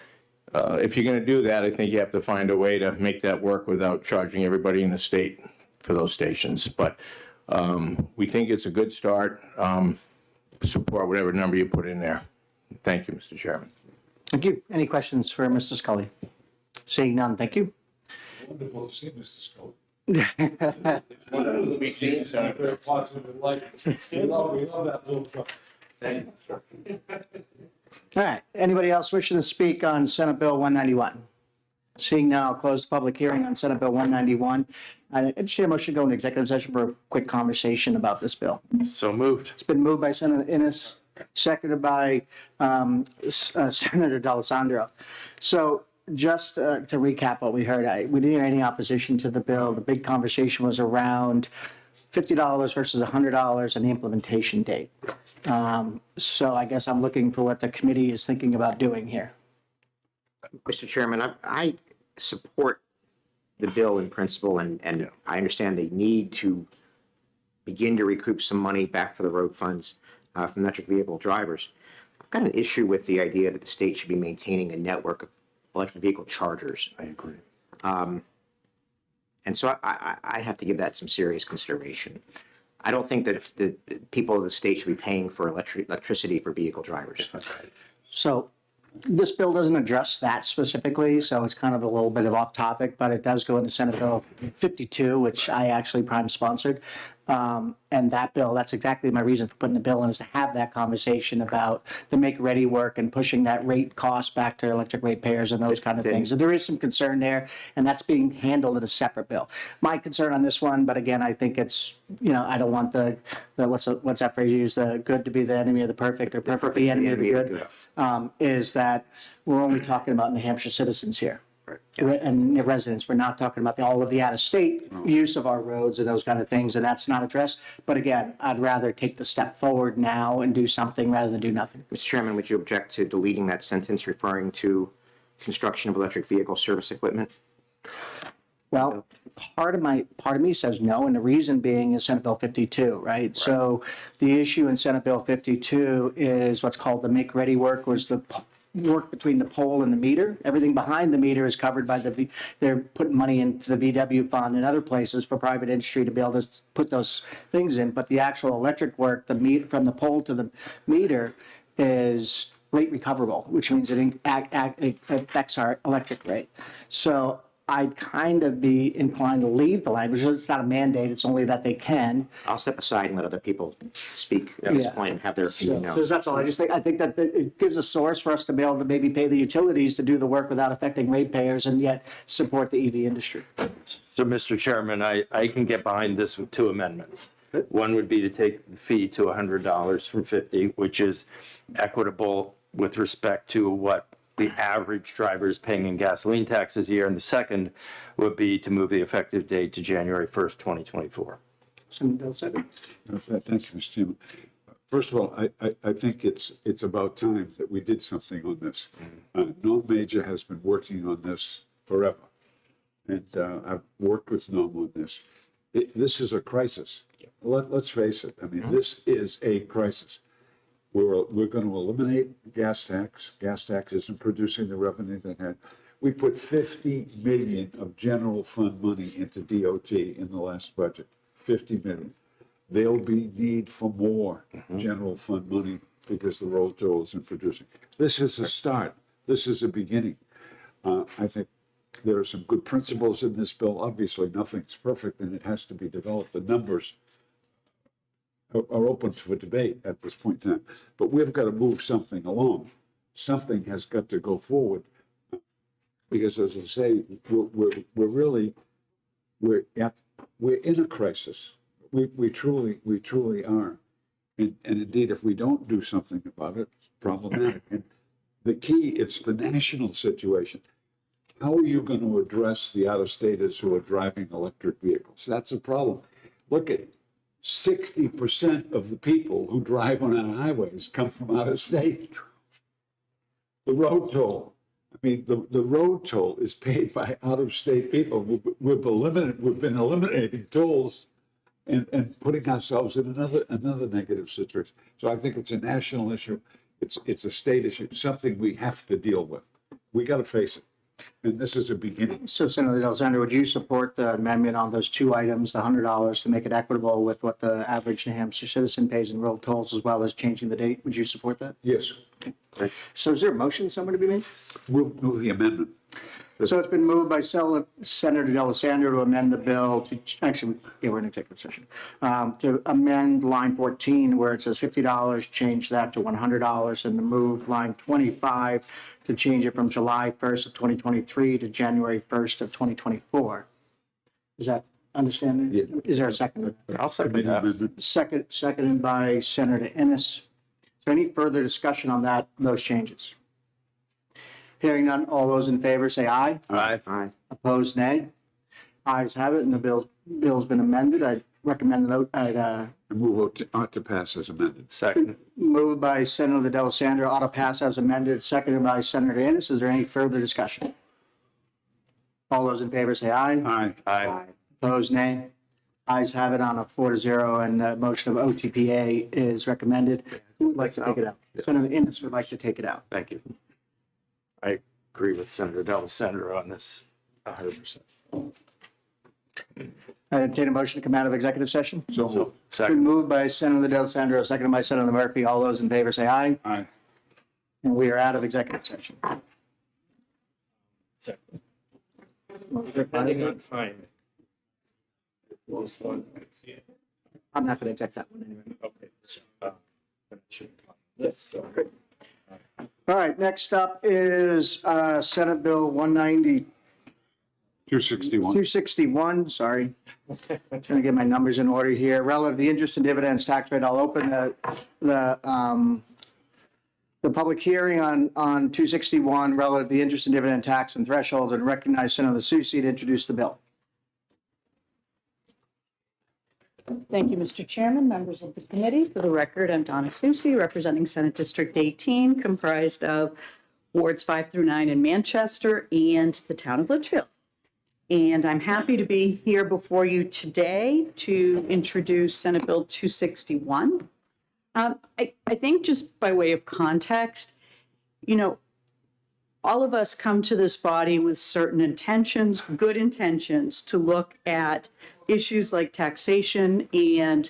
if you're going to do that, I think you have to find a way to make that work without charging everybody in the state for those stations. But we think it's a good start. Support whatever number you put in there. Thank you, Mr. Chairman. Thank you. Any questions for Mr. Scully? Seeing none, thank you. Wonderful to see Mr. Scully. Wonderful to be seen, Senator. We love that little truck. Thank you, sir. All right, anybody else wishing to speak on Senate Bill 191? Seeing now, I'll close the public hearing on Senate Bill 191. I entertain a motion to go into executive session for a quick conversation about this bill. So moved. It's been moved by Senator Innes, seconded by Senator D'Alessandro. So just to recap what we heard, we didn't hear any opposition to the bill. The big conversation was around $50 versus $100 and the implementation date. So I guess I'm looking for what the committee is thinking about doing here. Mr. Chairman, I support the bill in principle, and I understand the need to begin to recoup some money back for the road funds from electric vehicle drivers. I've got an issue with the idea that the state should be maintaining a network of electric vehicle chargers. I agree. And so I have to give that some serious consideration. I don't think that the people of the state should be paying for electricity for vehicle drivers. So this bill doesn't address that specifically, so it's kind of a little bit of off topic, but it does go into Senate Bill 52, which I actually prime sponsored. And that bill, that's exactly my reason for putting the bill in, is to have that conversation about the make-ready work and pushing that rate cost back to electric ratepayers and those kind of things. And there is some concern there, and that's being handled in a separate bill. My concern on this one, but again, I think it's, I don't want the what's that phrase used, the good to be the enemy of the perfect, or perfect the enemy of the good, is that we're only talking about New Hampshire citizens here. And residents. We're not talking about all of the out-of-state use of our roads and those kind of things, and that's not addressed. But again, I'd rather take the step forward now and do something rather than do nothing. Mr. Chairman, would you object to deleting that sentence referring to construction of electric vehicle service equipment? Well, part of me says no, and the reason being is Senate Bill 52, right? So the issue in Senate Bill 52 is what's called the make-ready work, was the work between the pole and the meter. Everything behind the meter is covered by they're putting money into the VW fund and other places for private industry to be able to put those things in. But the actual electric work, from the pole to the meter, is rate recoverable, which means it affects our electric rate. So I'd kind of be inclined to leave the language. It's not a mandate, it's only that they can. I'll step aside and let other people speak at this point and have their opinion now. Because that's all, I think that it gives a source for us to be able to maybe pay the utilities to do the work without affecting ratepayers and yet support the EV industry. So, Mr. Chairman, I can get behind this with two amendments. One would be to take the fee to $100 from 50, which is equitable with respect to what the average driver is paying in gasoline taxes a year. And the second would be to move the effective date to January 1st, 2024. Senator Del Center. Thank you, Mr. Chairman. First of all, I think it's about time that we did something on this. Norm Major has been working on this forever. And I've worked with Norm on this. This is a crisis. Let's face it. I mean, this is a crisis. We're going to eliminate gas tax. Gas tax isn't producing the revenue that had. We put $50 million of general fund money into DOT in the last budget. $50 million. There'll be need for more general fund money because the road toll isn't producing. This is a start. This is a beginning. I think there are some good principles in this bill. Obviously, nothing's perfect and it has to be developed. The numbers are open for debate at this point in time. But we've got to move something along. Something has got to go forward. Because as I say, we're in a crisis. We truly are. And indeed, if we don't do something about it, it's problematic. And the key, it's the national situation. How are you going to address the out-of-staters who are driving electric vehicles? That's a problem. Look at 60% of the people who drive on our highways come from out of state. The road toll. I mean, the road toll is paid by out of state people. We've been eliminating tolls and putting ourselves in another negative situation. So I think it's a national issue. It's a state issue, something we have to deal with. We got to face it. And this is a beginning. So Senator Del Zender, would you support the amendment on those two items, the $100, to make it equitable with what the average New Hampshire citizen pays in road tolls, as well as changing the date? Would you support that? Yes. Okay. So is there a motion somewhere to be made? We'll move the amendment. So it's been moved by Senator D'Alessandro to amend the bill to, actually, yeah, we're in executive session, to amend line 14 where it says $50, change that to $100, and to move line 25 to change it from July 1st of 2023 to January 1st of 2024. Is that understanding? Yeah. Is there a second? I'll second that. Seconded by Senator Ennis. Is there any further discussion on those changes? Hearing none, all those in favor say aye. Aye. Aye. Opposed, nay. Ayes have it, and the bill's been amended. I recommend I move ought to pass as amended. Second. moved by Senator D'Alessandro, ought to pass as amended, seconded by Senator Ennis. Is there any further discussion? All those in favor say aye. Aye. Aye. Opposed, nay. Ayes have it on a 4-0, and the motion of OTPA is recommended. Who would like to take it out? Senator Ennis would like to take it out. Thank you. I agree with Senator D'Alessandro on this 100%. I entertain a motion to come out of executive session. So moved. Been Second. moved by Senator D'Alessandro, seconded by Senator Murphy. All those in favor say aye. Aye. And we are out of executive session. Second. Depending on time. I'm not going to object that one anyway. Okay. Yes. All right, next up is Senate Bill 261, sorry. Trying to get my numbers in order here. Relative to the interest and dividends tax rate, I'll open the public hearing on 261 relative to the interest and dividend tax and thresholds, and recognize Senator Susi to introduce the bill. Thank you, Mr. Chairman, members of the committee. For the record, I'm Donna Susi, representing Senate District 18, comprised of wards 5 through 9 in Manchester and the town of Litchfield. And I'm happy to be here before you today to introduce Senate Bill 261. I think just by way of context, you know, all of us come to this body with certain intentions, good intentions, to look at issues like taxation and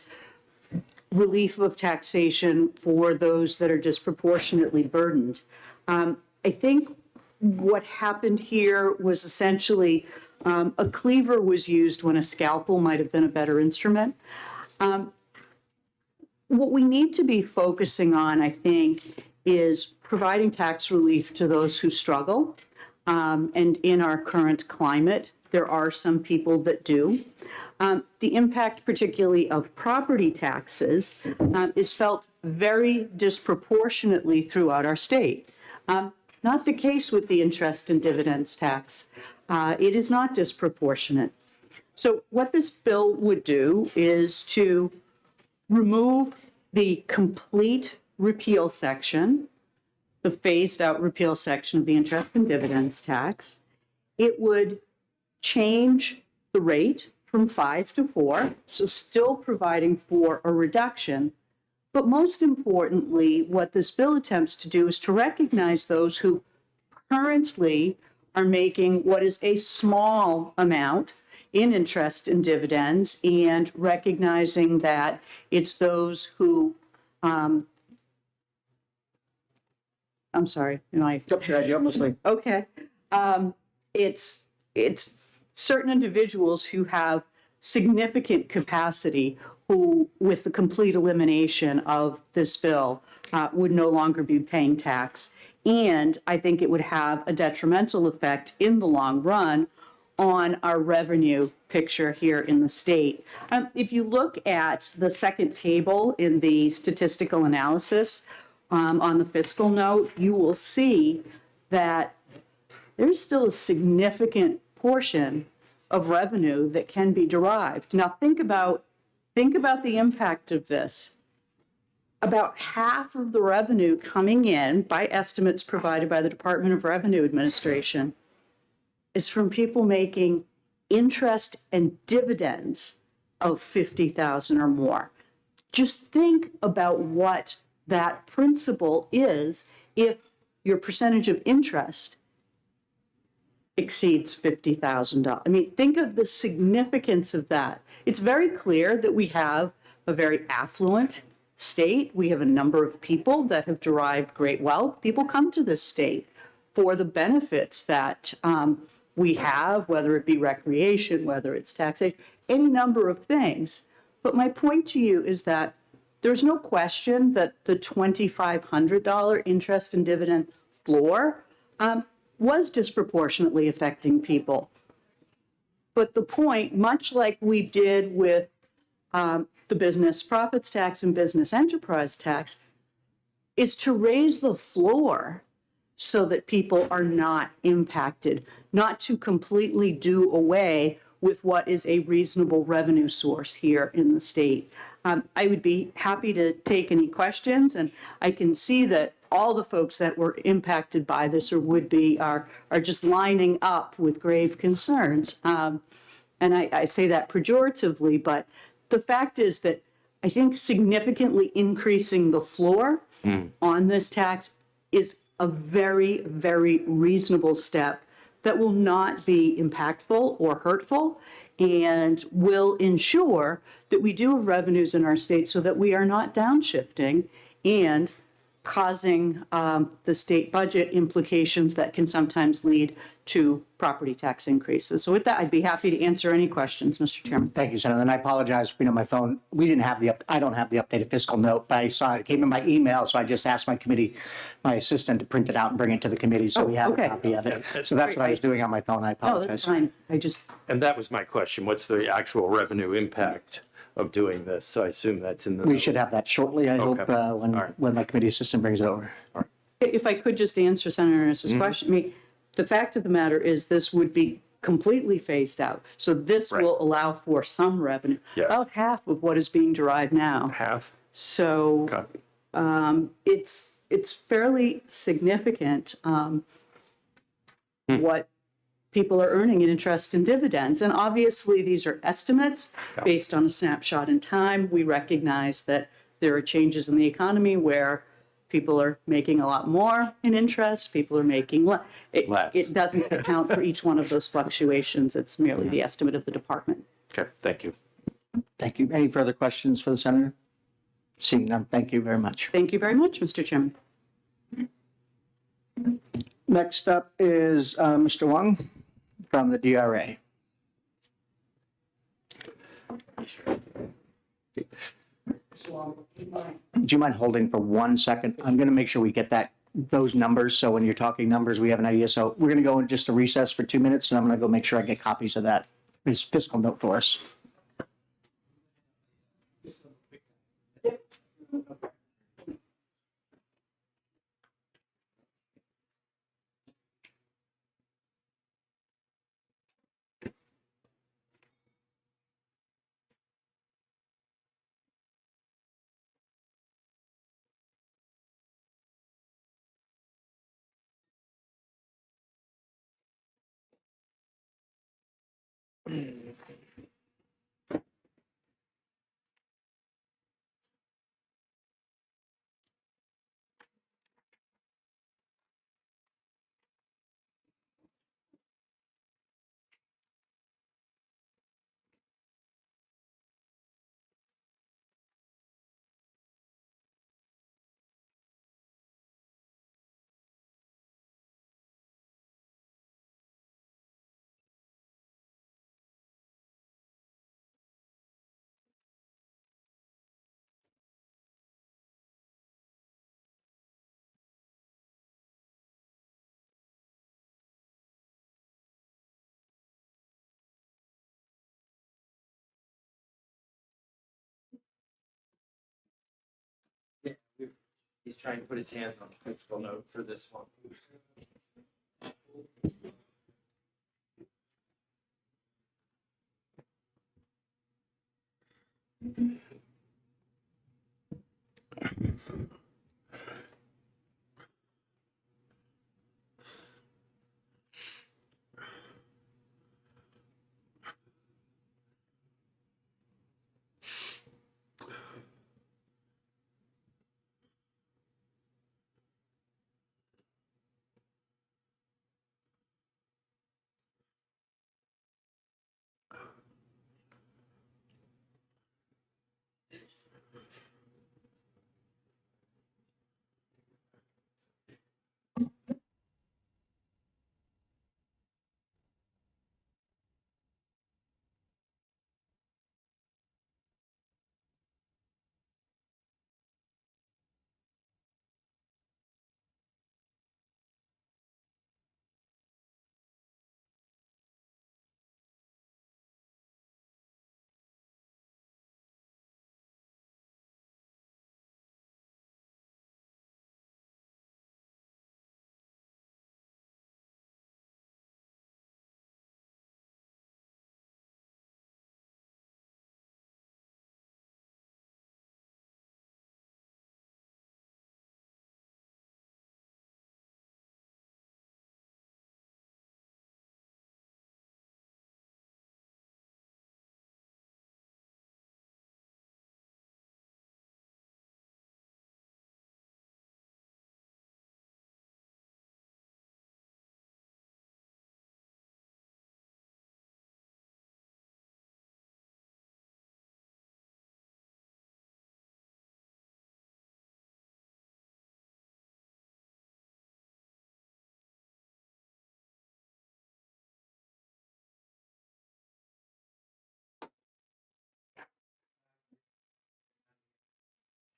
relief of taxation for those that are disproportionately burdened. I think what happened here was essentially a cleaver was used when a scalpel might have been a better instrument. What we need to be focusing on, I think, is providing tax relief to those who struggle. And in our current climate, there are some people that do. The impact, particularly of property taxes, is felt very disproportionately throughout our state. Not the case with the interest and dividends tax. It is not disproportionate. So what this bill would do is to remove the complete repeal section, the phased out repeal section of the interest and dividends tax. It would change the rate from 5 to 4, so still providing for a reduction. But most importantly, what this bill attempts to do is to recognize those who currently are making what is a small amount in interest and dividends, and recognizing that it's those who, I'm sorry, okay. It's certain individuals who have significant capacity who, with the complete elimination of this bill, would no longer be paying tax. And I think it would have a detrimental effect in the long run on our revenue picture here in the state. If you look at the second table in the statistical analysis on the fiscal note, you will see that there's still a significant portion of revenue that can be derived. Now think about the impact of this. About half of the revenue coming in by estimates provided by the Department of Revenue Administration is from people making interest and dividends of $50,000 or more. Just think about what that principle is if your percentage of interest exceeds $50,000. I mean, think of the significance of that. It's very clear that we have a very affluent state. We have a number of people that have derived great wealth. People come to this state for the benefits that we have, whether it be recreation, whether it's taxation, any number of things. But my point to you is that there's no question that the $2,500 interest and dividend floor was disproportionately affecting people. But the point, much like we did with the business profits tax and business enterprise tax, is to raise the floor so that people are not impacted, not to completely do away with what is a reasonable revenue source here in the state. I would be happy to take any questions, and I can see that all the folks that were impacted by this or would be are just lining up with grave concerns. And I say that pejoratively, but the fact is that I think significantly increasing the floor on this tax is a very, very reasonable step that will not be impactful or hurtful and will ensure that we do have revenues in our state so that we are not downshifting and causing the state budget implications that can sometimes lead to property tax increases. So with that, I'd be happy to answer any questions, Mr. Chairman. Thank you, Senator. And I apologize, my phone, we didn't have I don't have the updated fiscal note, but I saw it came in my email, so I just asked my assistant to print it out and bring it to the committee, so we have a copy of it. So that's what I was doing on my phone. I apologize. Oh, that's fine. And that was my question. What's the actual revenue impact of doing this? So I assume that's in the. We should have that shortly, I hope, Okay. when my committee assistant brings it over. If I could just answer Senator Ennis's question, I mean, the fact of the matter is this would be completely phased out. So this will allow for some revenue, about half of what is being derived now. Half? So it's fairly significant what people are earning in interest and dividends. And obviously, these are estimates based on a snapshot in time. We recognize that there are changes in the economy where people are making a lot more in interest, people are making less. It doesn't account for each one of those fluctuations. It's merely the estimate of the department. Okay, thank you. Thank you. Any further questions for the senator? Seeing none, thank you very much. Thank you very much, Mr. Chairman. Next up is Mr. Wong from the DRA. Do you mind holding for 1 second? I'm going to make sure we get those numbers, so when you're talking numbers, we have an idea. So we're going to go in just a recess for 2 minutes, and I'm going to go make sure I get copies of that fiscal note for us. He's trying to put his hands on the fiscal note for this one.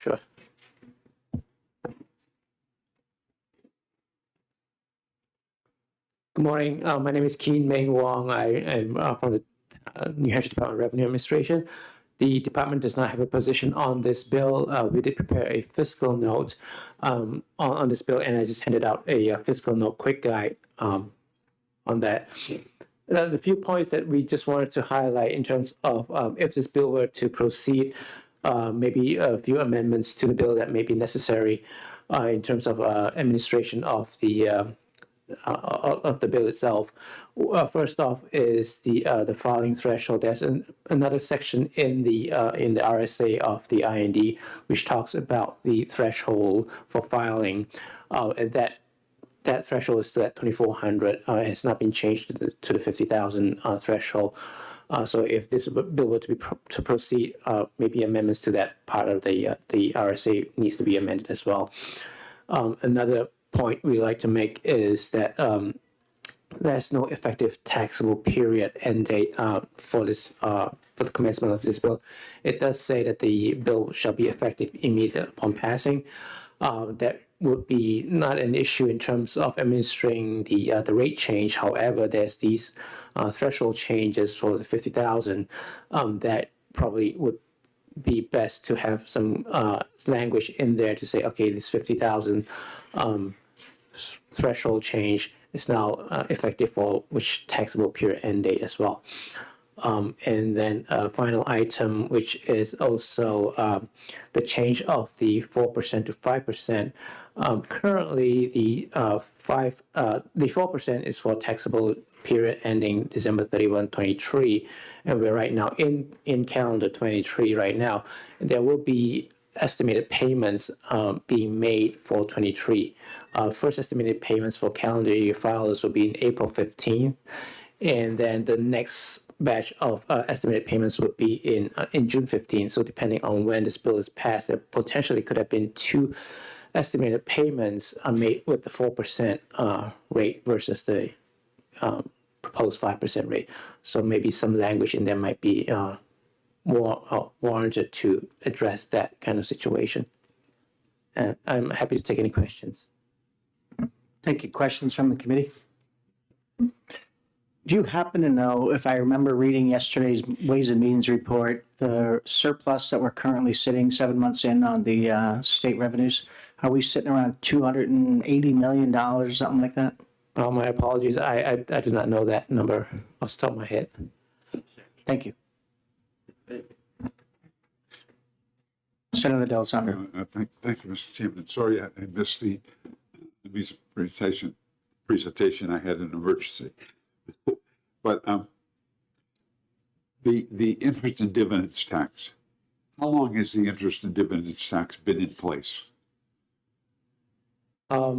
Sure. Good morning. My name is Keen Meng Wong. I am from the New Hampshire Department of Revenue Administration. The department does not have a position on this bill. We did prepare a fiscal note on this bill, and I just handed out a fiscal note quick guide on that. The few points that we just wanted to highlight in terms of if this bill were to proceed, maybe a few amendments to the bill that may be necessary in terms of administration of the of the bill itself. First off is the filing threshold. There's another section in the RSA of the IND which talks about the threshold for filing, and that threshold is still at 2,400. It has not been changed to the 50,000 threshold. So if this bill were to proceed, maybe amendments to that part of the RSA needs to be amended as well. Another point we like to make is that there's no effective taxable period end date for the commencement of this bill. It does say that the bill shall be effective immediately upon passing. That would be not an issue in terms of administering the rate change. However, there's these threshold changes for the 50,000 that probably would be best to have some language in there to say, okay, this 50,000 threshold change is now effective for which taxable period end date as well. And then a final item, which is also the change of the 4% to 5%. Currently, the 4% is for taxable period ending December 31, 23, and we're right now in calendar 23 right now. There will be estimated payments being made for 23. First estimated payments for calendar year filers will be in April 15th, and then the next batch of estimated payments would be in June 15th. So depending on when this bill is passed, there potentially could have been two estimated payments made with the 4% rate versus the proposed 5% rate. So maybe some language in there might be more warranted to address that kind of situation. And I'm happy to take any questions. Thank you. Questions from the committee? Do you happen to know, if I remember reading yesterday's Ways and Means report, the surplus that we're currently sitting 7 months in on the state revenues? Are we sitting around $280 million, something like that? Oh, my apologies. I do not know that number off the top of my head. Thank you. Senator D'Alessandro. Thank you, Mr. Chairman. Sorry, I missed the presentation. I had an emergency. But the interest and dividends tax, how long has the interest and dividends tax been in place? I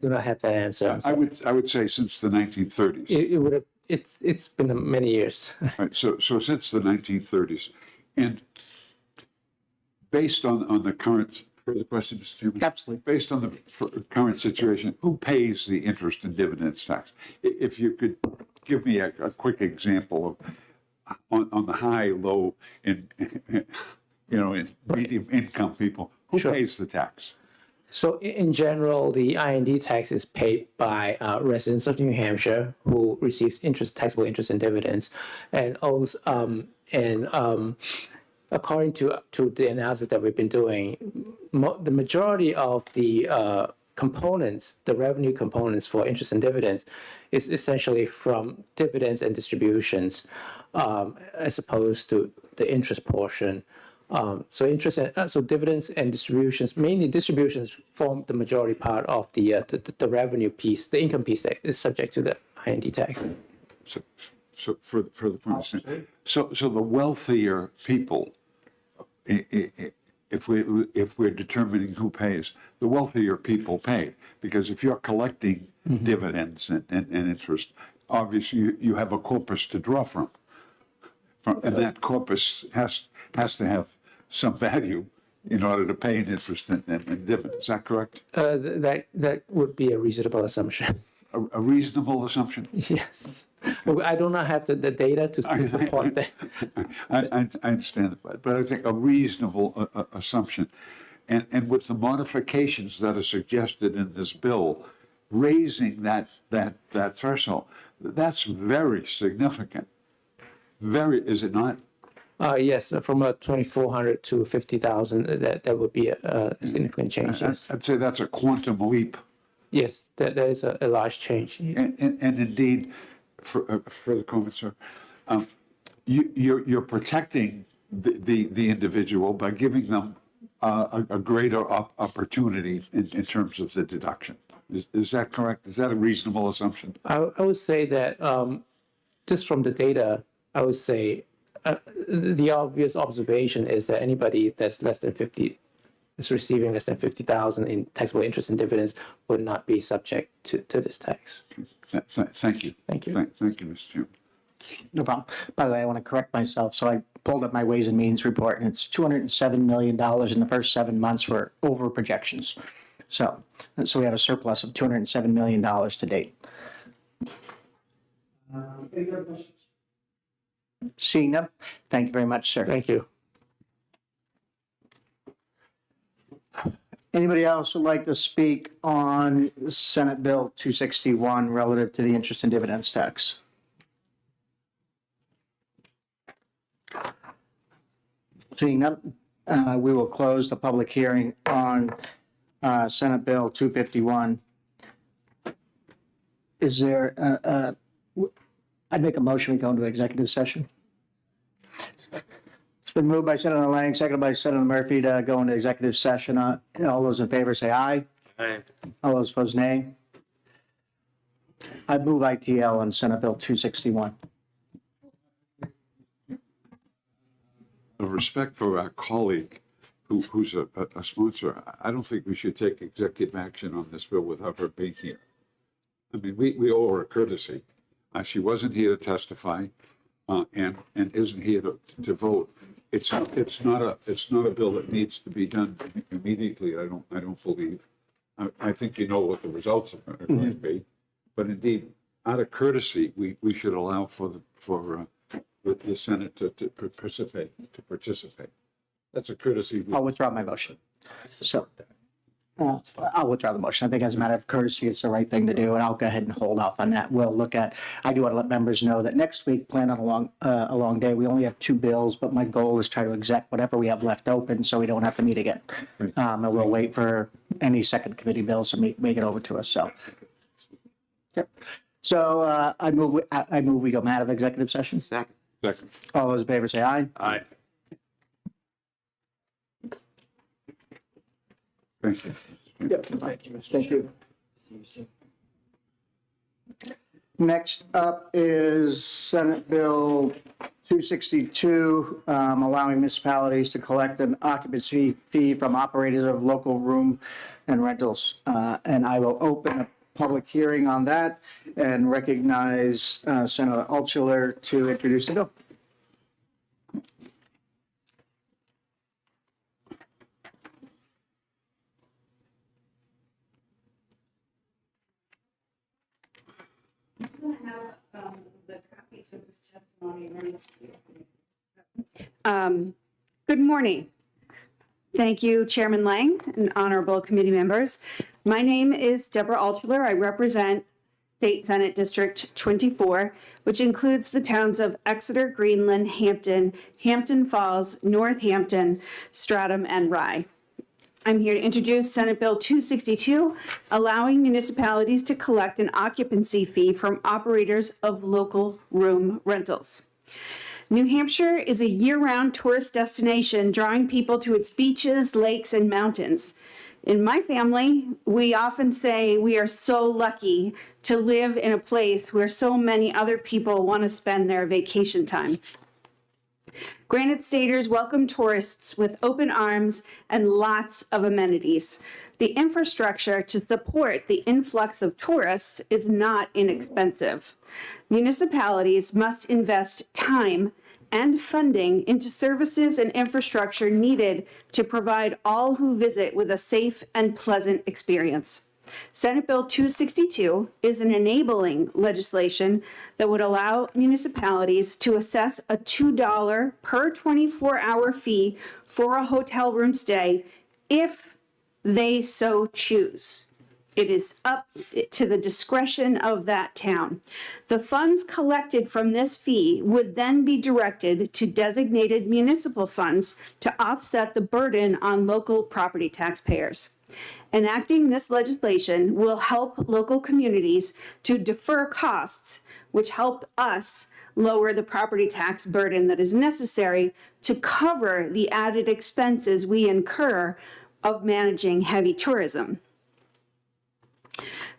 do not have that answer. I would say since the 1930s. It would have. It's been many years. Right. So since the 1930s, and based on the current. Further question, Mr. Chairman? Absolutely. Based on the current situation, who pays the interest and dividends tax? If you could give me a quick example of on the high, low, and in medium income people, who pays the tax? So in general, the IND tax is paid by residents of New Hampshire who receives taxable interest and dividends, and also according to the analysis that we've been doing, the majority of the components, the revenue components for interest and dividends, is essentially from dividends and distributions, as opposed to the interest portion. So dividends and distributions, mainly distributions, form the majority part of the revenue piece, the income piece that is subject to the IND tax. So for the point, so the wealthier people, if we're determining who pays, the wealthier people pay, because if you're collecting dividends and interest, obviously you have a corpus to draw from, and that corpus has to have some value in order to pay an interest and dividends. Is that correct? That would be a reasonable assumption. A reasonable assumption? Yes. I do not have the data to support that. I understand that, but I think a reasonable assumption. And with the modifications that are suggested in this bill, raising that threshold, that's very significant. Is it not? Yes, from 2,400 to 50,000, that would be a significant change. Yes. I'd say that's a quantum leap. Yes, that is a large change. And indeed, for the comment, sir, you're protecting the individual by giving them a greater opportunity in terms of the deduction. Is that correct? Is that a reasonable assumption? I would say that just from the data, I would say the obvious observation is that anybody that's less than 50 is receiving less than 50,000 in taxable interest and dividends would not be subject to this tax. Thank you. Thank you. Thank you, Mr. Chairman. No problem. By the way, I want to correct myself. So I pulled up my Ways and Means report, and it's $207 million in the first 7 months were over projections. So we have a surplus of $207 million to date. Any other questions? Seeing none, thank you very much, sir. Thank you. Anybody else would like to speak on Senate Bill 261 relative to the interest and dividends tax? Seeing none, we will close the public hearing on Senate Bill 251. Is there, I'd make a motion to go into executive session. It's been moved by Senator Lang, seconded by Senator Murphy to go into executive session. All those in favor say aye. Aye. All those opposed, nay. I move ITL on Senate Bill 261. Of respect for our colleague who's a sponsor, I don't think we should take executive action on this bill without her being here. I mean, we owe her a courtesy. She wasn't here to testify and isn't here to vote. It's not a bill that needs to be done immediately. I don't believe. I think you know what the results are going to be, but indeed, out of courtesy, we should allow for the Senate to participate. That's a courtesy. I'll withdraw my motion. So I'll withdraw the motion. I think as a matter of courtesy, it's the right thing to do, and I'll go ahead and hold off on that. We'll look at, I do want to let members know that next week, plan on a long day. We only have 2 bills, but my goal is try to exec whatever we have left open so we don't have to meet again. And we'll wait for any second committee bills to make it over to us, so. Yep. So I move we go out of executive session. Second. All those in favor say aye. Aye. Thank you. Yep. Thank you. Thank you. Next up is Senate Bill 262, allowing municipalities to collect an occupancy fee from operators of local room and rentals. And I will open a public hearing on that and recognize Senator Altshuler to introduce the bill. Good morning. Thank you, Chairman Lang and honorable committee members. My name is Deborah Altshuler. I represent State Senate District 24, which includes the towns of Exeter, Greenland, Hampton, Hampton Falls, Northampton, Stratham, and Rye. I'm here to introduce Senate Bill 262, allowing municipalities to collect an occupancy fee from operators of local room rentals. New Hampshire is a year-round tourist destination, drawing people to its beaches, lakes, and mountains. In my family, we often say we are so lucky to live in a place where so many other people want to spend their vacation time. Granite Staters welcome tourists with open arms and lots of amenities. The infrastructure to support the influx of tourists is not inexpensive. Municipalities must invest time and funding into services and infrastructure needed to provide all who visit with a safe and pleasant experience. Senate Bill 262 is an enabling legislation that would allow municipalities to assess a $2 per 24-hour fee for a hotel room stay if they so choose. It is up to the discretion of that town. The funds collected from this fee would then be directed to designated municipal funds to offset the burden on local property taxpayers. Enacting this legislation will help local communities to defer costs, which help us lower the property tax burden that is necessary to cover the added expenses we incur of managing heavy tourism.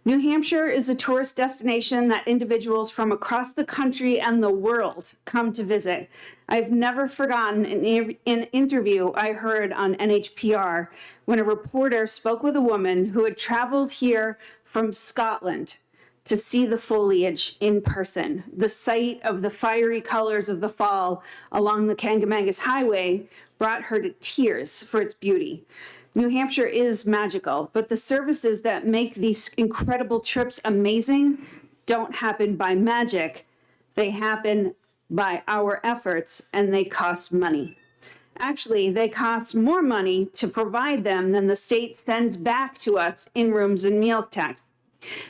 New Hampshire is a tourist destination that individuals from across the country and the world come to visit. I've never forgotten an interview I heard on NHPR when a reporter spoke with a woman who had traveled here from Scotland to see the foliage in person. The sight of the fiery colors of the fall along the Kangamangas Highway brought her to tears for its beauty. New Hampshire is magical, but the services that make these incredible trips amazing don't happen by magic. They happen by our efforts, and they cost money. Actually, they cost more money to provide them than the state sends back to us in rooms and meals tax.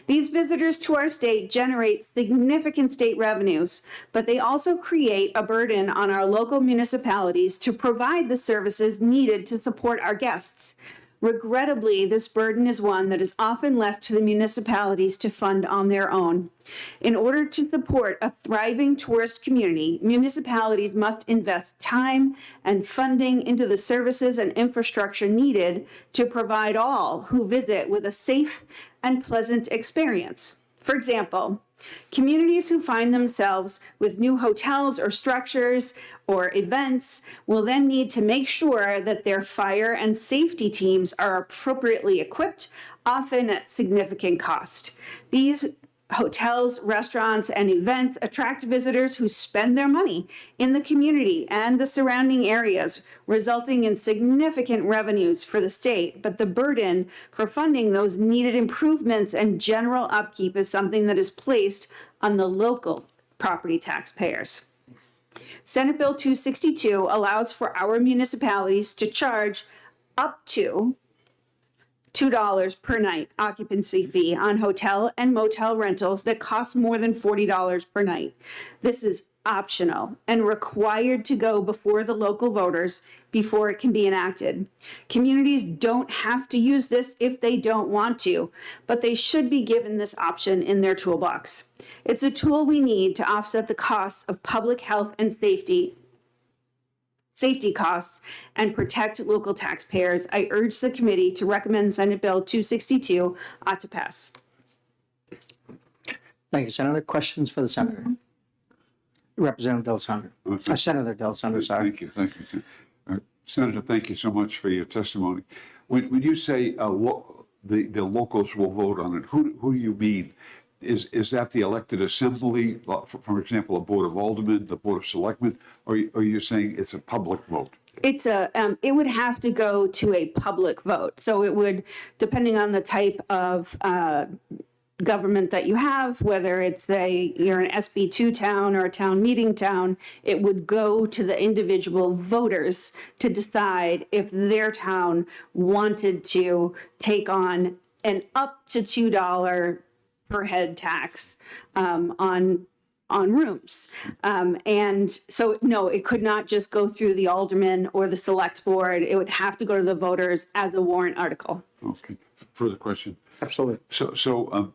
These visitors to our state generate significant state revenues, but they also create a burden on our local municipalities to provide the services needed to support our guests. Regrettably, this burden is one that is often left to the municipalities to fund on their own. In order to support a thriving tourist community, municipalities must invest time and funding into the services and infrastructure needed to provide all who visit with a safe and pleasant experience. For example, communities who find themselves with new hotels or structures or events will then need to make sure that their fire and safety teams are appropriately equipped, often at significant cost. These hotels, restaurants, and events attract visitors who spend their money in the community and the surrounding areas, resulting in significant revenues for the state. But the burden for funding those needed improvements and general upkeep is something that is placed on the local property taxpayers. Senate Bill 262 allows for our municipalities to charge up to $2 per night occupancy fee on hotel and motel rentals that cost more than $40 per night. This is optional and required to go before the local voters before it can be enacted. Communities don't have to use this if they don't want to, but they should be given this option in their toolbox. It's a tool we need to offset the costs of public health and safety costs and protect local taxpayers. I urge the committee to recommend Senate Bill 262 ought to pass. Thank you, Senator. Questions for the senator? Representative Delasander. Senator Delasander, sorry. Thank you, Senator, thank you so much for your testimony. When you say the locals will vote on it, who do you mean? Is that the elected assembly, for example, a board of aldermen, the board of selectmen, or are you saying it's a public vote? It's it would have to go to a public vote. So it would, depending on the type of government that you have, whether it's you're an SB2 town or a town meeting town, it would go to the individual voters to decide if their town wanted to take on an up to $2 per head tax on rooms. And so, no, it could not just go through the alderman or the select board. It would have to go to the voters as a warrant article. Okay, further question? Absolutely. So an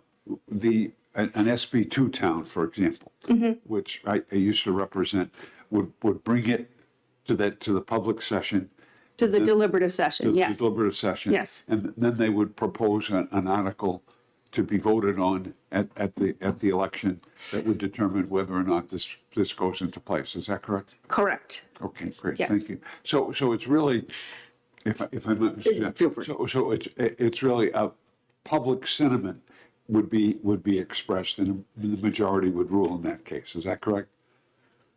SB2 town, for example, which I used to represent, would bring it to the public session. To the deliberative session, yes. The deliberative session. Yes. And then they would propose an article to be voted on at the election that would determine whether or not this goes into place. Is that correct? Correct. Okay, great. Yes. Thank you. So it's really, if I might, Mr. Chair, feel free. So it's really a public sentiment would be expressed, and the majority would rule in that case. Is that correct?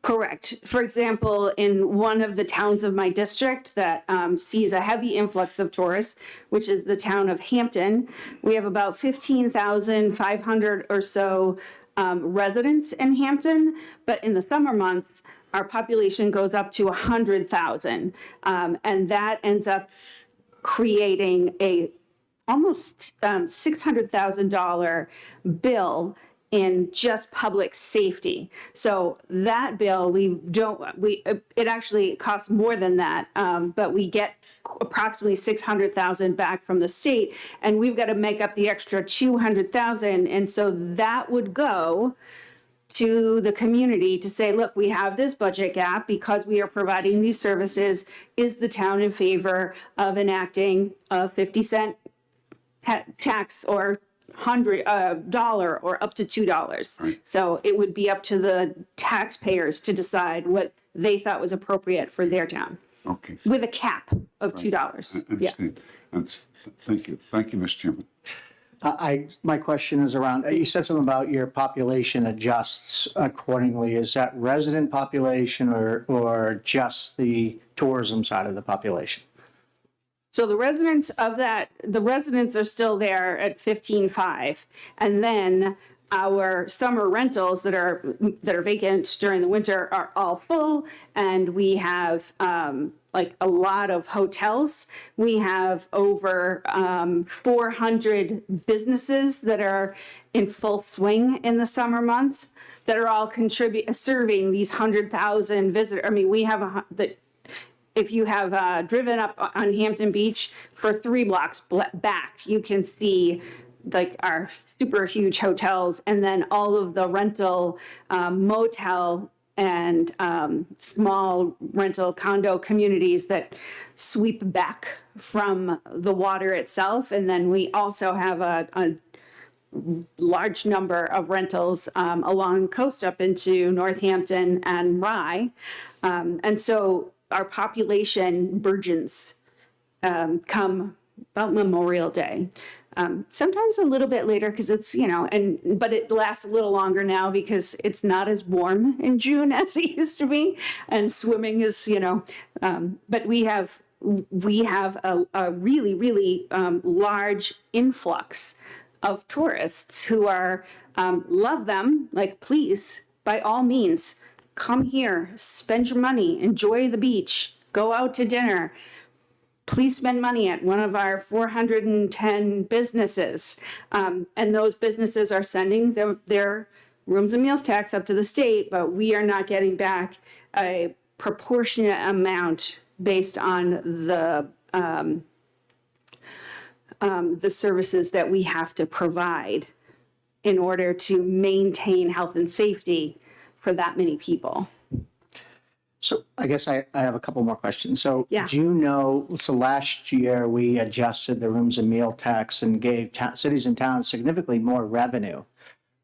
Correct. For example, in one of the towns of my district that sees a heavy influx of tourists, which is the town of Hampton, we have about 15,500 or so residents in Hampton, but in the summer months, our population goes up to 100,000. And that ends up creating a almost $600,000 bill in just public safety. So that bill, it actually costs more than that, but we get approximately 600,000 back from the state, and we've got to make up the extra 200,000. And so that would go to the community to say, look, we have this budget gap because we are providing these services. Is the town in favor of enacting a 50-cent tax or $100 or up to $2? So it would be up to the taxpayers to decide what they thought was appropriate for their town. Okay. With a cap of $2. I Yeah. understand. Thank you. Thank you, Mr. Chairman. My question is around, you said something about your population adjusts accordingly. Is that resident population or just the tourism side of the population? So the residents are still there at 15.5, and then our summer rentals that are vacant during the winter are all full, and we have like a lot of hotels. We have over 400 businesses that are in full swing in the summer months that are all serving these 100,000 visitors. I mean, we have if you have driven up on Hampton Beach for 3 blocks back, you can see like our super huge hotels, and then all of the rental motel and small rental condo communities that sweep back from the water itself. And then we also have a large number of rentals along the coast up into Northampton and Rye. And so our population burgeons come about Memorial Day. Sometimes a little bit later because it's, but it lasts a little longer now because it's not as warm in June as it used to be. And swimming is, but we have a really, really large influx of tourists who are, love them, like, please, by all means, come here, spend your money, enjoy the beach, go out to dinner. Please spend money at one of our 410 businesses. And those businesses are sending their rooms and meals tax up to the state, but we are not getting back a proportionate amount based on the services that we have to provide in order to maintain health and safety for that many people. So I guess I have a couple more questions. So Yeah. do you know, so last year we adjusted the rooms and meal tax and gave cities and towns significantly more revenue.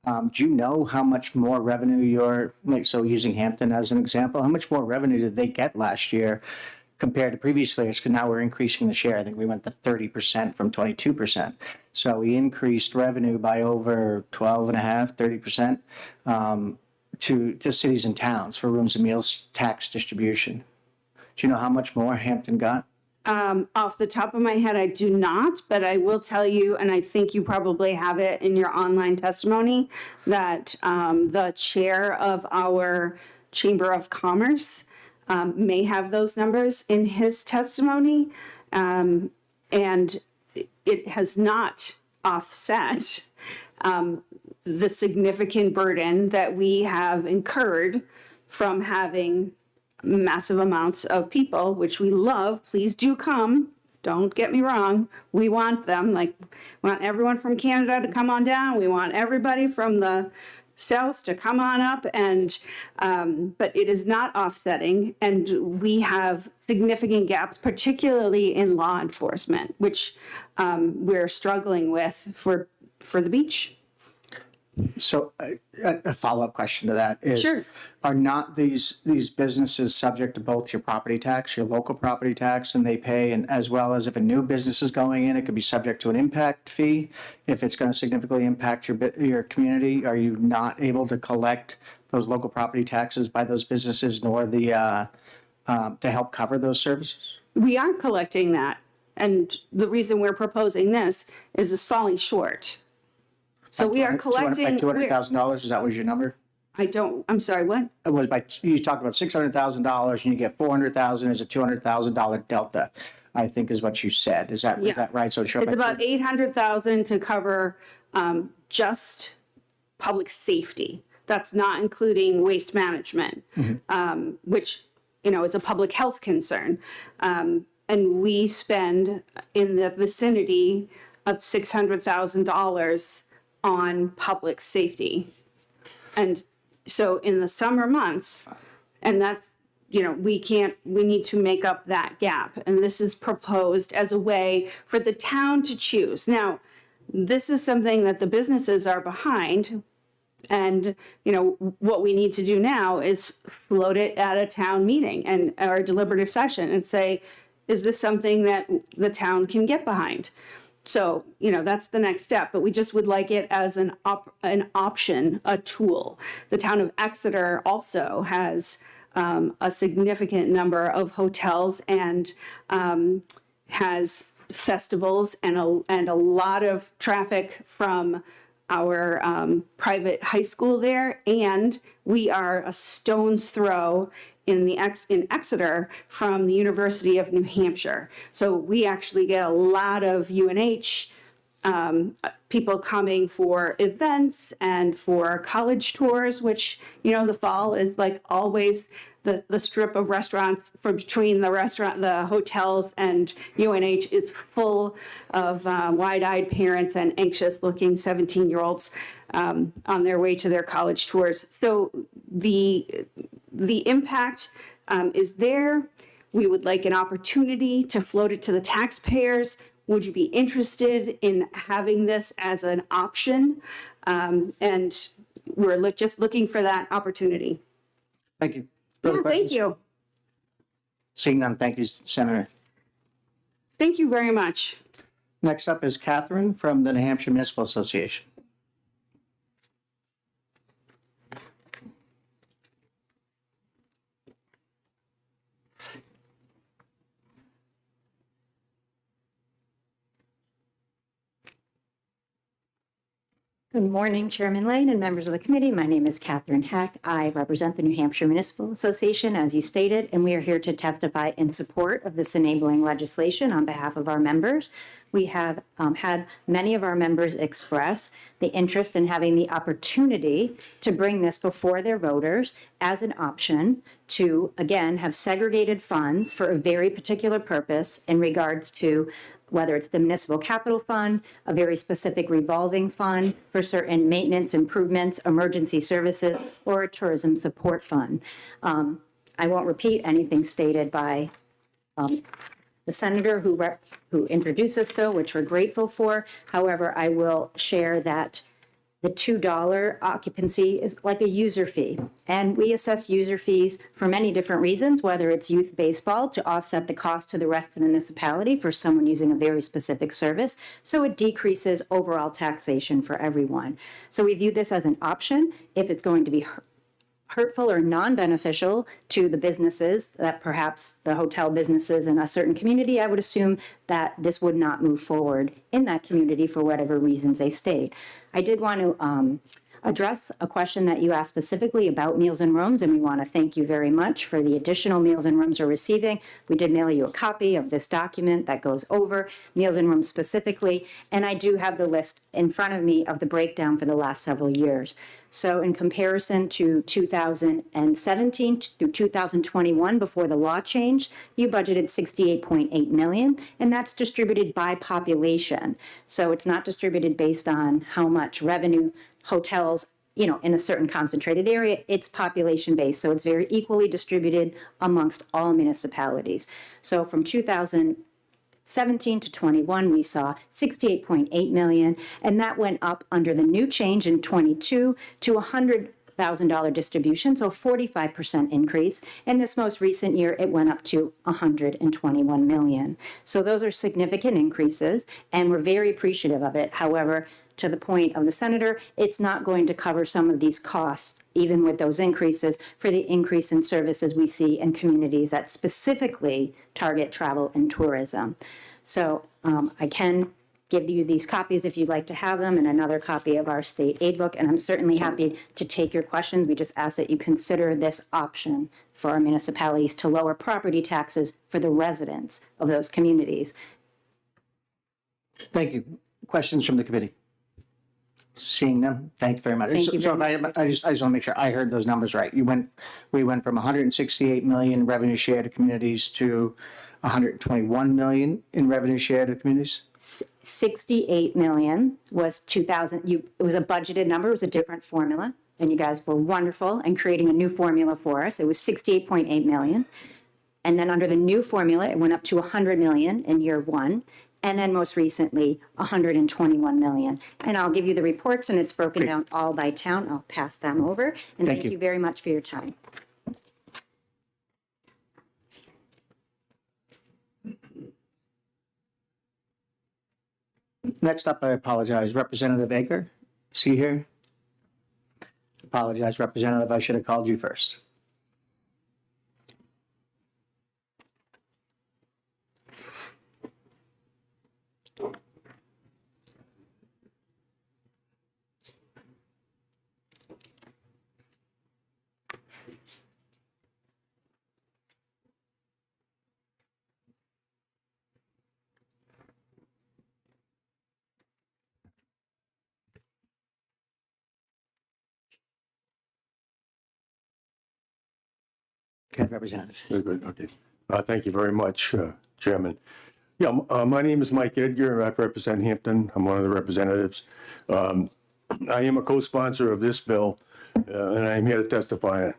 Do you know how much more revenue so using Hampton as an example, how much more revenue did they get last year compared to previous years? Because now we're increasing the share. I think we went to 30% from 22%. So we increased revenue by over 12.5%, 30%. To cities and towns for rooms and meals tax distribution. Do you know how much more Hampton got? Off the top of my head, I do not, but I will tell you, and I think you probably have it in your online testimony, that the chair of our Chamber of Commerce may have those numbers in his testimony, and it has not offset the significant burden that we have incurred from having massive amounts of people, which we love. Please do come. Don't get me wrong. We want them. Like, we want everyone from Canada to come on down. We want everybody from the south to come on up. And but it is not offsetting, and we have significant gaps, particularly in law enforcement, which we're struggling with for the beach. So a follow-up question to that is, Sure. Are not these businesses subject to both your property tax, your local property tax, and they pay, and as well as if a new business is going in, it could be subject to an impact fee? If it's going to significantly impact your community, are you not able to collect those local property taxes by those businesses nor to help cover those services? We are collecting that. And the reason we're proposing this is it's falling short. So we are collecting. By $200,000, is that was your number? I'm sorry, what? It was you talked about $600,000 and you get $400,000 as a $200,000 delta, I think is what you said. Is that right? So It's about $800,000 to cover just public safety. That's not including waste management, which, is a public health concern. And we spend in the vicinity of $600,000 on public safety. And So in the summer months, and that's, you know, we need to make up that gap. And this is proposed as a way for the town to choose. Now, this is something that the businesses are behind. And, you know, what we need to do now is float it at a town meeting and our deliberative session and say, is this something that the town can get behind? So, you know, that's the next step, but we just would like it as an option, a tool. The town of Exeter also has a significant number of hotels and has festivals and a lot of traffic from our private high school there, and we are a stone's throw in Exeter from the University of New Hampshire. So we actually get a lot of UNH people coming for events and for college tours, which, you know, the fall is like always the strip of restaurants from between the hotels and UNH is full of wide-eyed parents and anxious-looking 17-year-olds on their way to their college tours. So the impact is there. We would like an opportunity to float it to the taxpayers. Would you be interested in having this as an option? And we're just looking for that opportunity. Thank you. Yeah, thank you. Seeing none, thank you, Senator. Thank you very much. Next up is Catherine from the New Hampshire Municipal Association. Good morning, Chairman Lane and members of the committee. My name is Catherine Heck. I represent the New Hampshire Municipal Association, as you stated, and we are here to testify in support of this enabling legislation on behalf of our members. We have had many of our members express the interest in having the opportunity to bring this before their voters as an option to, again, have segregated funds for a very particular purpose in regards to whether it's the municipal capital fund, a very specific revolving fund for certain maintenance improvements, emergency services, or a tourism support fund. I won't repeat anything stated by the senator who introduced this bill, which we're grateful for. However, I will share that the $2 occupancy is like a user fee. And we assess user fees for many different reasons, whether it's youth baseball to offset the cost to the rest of the municipality for someone using a very specific service. So it decreases overall taxation for everyone. So we view this as an option if it's going to be hurtful or non-beneficial to the businesses, that perhaps the hotel businesses in a certain community, I would assume that this would not move forward in that community for whatever reasons they state. I did want to address a question that you asked specifically about Meals and Rooms, and we want to thank you very much for the additional Meals and Rooms we're receiving. We did mail you a copy of this document that goes over Meals and Rooms specifically, and I do have the list in front of me of the breakdown for the last several years. So in comparison to 2017 through 2021, before the law changed, you budgeted $68.8 million, and that's distributed by population. So it's not distributed based on how much revenue hotels, you know, in a certain concentrated area. It's population based, so it's very equally distributed amongst all municipalities. So from 2017 to 21, we saw $68.8 million, and that went up under the new change in 22 to $100,000 distribution, so a 45% increase. And this most recent year, it went up to $121 million. So those are significant increases, and we're very appreciative of it. However, to the point of the senator, it's not going to cover some of these costs, even with those increases, for the increase in services we see in communities that specifically target travel and tourism. So I can give you these copies if you'd like to have them, and another copy of our state aid book, and I'm certainly happy to take your questions. We just ask that you consider this option for our municipalities to lower property taxes for the residents of those communities. Thank you. Questions from the committee? Seeing them, thank you very much. Thank you So very if I just want to make sure I heard those numbers right. We went from 168 million revenue share to communities to 121 million in revenue share to communities. 68 million was 2000. It was a budgeted number. It was a different formula. and you guys were wonderful in creating a new formula for us. It was 68.8 million. And then under the new formula, it went up to 100 million in year one. And then most recently, 121 million. And I'll give you the reports, and it's broken down all by town. I'll pass them over. And Thank thank you. you very much for your time. Next up, I apologize, Representative Aker, is he here? Apologize, Representative, I should have called you first. Okay, Representative. Very good, okay. Thank you very much, Chairman. Yeah, my name is Mike Edgar. I represent Hampton. I'm one of the representatives. I am a co-sponsor of this bill, and I'm here to testify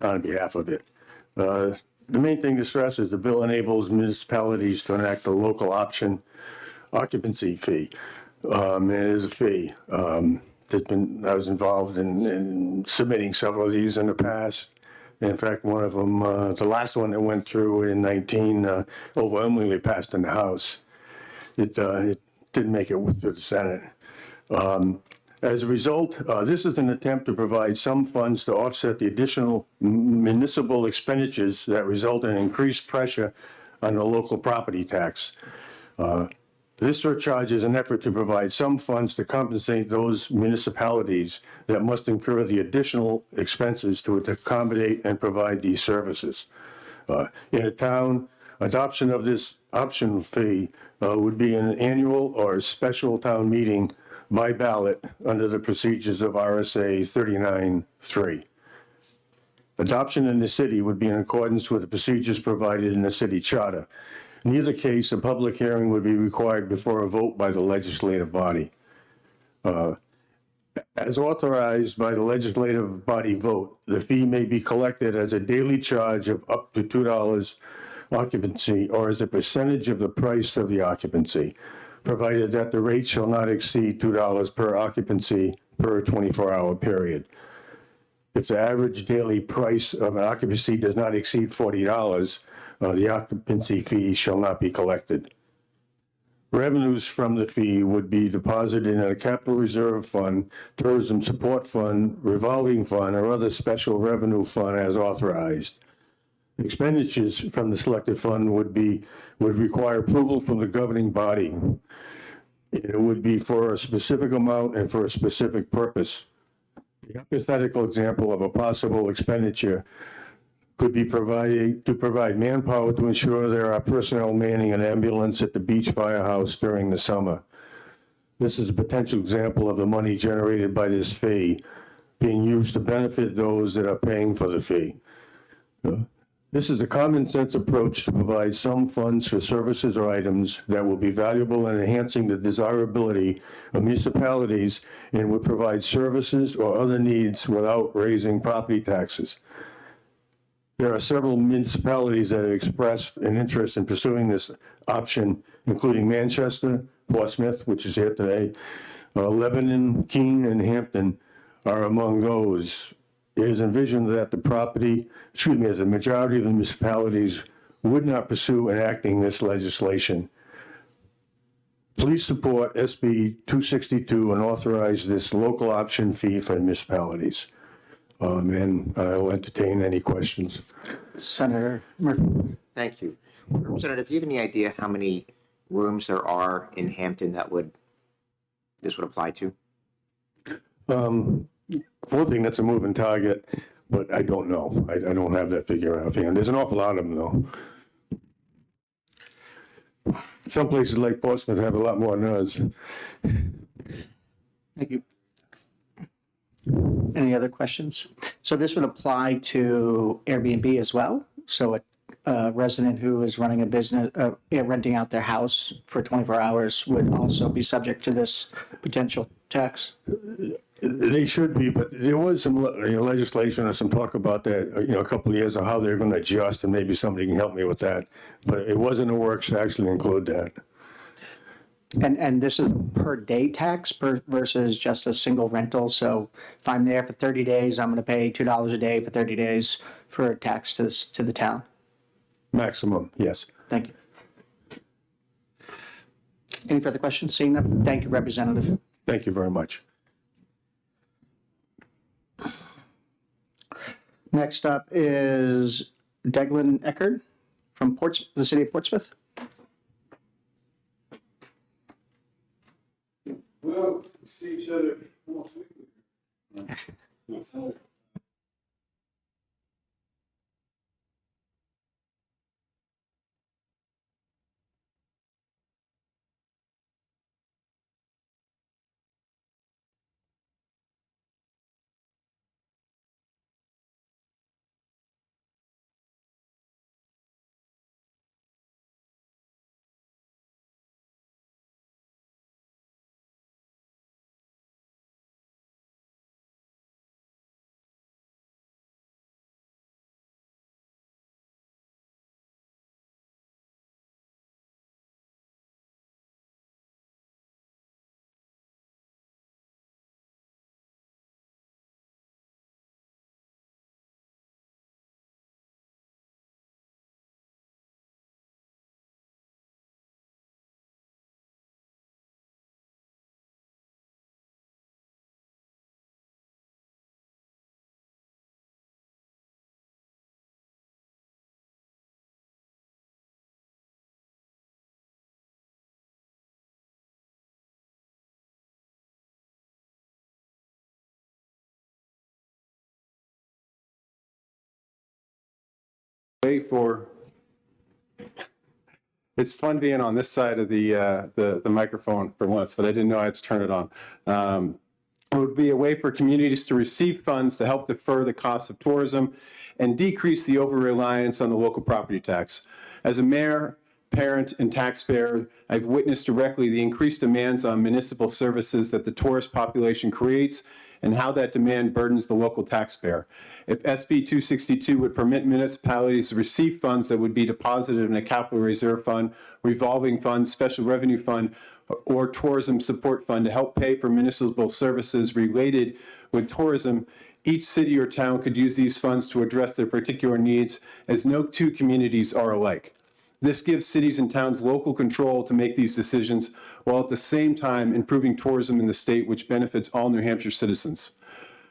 on behalf of it. The main thing to stress is the bill enables municipalities to enact a local option occupancy fee. It is a fee. I was involved in submitting several of these in the past. In fact, one of them, the last one that went through in 19, overwhelmingly passed in the House. It didn't make it through the Senate. As a result, this is an attempt to provide some funds to offset the additional municipal expenditures that result in increased pressure on the local property tax. This surcharge is an effort to provide some funds to compensate those municipalities that must incur the additional expenses to accommodate and provide these services. In a town, adoption of this option fee would be an annual or special town meeting by ballot under the procedures of RSA 39(3). Adoption in the city would be in accordance with the procedures provided in the city charter. In either case, a public hearing would be required before a vote by the legislative body. As authorized by the legislative body vote, the fee may be collected as a daily charge of up to $2 occupancy or as a percentage of the price of the occupancy, provided that the rate shall not exceed $2 per occupancy per 24-hour period. If the average daily price of an occupancy does not exceed $40, the occupancy fee shall not be collected. Revenues from the fee would be deposited in a capital reserve fund, tourism support fund, revolving fund, or other special revenue fund as authorized. Expenditures from the selected fund would require approval from the governing body. It would be for a specific amount and for a specific purpose. The hypothetical example of a possible expenditure could be to provide manpower to ensure there are personnel manning an ambulance at the beach firehouse during the summer. This is a potential example of the money generated by this fee being used to benefit those that are paying for the fee. This is a common sense approach to provide some funds for services or items that will be valuable in enhancing the desirability of municipalities and would provide services or other needs without raising property taxes. There are several municipalities that have expressed an interest in pursuing this option, including Manchester, Portsmouth, which is here today, Lebanon, Keene, and Hampton are among those. It is envisioned that the majority of the municipalities would not pursue enacting this legislation. Please support SB 262 and authorize this local option fee for municipalities. And I'll entertain any questions. Senator Murphy. Thank you. Representative, do you have any idea how many rooms there are in Hampton that this would apply to? One thing, that's a moving target, but I don't know. I don't have that figure out here. There's an awful lot of them, though. Some places like Portsmouth have a lot more than us. Thank you. Any other questions? So this would apply to Airbnb as well? So a resident who is running a business, renting out their house for 24 hours would also be subject to this potential tax? They should be, but there was some legislation or some talk about that, a couple of years of how they're going to adjust, and maybe somebody can help me with that. But it wasn't in the works to actually include that. And this is per day tax versus just a single rental. So if I'm there for 30 days, I'm going to pay $2 a day for 30 days for a tax to the town. Maximum, yes. Thank you. Any further questions? Seeing none, thank you, Representative. Thank you very much. Next up is Declan Eckert from the city of Portsmouth. Well, we see each other almost weekly. Wait for. It's fun being on this side of the microphone for once, but I didn't know I had to turn it on. It would be a way for communities to receive funds to help defer the cost of tourism and decrease the over-reliance on the local property tax. As a mayor, parent, and taxpayer, I've witnessed directly the increased demands on municipal services that the tourist population creates and how that demand burdens the local taxpayer. If SB 262 would permit municipalities to receive funds that would be deposited in a capital reserve fund, revolving fund, special revenue fund, or tourism support fund to help pay for municipal services related with tourism, each city or town could use these funds to address their particular needs, as no two communities are alike. This gives cities and towns local control to make these decisions, while at the same time improving tourism in the state, which benefits all New Hampshire citizens.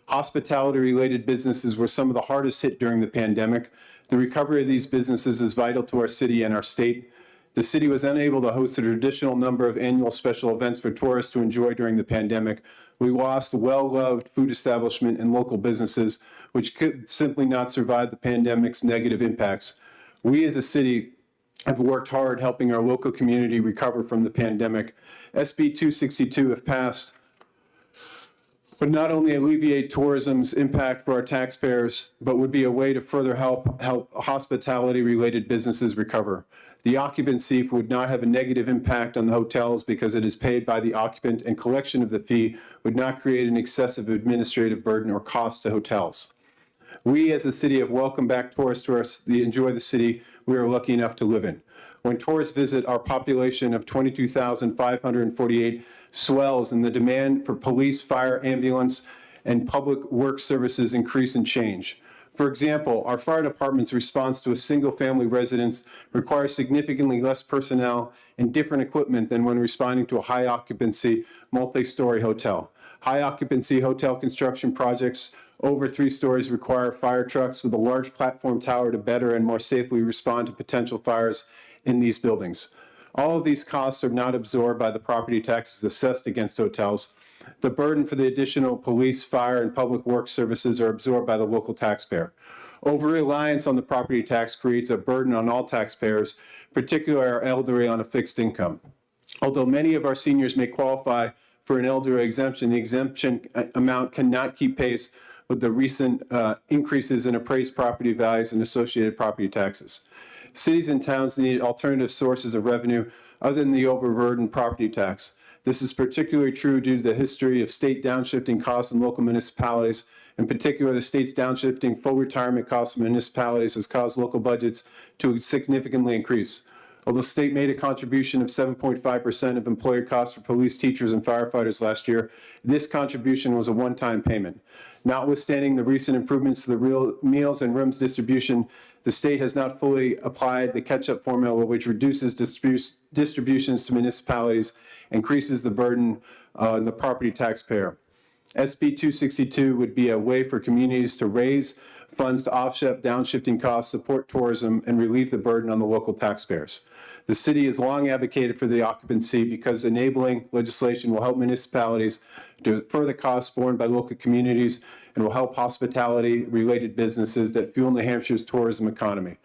Hospitality-related businesses were some of the hardest hit during the pandemic. The recovery of these businesses is vital to our city and our state. The city was unable to host a traditional number of annual special events for tourists to enjoy during the pandemic. We lost well-loved food establishment and local businesses, which could simply not survive the pandemic's negative impacts. We as a city have worked hard helping our local community recover from the pandemic. SB 262, if passed, would not only alleviate tourism's impact for our taxpayers, but would be a way to further help hospitality-related businesses recover. The occupancy would not have a negative impact on the hotels because it is paid by the occupant, and collection of the fee would not create an excessive administrative burden or cost to hotels. We as the city have welcomed back tourists to enjoy the city we are lucky enough to live in. When tourists visit, our population of 22,548 swells, and the demand for police, fire, ambulance, and public works services increase and change. For example, our fire department's response to a single-family residence requires significantly less personnel and different equipment than when responding to a high-occupancy, multi-story hotel. High-occupancy hotel construction projects over 3 stories require fire trucks with a large platform tower to better and more safely respond to potential fires in these buildings. All of these costs are not absorbed by the property taxes assessed against hotels. The burden for the additional police, fire, and public works services are absorbed by the local taxpayer. Over-reliance on the property tax creates a burden on all taxpayers, particularly our elderly on a fixed income. Although many of our seniors may qualify for an elderly exemption, the exemption amount cannot keep pace with the recent increases in appraised property values and associated property taxes. Cities and towns need alternative sources of revenue other than the overburdened property tax. This is particularly true due to the history of state downshifting costs in local municipalities. In particular, the state's downshifting full retirement costs of municipalities has caused local budgets to significantly increase. Although the state made a contribution of 7.5% of employer costs for police, teachers, and firefighters last year, this contribution was a one-time payment. Notwithstanding the recent improvements to the real meals and rooms distribution, the state has not fully applied the catch-up formula, which reduces distributions to municipalities, increases the burden on the property taxpayer. SB 262 would be a way for communities to raise funds to offset downshifting costs, support tourism, and relieve the burden on the local taxpayers. The city has long advocated for the occupancy because enabling legislation will help municipalities to further costs borne by local communities and will help hospitality-related businesses that fuel New Hampshire's tourism economy.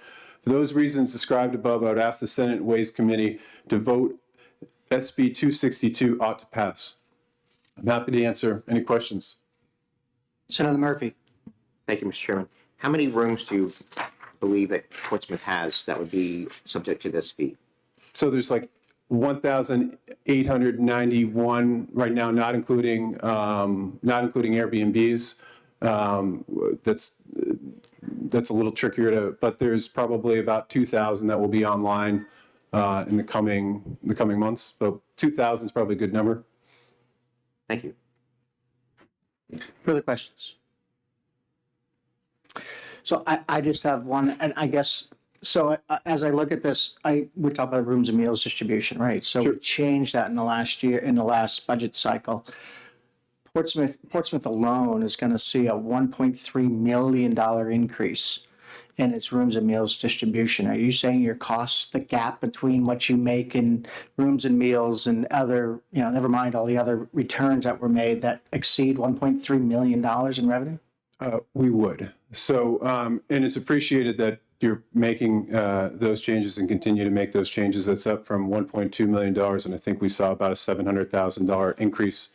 For those reasons described above, I would ask the Senate Ways Committee to vote SB 262 ought to pass. I'm happy to answer any questions. Senator Murphy. Thank you, Mr. Chairman. How many rooms do you believe that Portsmouth has that would be subject to this fee? So there's like 1,891 right now, not including Airbnbs. That's a little trickier to, but there's probably about 2,000 that will be online in the coming months. So 2,000 is probably a good number. Thank you. Further questions? So I just have one, and I guess, so as I look at this, we talk about rooms and meals distribution, right? So we changed that in the last year, in the last budget cycle. Portsmouth alone is going to see a $1.3 million increase in its rooms and meals distribution. Are you saying your costs, the gap between what you make in rooms and meals and other, never mind all the other returns that were made that exceed $1.3 million in revenue? We would. So, and it's appreciated that you're making those changes and continue to make those changes. That's up from $1.2 million, and I think we saw about a $700,000 increase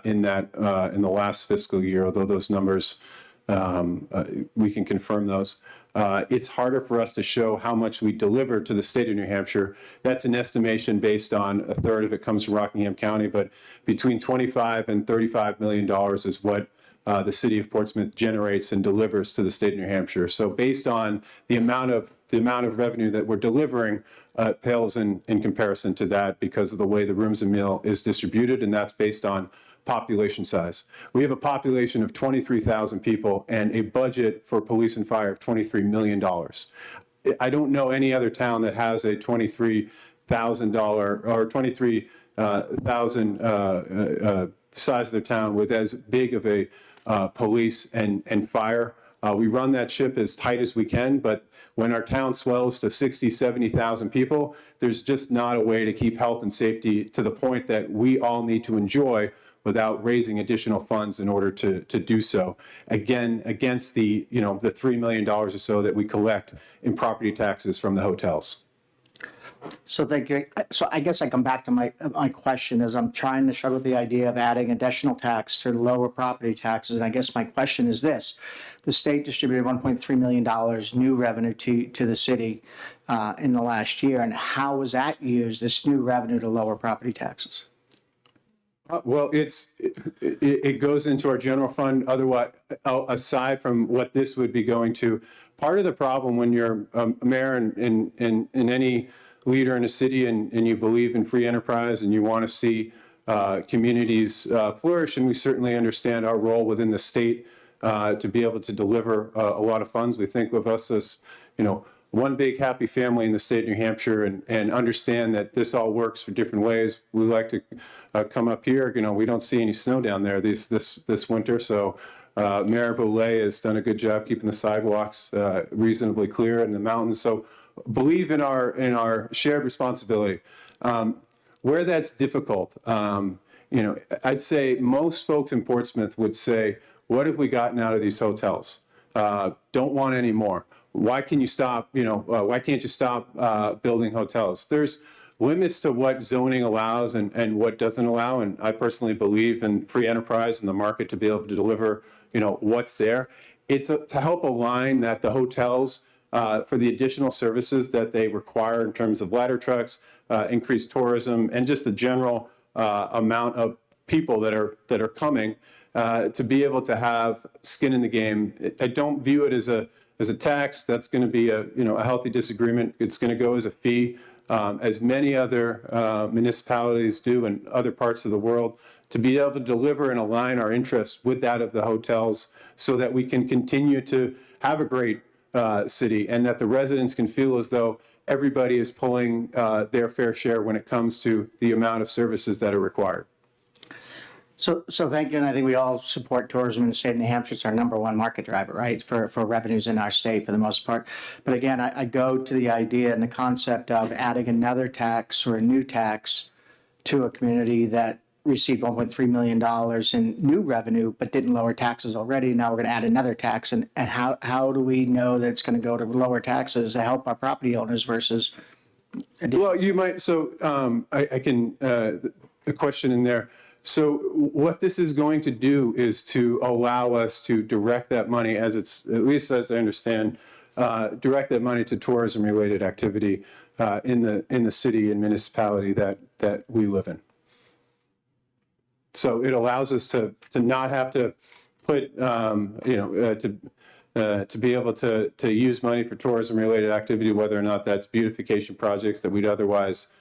in that in the last fiscal year, although those numbers, we can confirm those. It's harder for us to show how much we deliver to the state of New Hampshire. That's an estimation based on a third of it comes from Rockingham County, but between $25 and $35 million is what the city of Portsmouth generates and delivers to the state of New Hampshire. So based on the amount of revenue that we're delivering, pales in comparison to that because of the way the rooms and meal is distributed, and that's based on population size. We have a population of 23,000 people and a budget for police and fire of $23 million. I don't know any other town that has a $23,000 or 23,000 size of their town with as big of a police and fire. We run that ship as tight as we can, but when our town swells to 60, 70,000 people, there's just not a way to keep health and safety to the point that we all need to enjoy without raising additional funds in order to do so. Again, against the $3 million or so that we collect in property taxes from the hotels. So thank you. So I guess I come back to my question is I'm trying to struggle with the idea of adding additional tax to lower property taxes. And I guess my question is this: the state distributed $1.3 million new revenue to the city in the last year, and how was that used, this new revenue, to lower property taxes? Well, it goes into our general fund. Otherwise, aside from what this would be going to, part of the problem when you're a mayor and any leader in a city and you believe in free enterprise and you want to see communities flourish, and we certainly understand our role within the state to be able to deliver a lot of funds. We think of us as, one big happy family in the state of New Hampshire, and understand that this all works for different ways. We like to come up here. We don't see any snow down there this winter, so Mayor Boulay has done a good job keeping the sidewalks reasonably clear in the mountains. So believe in our shared responsibility. Where that's difficult, I'd say most folks in Portsmouth would say, "What have we gotten out of these hotels? Don't want any more. Why can you stop? Why can't you stop building hotels?" There's limits to what zoning allows and what doesn't allow. And I personally believe in free enterprise and the market to be able to deliver, what's there. It's to help align that the hotels, for the additional services that they require in terms of ladder trucks, increased tourism, and just the general amount of people that are coming, to be able to have skin in the game. I don't view it as a tax. That's going to be a healthy disagreement. It's going to go as a fee, as many other municipalities do in other parts of the world, to be able to deliver and align our interests with that of the hotels so that we can continue to have a great city and that the residents can feel as though everybody is pulling their fair share when it comes to the amount of services that are required. So thank you, and I think we all support tourism in the state of New Hampshire. It's our number one market driver, right, for revenues in our state for the most part. But again, I go to the idea and the concept of adding another tax or a new tax to a community that received $1.3 million in new revenue, but didn't lower taxes already. Now we're going to add another tax, and how do we know that it's going to go to lower taxes to help our property owners versus? Well, you might, so I can, the question in there. So what this is going to do is to allow us to direct that money, as it's, at least as I understand, direct that money to tourism-related activity in the city and municipality that we live in. So it allows us to not have to put, to be able to use money for tourism-related activity, whether or not that's beautification projects that we'd otherwise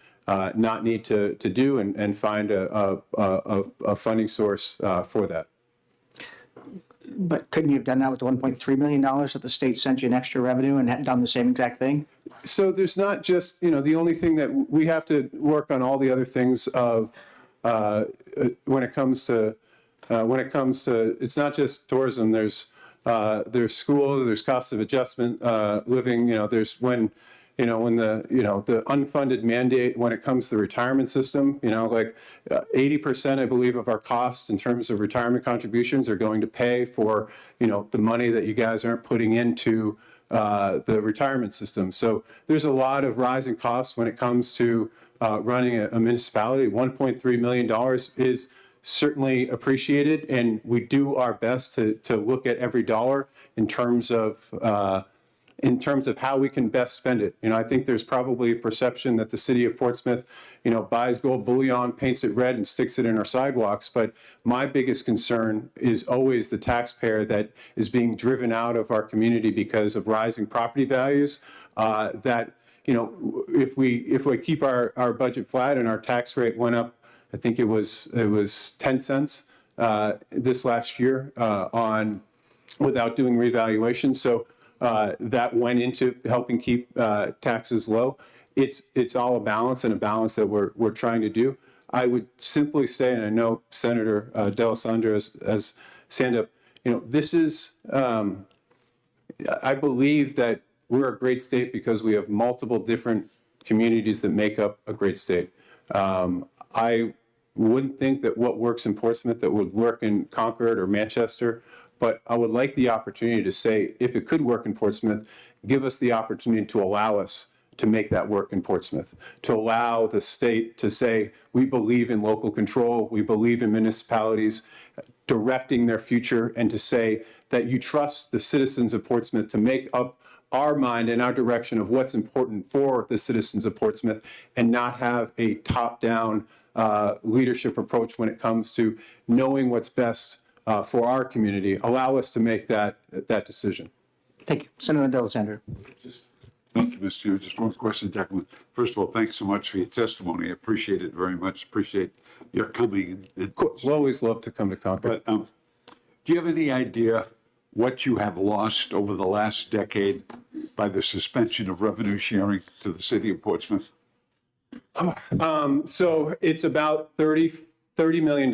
not need to do, and find a funding source for that. But couldn't you have done that with the $1.3 million that the state sent you in extra revenue and had done the same exact thing? So there's not just, the only thing that we have to work on all the other things of when it comes to, it's not just tourism. There's schools, there's cost of adjustment, living, there's when the unfunded mandate when it comes to the retirement system, like 80%, I believe, of our costs in terms of retirement contributions are going to pay for, the money that you guys aren't putting into the retirement system. So there's a lot of rising costs when it comes to running a municipality. $1.3 million is certainly appreciated, and we do our best to look at every dollar in terms of how we can best spend it. I think there's probably a perception that the city of Portsmouth, buys gold bullion, paints it red, and sticks it in our sidewalks. But my biggest concern is always the taxpayer that is being driven out of our community because of rising property values. That if we keep our budget flat and our tax rate went up, I think it was 10 cents this last year without doing revaluation. So that went into helping keep taxes low. It's all a balance, and a balance that we're trying to do. I would simply say, and I know Senator D'Alessandro has stand up, this is, I believe that we're a great state because we have multiple different communities that make up a great state. I wouldn't think that what works in Portsmouth that would work in Concord or Manchester, but I would like the opportunity to say, if it could work in Portsmouth, give us the opportunity to allow us to make that work in Portsmouth, to allow the state to say, we believe in local control, we believe in municipalities directing their future, and to say that you trust the citizens of Portsmouth to make up our mind and our direction of what's important for the citizens of Portsmouth, and not have a top-down leadership approach when it comes to knowing what's best for our community. Allow us to make that decision. Thank you. Senator D'Alessandro. Thank you, Mr. Chair. Just one question, Declan. First of all, thanks so much for your testimony. I appreciate it very much. Appreciate your coming. We'll always love to come to Concord. But do you have any idea what you have lost over the last decade by the suspension of revenue sharing to the city of Portsmouth? So it's about $30 million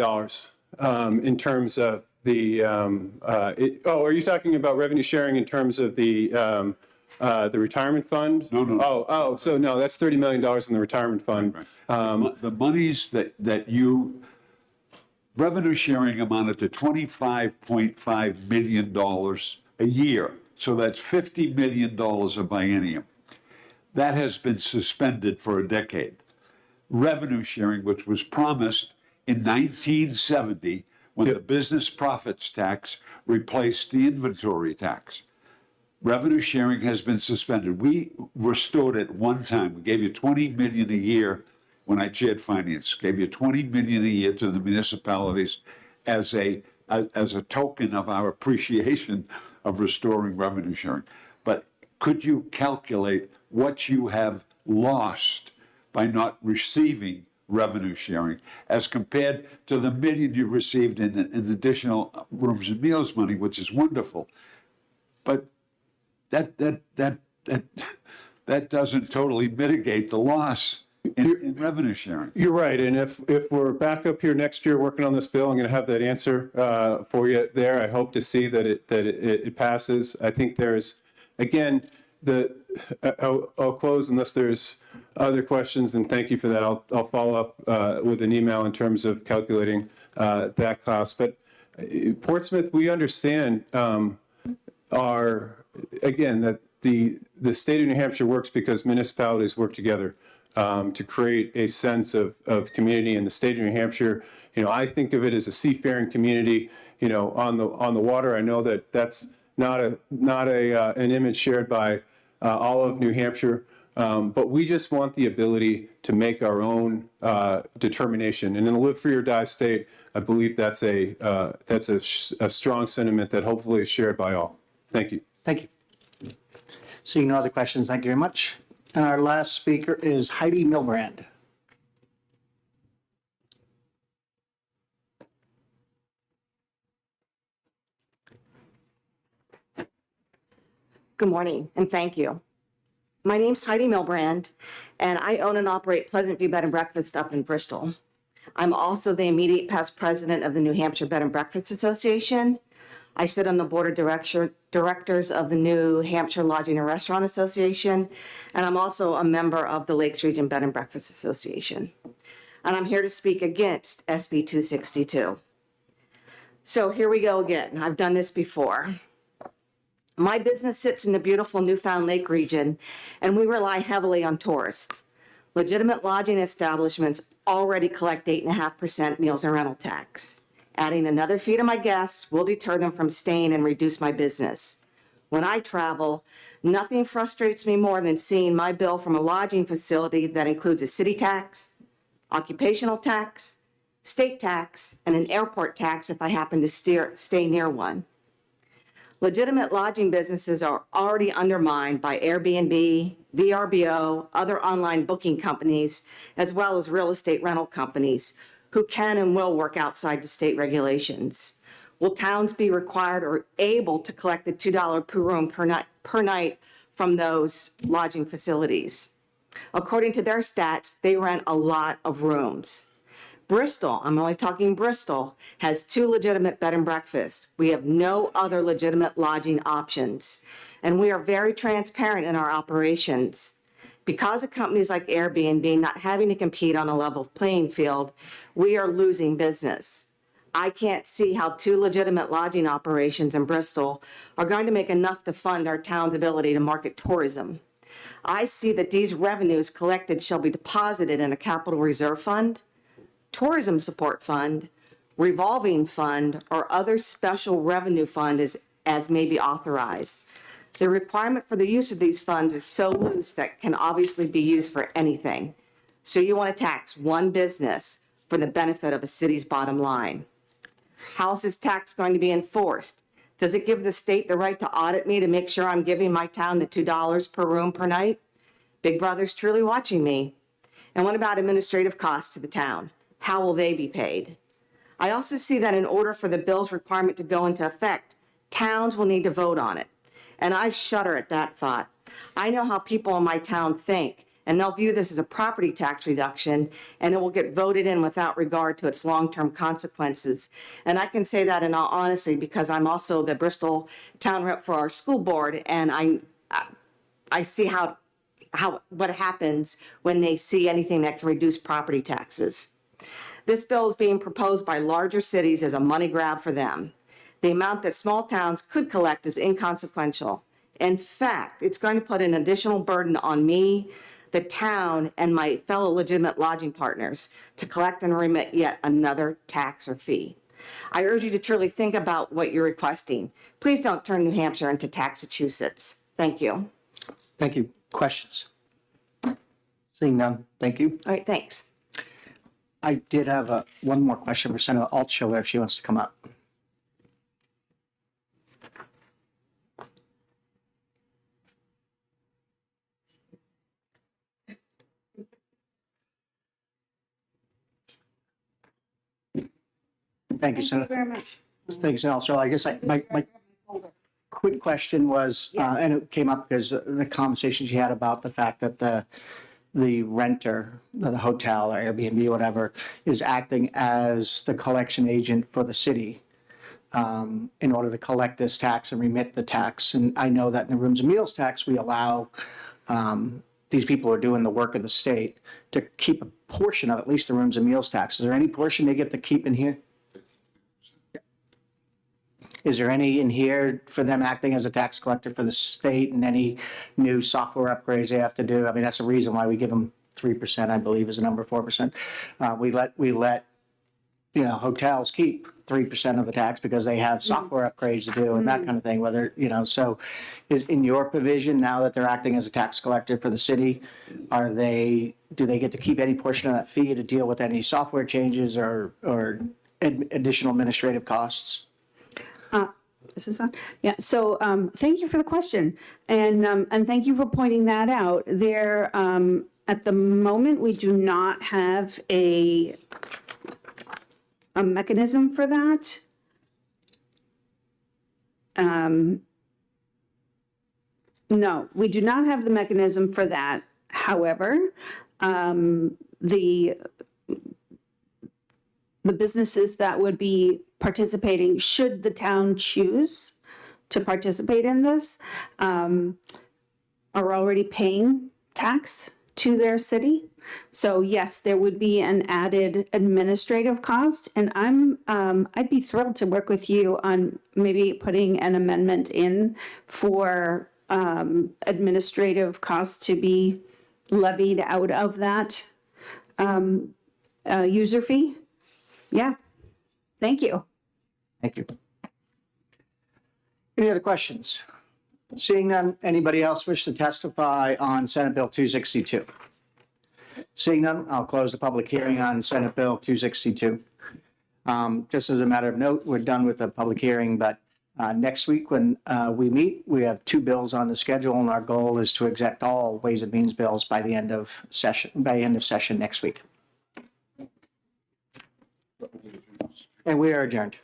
in terms of the. Are you talking about revenue sharing in terms of the retirement fund? No. So no, that's $30 million in the retirement fund. Right. The monies that you revenue sharing amounted to $25.5 million a year. So that's $50 million a biennium. That has been suspended for a decade. Revenue sharing, which was promised in 1970 when the business profits tax replaced the inventory tax. Revenue sharing has been suspended. We restored it one time. We gave you $20 million a year when I chaired finance, gave you 20 million a year to the municipalities as a token of our appreciation of restoring revenue sharing. But could you calculate what you have lost by not receiving revenue sharing as compared to the million you received in additional rooms and meals money, which is wonderful? But that doesn't totally mitigate the loss in revenue sharing. You're right, and if we're back up here next year working on this bill, I'm going to have that answer for you there. I hope to see that it passes. I think there's, again, I'll close unless there's other questions, and thank you for that. I'll follow up with an email in terms of calculating that cost. But Portsmouth, we understand that the state of New Hampshire works because municipalities work together to create a sense of community. In the state of New Hampshire, I think of it as a seafaring community. On the water, I know that that's not an image shared by all of New Hampshire, but we just want the ability to make our own determination. And in the live free or die state, I believe that's a strong sentiment that hopefully is shared by all. Thank you. Thank you. Seeing no other questions, thank you very much. And our last speaker is Heidi Milbrand. Good morning, and thank you. My name's Heidi Milbrand, and I own and operate Pleasant View Bed and Breakfast up in Bristol. I'm also the immediate past president of the New Hampshire Bed and Breakfast Association. I sit on the board of directors of the New Hampshire Lodging and Restaurant Association, and I'm also a member of the Lakes Region Bed and Breakfast Association. And I'm here to speak against SB 262. So here we go again. I've done this before. My business sits in the beautiful Newfound Lake region, and we rely heavily on tourists. Legitimate lodging establishments already collect 8.5% meals and rental tax. Adding another fee to my guests will deter them from staying and reduce my business. When I travel, nothing frustrates me more than seeing my bill from a lodging facility that includes a city tax, occupational tax, state tax, and an airport tax if I happen to stay near one. Legitimate lodging businesses are already undermined by Airbnb, VRBO, other online booking companies, as well as real estate rental companies who can and will work outside the state regulations. Will towns be required or able to collect the $2 per room per night from those lodging facilities? According to their stats, they rent a lot of rooms. Bristol, I'm only talking Bristol, has 2 legitimate bed and breakfasts. We have no other legitimate lodging options, and we are very transparent in our operations. Because of companies like Airbnb not having to compete on a level playing field, we are losing business. I can't see how 2 legitimate lodging operations in Bristol are going to make enough to fund our town's ability to market tourism. I see that these revenues collected shall be deposited in a capital reserve fund, tourism support fund, revolving fund, or other special revenue fund as may be authorized. The requirement for the use of these funds is so loose that can obviously be used for anything. So you want to tax one business for the benefit of a city's bottom line. How is this tax going to be enforced? Does it give the state the right to audit me to make sure I'm giving my town the $2 per room per night? Big Brother's truly watching me. And what about administrative costs to the town? How will they be paid? I also see that in order for the bill's requirement to go into effect, towns will need to vote on it. And I shudder at that thought. I know how people in my town think, and they'll view this as a property tax reduction, and it will get voted in without regard to its long-term consequences. And I can say that in all honesty because I'm also the Bristol town rep for our school board, and I see what happens when they see anything that can reduce property taxes. This bill is being proposed by larger cities as a money grab for them. The amount that small towns could collect is inconsequential. In fact, it's going to put an additional burden on me, the town, and my fellow legitimate lodging partners to collect and remit yet another tax or fee. I urge you to truly think about what you're requesting. Please don't turn New Hampshire into Taxachusetts. Thank you. Thank you. Questions? Seeing none, thank you. All right, thanks. I did have one more question for Senator Altshuler if she wants to come up. Thank you, Senator. Very much. Thank you, Senator. So I guess my quick question was, and it came up because the conversations you had about the fact that the renter, the hotel or Airbnb, whatever, is acting as the collection agent for the city in order to collect this tax and remit the tax. And I know that in the rooms and meals tax, we allow these people who are doing the work of the state to keep a portion of at least the rooms and meals tax. Is there any portion they get to keep in here? Is there any in here for them acting as a tax collector for the state and any new software upgrades they have to do? I mean, that's the reason why we give them 3%, I believe is the number, 4%. We let hotels keep 3% of the tax because they have software upgrades to do and that kind of thing, whether, so is in your provision now that they're acting as a tax collector for the city, do they get to keep any portion of that fee to deal with any software changes or additional administrative costs? Is this on? Yeah, so thank you for the question. And thank you for pointing that out. There, at the moment, we do not have a mechanism for that. No, we do not have the mechanism for that. However, the businesses that would be participating, should the town choose to participate in this, are already paying tax to their city. So yes, there would be an added administrative cost, and I'd be thrilled to work with you on maybe putting an amendment in for administrative costs to be levied out of that user fee. Yeah, thank you. Thank you. Any other questions? Seeing none, anybody else wish to testify on Senate Bill 262? Seeing none, I'll close the public hearing on Senate Bill 262. Just as a matter of note, we're done with the public hearing, but next week when we meet, we have 2 bills on the schedule, and our goal is to exact all Ways and Means bills by the end of session next week. And we are adjourned.